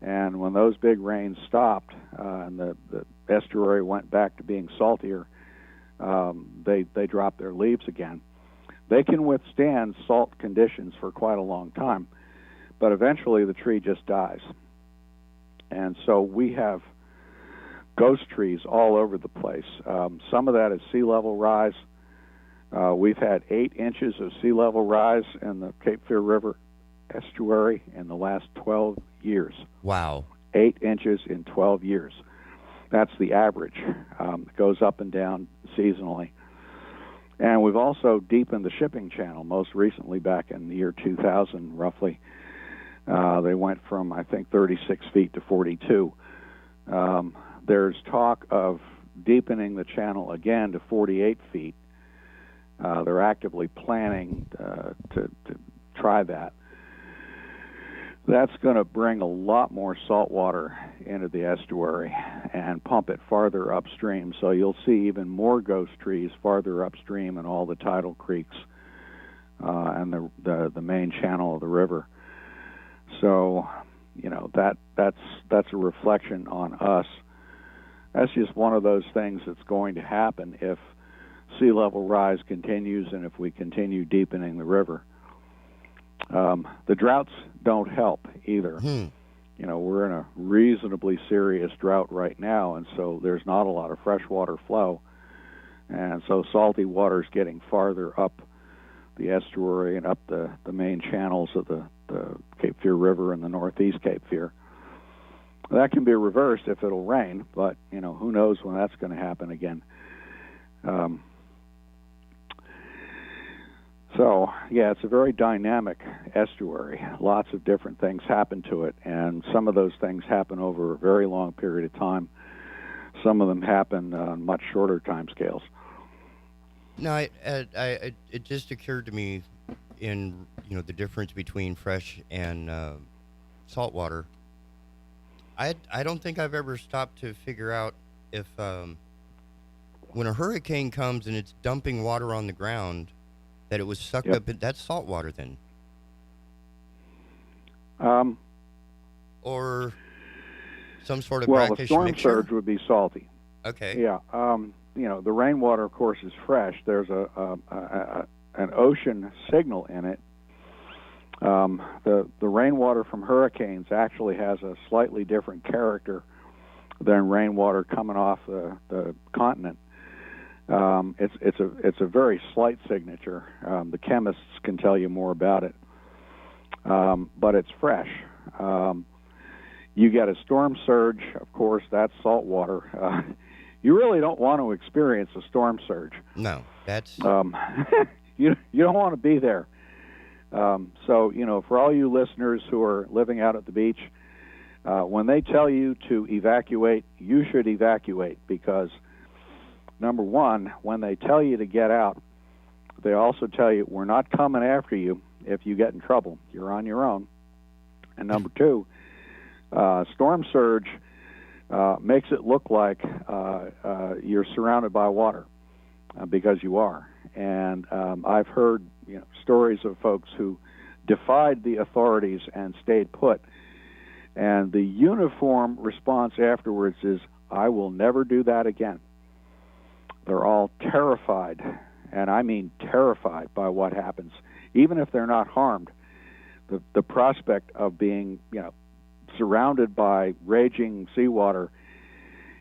And when those big rains stopped and the estuary went back to being saltier, they dropped their leaves again. They can withstand salt conditions for quite a long time, but eventually the tree just dies. And so we have ghost trees all over the place. Some of that is sea level rise. We've had 8 inches of sea level rise in the Cape Fear River estuary in the last 12 years. Wow. 8 inches in 12 years. That's the average. It goes up and down seasonally. And we've also deepened the shipping channel, most recently back in the year 2000, roughly. They went from, I think, 36 feet to 42. There's talk of deepening the channel again to 48 feet. They're actively planning to try that. That's going to bring a lot more salt water into the estuary and pump it farther upstream. So you'll see even more ghost trees farther upstream in all the tidal creeks and the main channel of the river. So, that's a reflection on us. That's just one of those things that's going to happen if sea level rise continues and if we continue deepening the river. The droughts don't help either. We're in a reasonably serious drought right now, and so there's not a lot of freshwater flow. And so salty water is getting farther up the estuary and up the main channels of the Cape Fear River and the northeast Cape Fear. That can be reversed if it'll rain, but, who knows when that's going to happen again. So, yeah, it's a very dynamic estuary. Lots of different things happen to it, and some of those things happen over a very long period of time. Some of them happen on much shorter time scales. No, it just occurred to me in, the difference between fresh and salt water. I don't think I've ever stopped to figure out if when a hurricane comes and it's dumping water on the ground, that it was sucked up. That's salt water then. Or some sort of well, brackish the storm mixture? surge would be salty. Okay. Yeah. The rainwater, of course, is fresh. There's an ocean signal in it. The rainwater from hurricanes actually has a slightly different character than rainwater coming off the continent. It's a very slight signature. The chemists can tell you more about it, but it's fresh. You get a storm surge, of course, that's salt water. You really don't want to experience a storm surge. No, that's you don't want to be there. So, for all you listeners who are living out at the beach, when they tell you to evacuate, you should evacuate because, number one, when they tell you to get out, they also tell you, we're not coming after you if you get in trouble. You're on your own. And number two, storm surge makes it look like you're surrounded by water because you are. And I've heard stories of folks who defied the authorities and stayed put. And the uniform response afterwards is, I will never do that again. They're all terrified, and I mean terrified by what happens. Even if they're not harmed, the prospect of being, surrounded by raging seawater,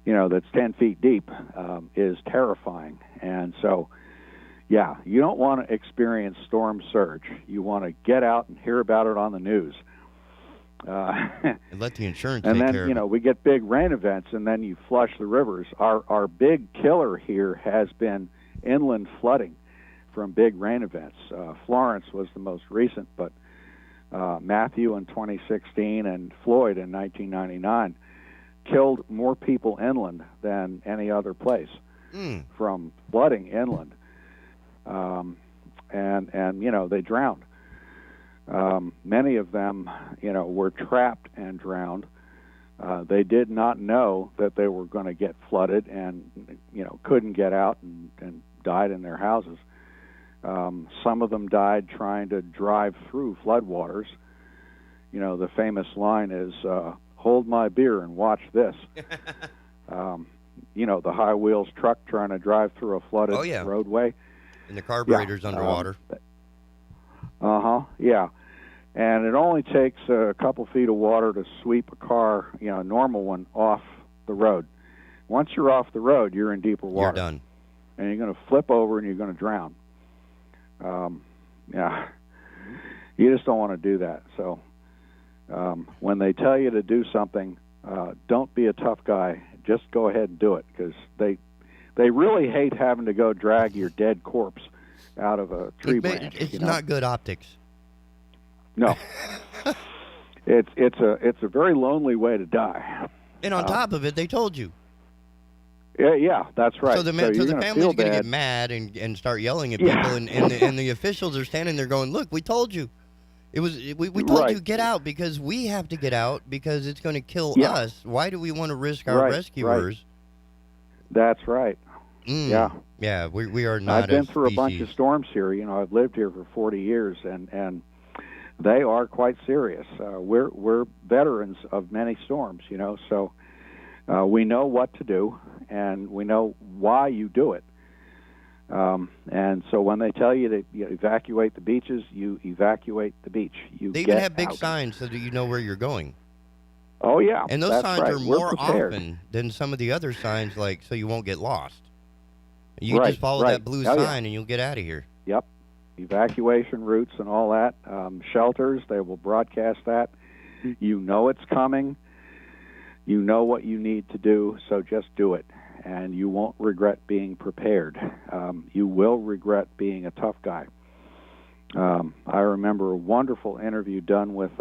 that's 10 feet deep is terrifying. And so, yeah, you don't want to experience storm surge. You want to get out and hear about it on the news. And let the insurance and take then, care of it. we get big rain events, and then you flush the rivers. Our big killer here has been inland flooding from big rain events. Florence was the most recent, but Matthew in 2016 and Floyd in 1999 killed more people inland than any other place from flooding inland. And they drowned. Many of them, were trapped and drowned. They did not know that they were going to get flooded and, couldn't get out and died in their houses. Some of them died trying to drive through floodwaters. The famous line is, hold my beer and watch this. The high wheels truck trying to drive through a flooded roadway. And the carburetor's underwater. Yeah. And it only takes a couple feet of water to sweep a car, a normal one, off the road. Once you're off the road, you're in deeper water. You're done. And you're going to flip over and you're going to drown. Yeah. You just don't want to do that. So when they tell you to do something, don't be a tough guy. Just go ahead and do it because they really hate having to go drag your dead corpse out of a tree branch. It's not good optics. No. It's a very lonely way to die. And on top of it, they told you. Yeah, that's right. So the family's going to get mad and start yelling at people, and the officials are standing there going, "Look, we told you. We told you get out because we have to get out because it's going to kill us. Why do we want to risk our rescuers?" Right. That's right. Yeah. Yeah, we are not. I've been through a bunch of storms here. I've lived here for 40 years, and they are quite serious. We're veterans of many storms, so we know what to do, and we know why you do it. And so when they tell you to evacuate the beaches, you evacuate the beach. They even have big signs so that you know where you're going. Oh, yeah. And those that's signs right. are We're more prepared. often than some of the other signs, like so you won't get lost. You can just follow that blue sign and you'll get out of here. Yep. Evacuation routes and all that. Shelters, they will broadcast that. You know it's coming. You know what you need to do, so just do it. And you won't regret being prepared. You will regret being a tough guy. I remember a wonderful interview done with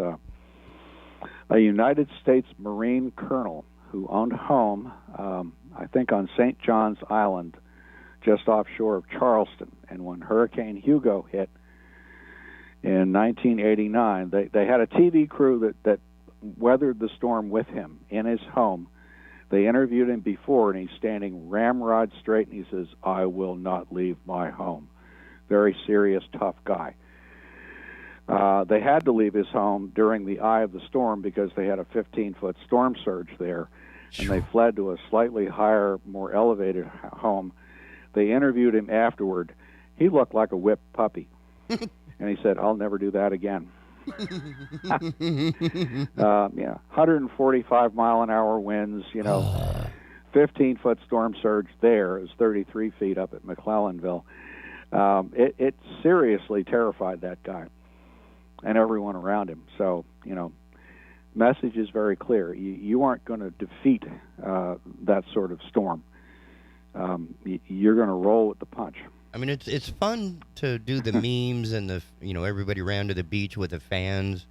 a United States Marine colonel who owned a home, I think on St. John's Island, just offshore of Charleston. And when Hurricane Hugo hit in 1989, they had a TV crew that weathered the storm with him in his home. They interviewed him before, and he's standing ramrod straight, and he says, "I will not leave my home." Very serious, tough guy. They had to leave his home during the eye of the storm because they had a 15-foot storm surge there, and they fled to a slightly higher, more elevated home. They interviewed him afterward. He looked like a whipped puppy, and he said, "I'll never do that again." 145-mile-an-hour winds, 15-foot storm surge there is 33 feet up at McClellanville. It seriously terrified that guy and everyone around him. So, message is very clear. You aren't going to defeat that sort of storm. You're going to roll with the punch. I mean, it's fun to do the memes and everybody ran to the beach with the fans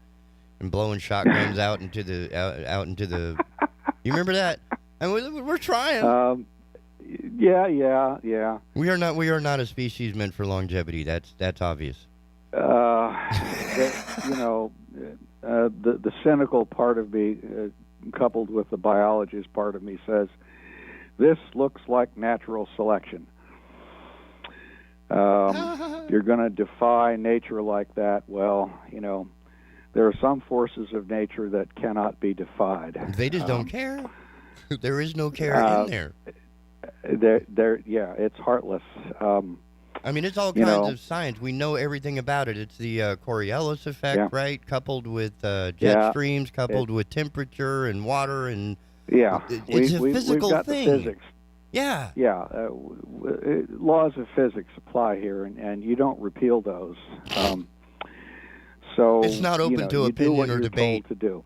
and blowing shotguns out into the. You remember that? And we're trying. Yeah. We are not a species meant for longevity. That's obvious. The cynical part of me, coupled with the biologist part of me, says this looks like natural selection. You're going to defy nature like that. Well, there are some forces of nature that cannot be defied. They just don't care. There is no care in there. It's heartless. I mean, it's all kinds of science. We know everything about it. It's the Coriolis effect, right? Coupled with jet streams, coupled with temperature and water, and it's a physical we've got thing. The physics. Yeah. Laws of physics apply here, and you don't repeal those. So it's not open to opinion or debate. To do.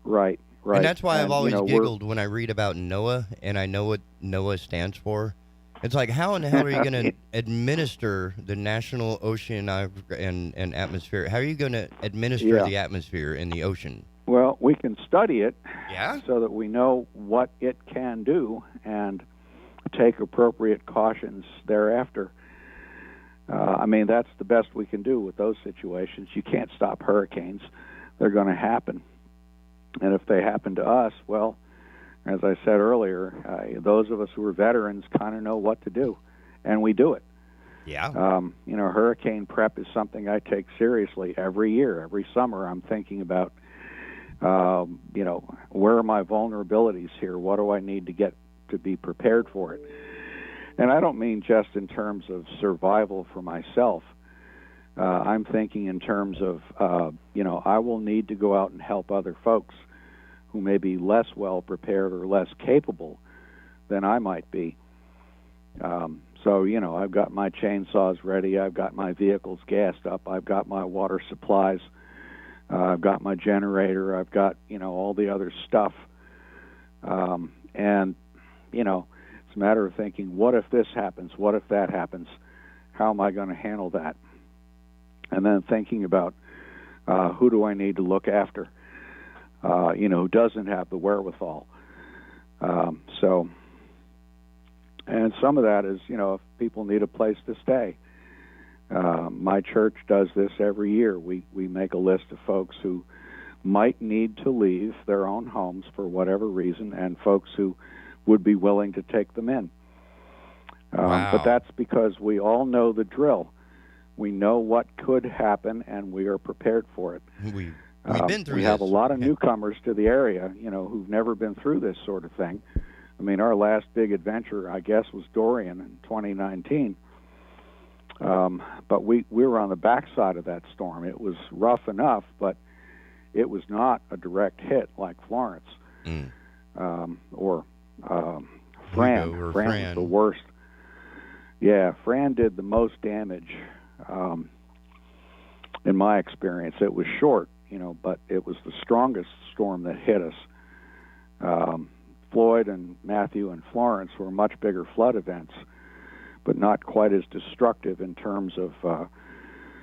Right. And that's why I've always giggled when I read about NOAA, and I know what NOAA stands for. It's like, how in the hell are you going to administer the National Ocean and Atmosphere? How are you going to administer the atmosphere in the ocean? Well, we can study it so that we know what it can do and take appropriate cautions thereafter. I mean, that's the best we can do with those situations. You can't stop hurricanes. They're going to happen. And if they happen to us, well, as I said earlier, those of us who are veterans kind of know what to do, and we do it. Yeah. Hurricane prep is something I take seriously every year. Every summer I'm thinking about, where are my vulnerabilities here? What do I need to get to be prepared for it? And I don't mean just in terms of survival for myself. I'm thinking in terms of, I will need to go out and help other folks who may be less well prepared or less capable than I might be. So, I've got my chainsaws ready. I've got my vehicles gassed up. I've got my water supplies. I've got my generator. I've got, all the other stuff. And, it's a matter of thinking, what if this happens? What if that happens? How am I going to handle that? And then thinking about who do I need to look after, who doesn't have the wherewithal. And some of that is, if people need a place to stay. My church does this every year. We make a list of folks who might need to leave their own homes for whatever reason, and folks who would be willing to take them in. But that's because we all know the drill. We know what could happen, and we are prepared for it. We've been through We have a lot of newcomers to the area, who've never been through this sort of thing. I mean, our last big adventure, I guess, was Dorian in 2019. But we were on the backside of that storm. It was rough enough, but it was not a direct hit like Florence or Fran. Fran was the worst. Yeah, Fran did the most damage. In my experience, it was short, but it was the strongest storm that hit us. Floyd and Matthew and Florence were much bigger flood events, but not quite as destructive in terms of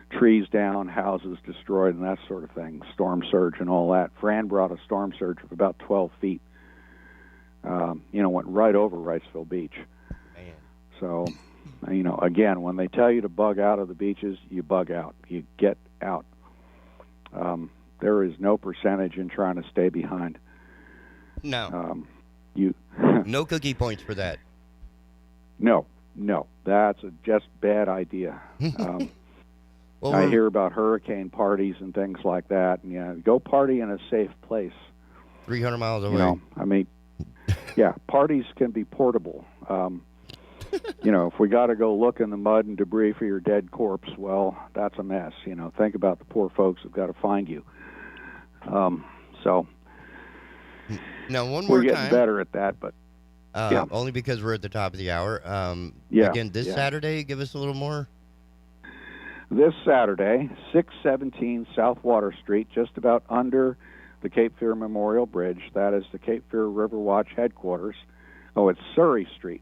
trees down, houses destroyed, and that sort of thing, storm surge and all that. Fran brought a storm surge of about 12 feet. Went right over Riceville Beach. Man. So, again, when they tell you to bug out of the beaches, you bug out. You get out. there is no percentage in trying to stay behind. No. You No cookie points for that. No, that's a just bad idea. Well, I hear about hurricane parties and things like that, and go party in a safe place. 300 miles away. I mean, yeah, parties can be portable. If we got to go look in the mud and debris for your dead corpse, well, that's a mess. Think about the poor folks who've got to find you. So now, one more we're getting time. better at that, but only because we're at the top of the hour. Again, this Saturday, give us a little more. This Saturday, 617 South Water Street, just about under the Cape Fear Memorial Bridge. That is the Cape Fear Riverwatch headquarters. Oh, it's Surrey Street,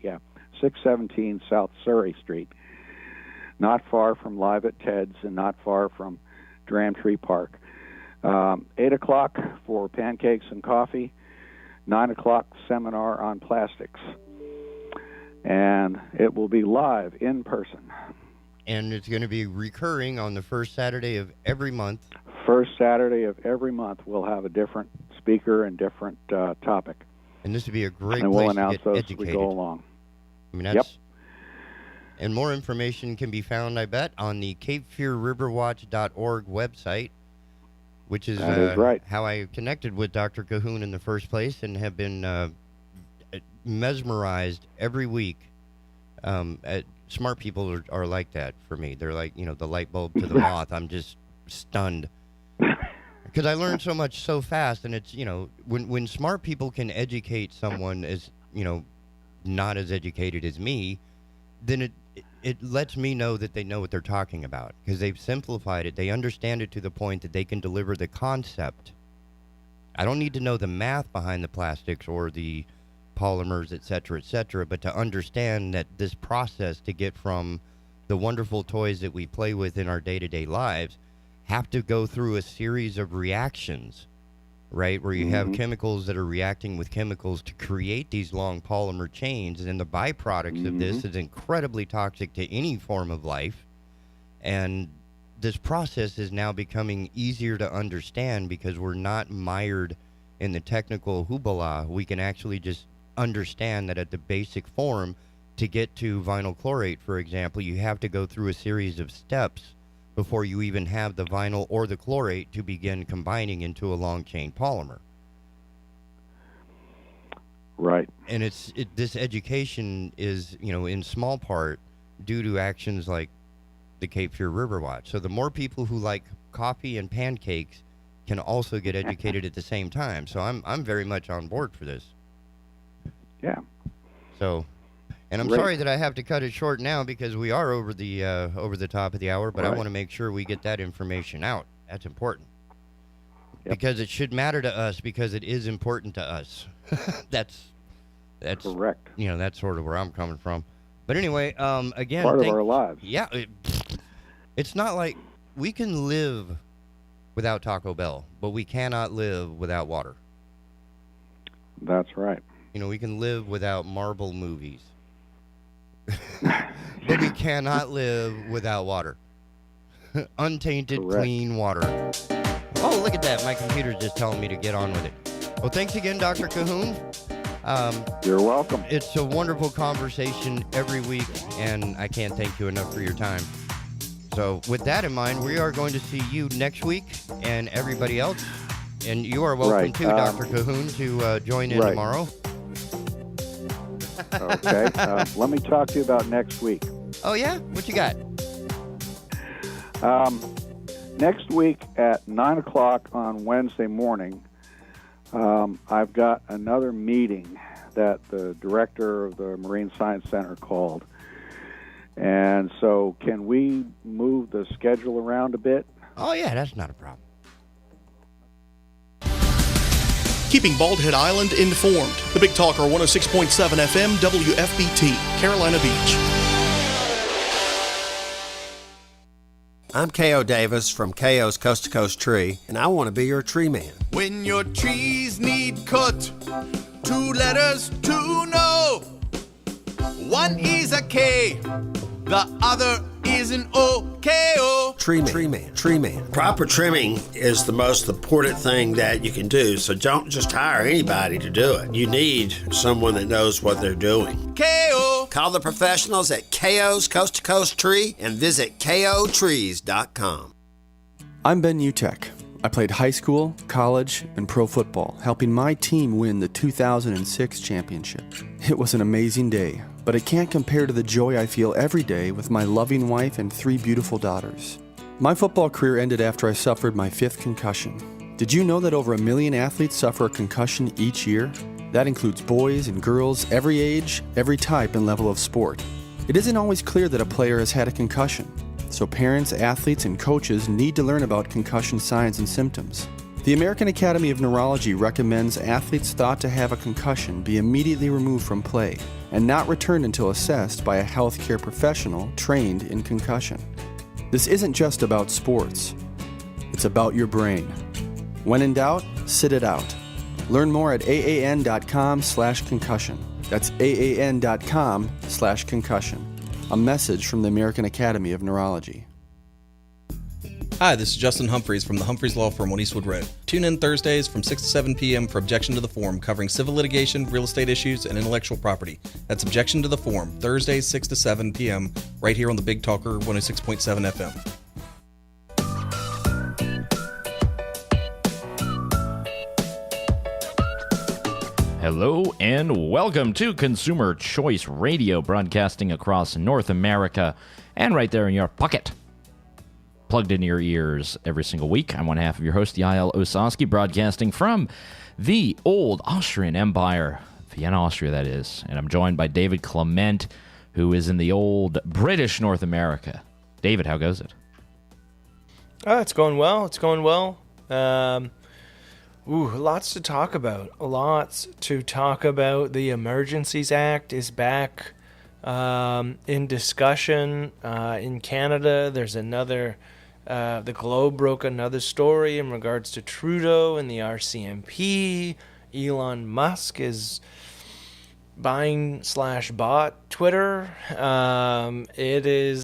yeah. 617 South Surrey Street. Not far from Live at Ted's and not far from Dramtree Park. 8 o'clock for pancakes and coffee. 9 o'clock seminar on plastics. And it will be live in person. And it's going to be recurring on the first Saturday of every month. First Saturday of every month, we'll have a different speaker and different topic. And this would be a great and place we'll announce to get those educated. as we go along. I mean, that's, And more information can be found, I bet, on the CapeFearRiverwatch.org website, which is, that is right. how I connected with Dr. Cahoon in the first place and have been mesmerized every week. Smart people are like that for me. They're like, the light bulb to the moth. I'm just stunned. Because I learned so much so fast, and it's, when smart people can educate someone as, not as educated as me, then it lets me know that they know what they're talking about, because they've simplified it. They understand it to the point that they can deliver the concept. I don't need to know the math behind the plastics or the polymers, et cetera, but to understand that this process to get from the wonderful toys that we play with in our day-to-day lives have to go through a series of reactions, right? Where you have chemicals that are reacting with chemicals to create these long polymer chains, and the byproducts of this is incredibly toxic to any form of life. And this process is now becoming easier to understand because we're not mired in the technical hoopla. We can actually just understand that at the basic form, to get to vinyl chlorate, for example, you have to go through a series of steps before you even have the vinyl or the chlorate to begin combining into a long chain polymer. Right. And this education is, in small part due to actions like the Cape Fear Riverwatch. So the more people who like coffee and pancakes can also get educated at the same time. So I'm very much on board for this. Yeah. So, and I'm sorry that I have to cut it short now because we are over the top of the hour, but I want to make sure we get that information out. That's important. Because it should matter to us, because it is important to us. That's correct. That's sort of where I'm coming from. But anyway, again, part of our lives. Yeah, it's not like we can live without Taco Bell, but we cannot live without water. That's right. We can live without Marvel movies. But we cannot live without water. Untainted, clean water. Oh, look at that. My computer's just telling me to get on with it. Well, thanks again, Dr. Cahoon. You're welcome. It's a wonderful conversation every week, and I can't thank you enough for your time. So with that in mind, we are going to see you next week and everybody else. And you are welcome too, Dr. Cahoon, to join in tomorrow. Okay. Let me talk to you about next week. Oh, yeah? What you got? Next week at 9 o'clock on Wednesday morning, I've got another meeting that the director of the Marine Science Center called. And so can we move the schedule around a bit? Oh, yeah, that's not a problem. Keeping Bald Head Island informed. The Big Talker 106.7 FM WFBT, Carolina Beach. I'm K.O. Davis from K.O.'s Coast to Coast Tree, and I want to be your tree man. When your trees need cut, 2 letters to know. One is a K, the other is is an OKO. Tree man. Proper trimming is the most important thing that you can do, so don't just hire anybody to do it. You need someone that knows what they're doing. KO. Call the professionals at KO's Coast to Coast Tree and visit KOTrees.com. I'm Ben Utek. I played high school, college, and pro football, helping my team win the 2006 championship. It was an amazing day, but it can't compare to the joy I feel every day with my loving wife and 3 beautiful daughters. My football career ended after I suffered my 5th concussion. Did you know that over 1 million athletes suffer a concussion each year? That includes boys and girls, every age, every type and level of sport. It isn't always clear that a player has had a concussion. So parents, athletes, and coaches need to learn about concussion signs and symptoms. The American Academy of Neurology recommends athletes thought to have a concussion be immediately removed from play and not returned until assessed by a healthcare professional trained in concussion. This isn't just about sports. It's about your brain. When in doubt, sit it out. Learn more at aan.com/concussion. That's aan.com/concussion. A message from the American Academy of Neurology. Hi, this is Justin Humphreys from the Humphreys Law Firm on Eastwood Road. Tune in Thursdays from 6 to 7 p.m. for Objection to the Form, covering civil litigation, real estate issues, and intellectual property. That's Objection to the Form, Thursdays 6 to 7 p.m. right here on the Big Talker 106.7 FM. Hello and welcome to Consumer Choice Radio, broadcasting across North America and right there in your pocket. Plugged into your ears every single week. I'm one half of your host, Yael Ossowski, broadcasting from the old Austrian Empire, Vienna, Austria, that is. And I'm joined by David Clement, who is in the old British North America. David, how goes it? It's going well. It's going well. Lots to talk about. The Emergencies Act is back in discussion. In Canada, there's another, the Globe broke another story in regards to Trudeau and the RCMP. Elon Musk is buying/bought Twitter. It is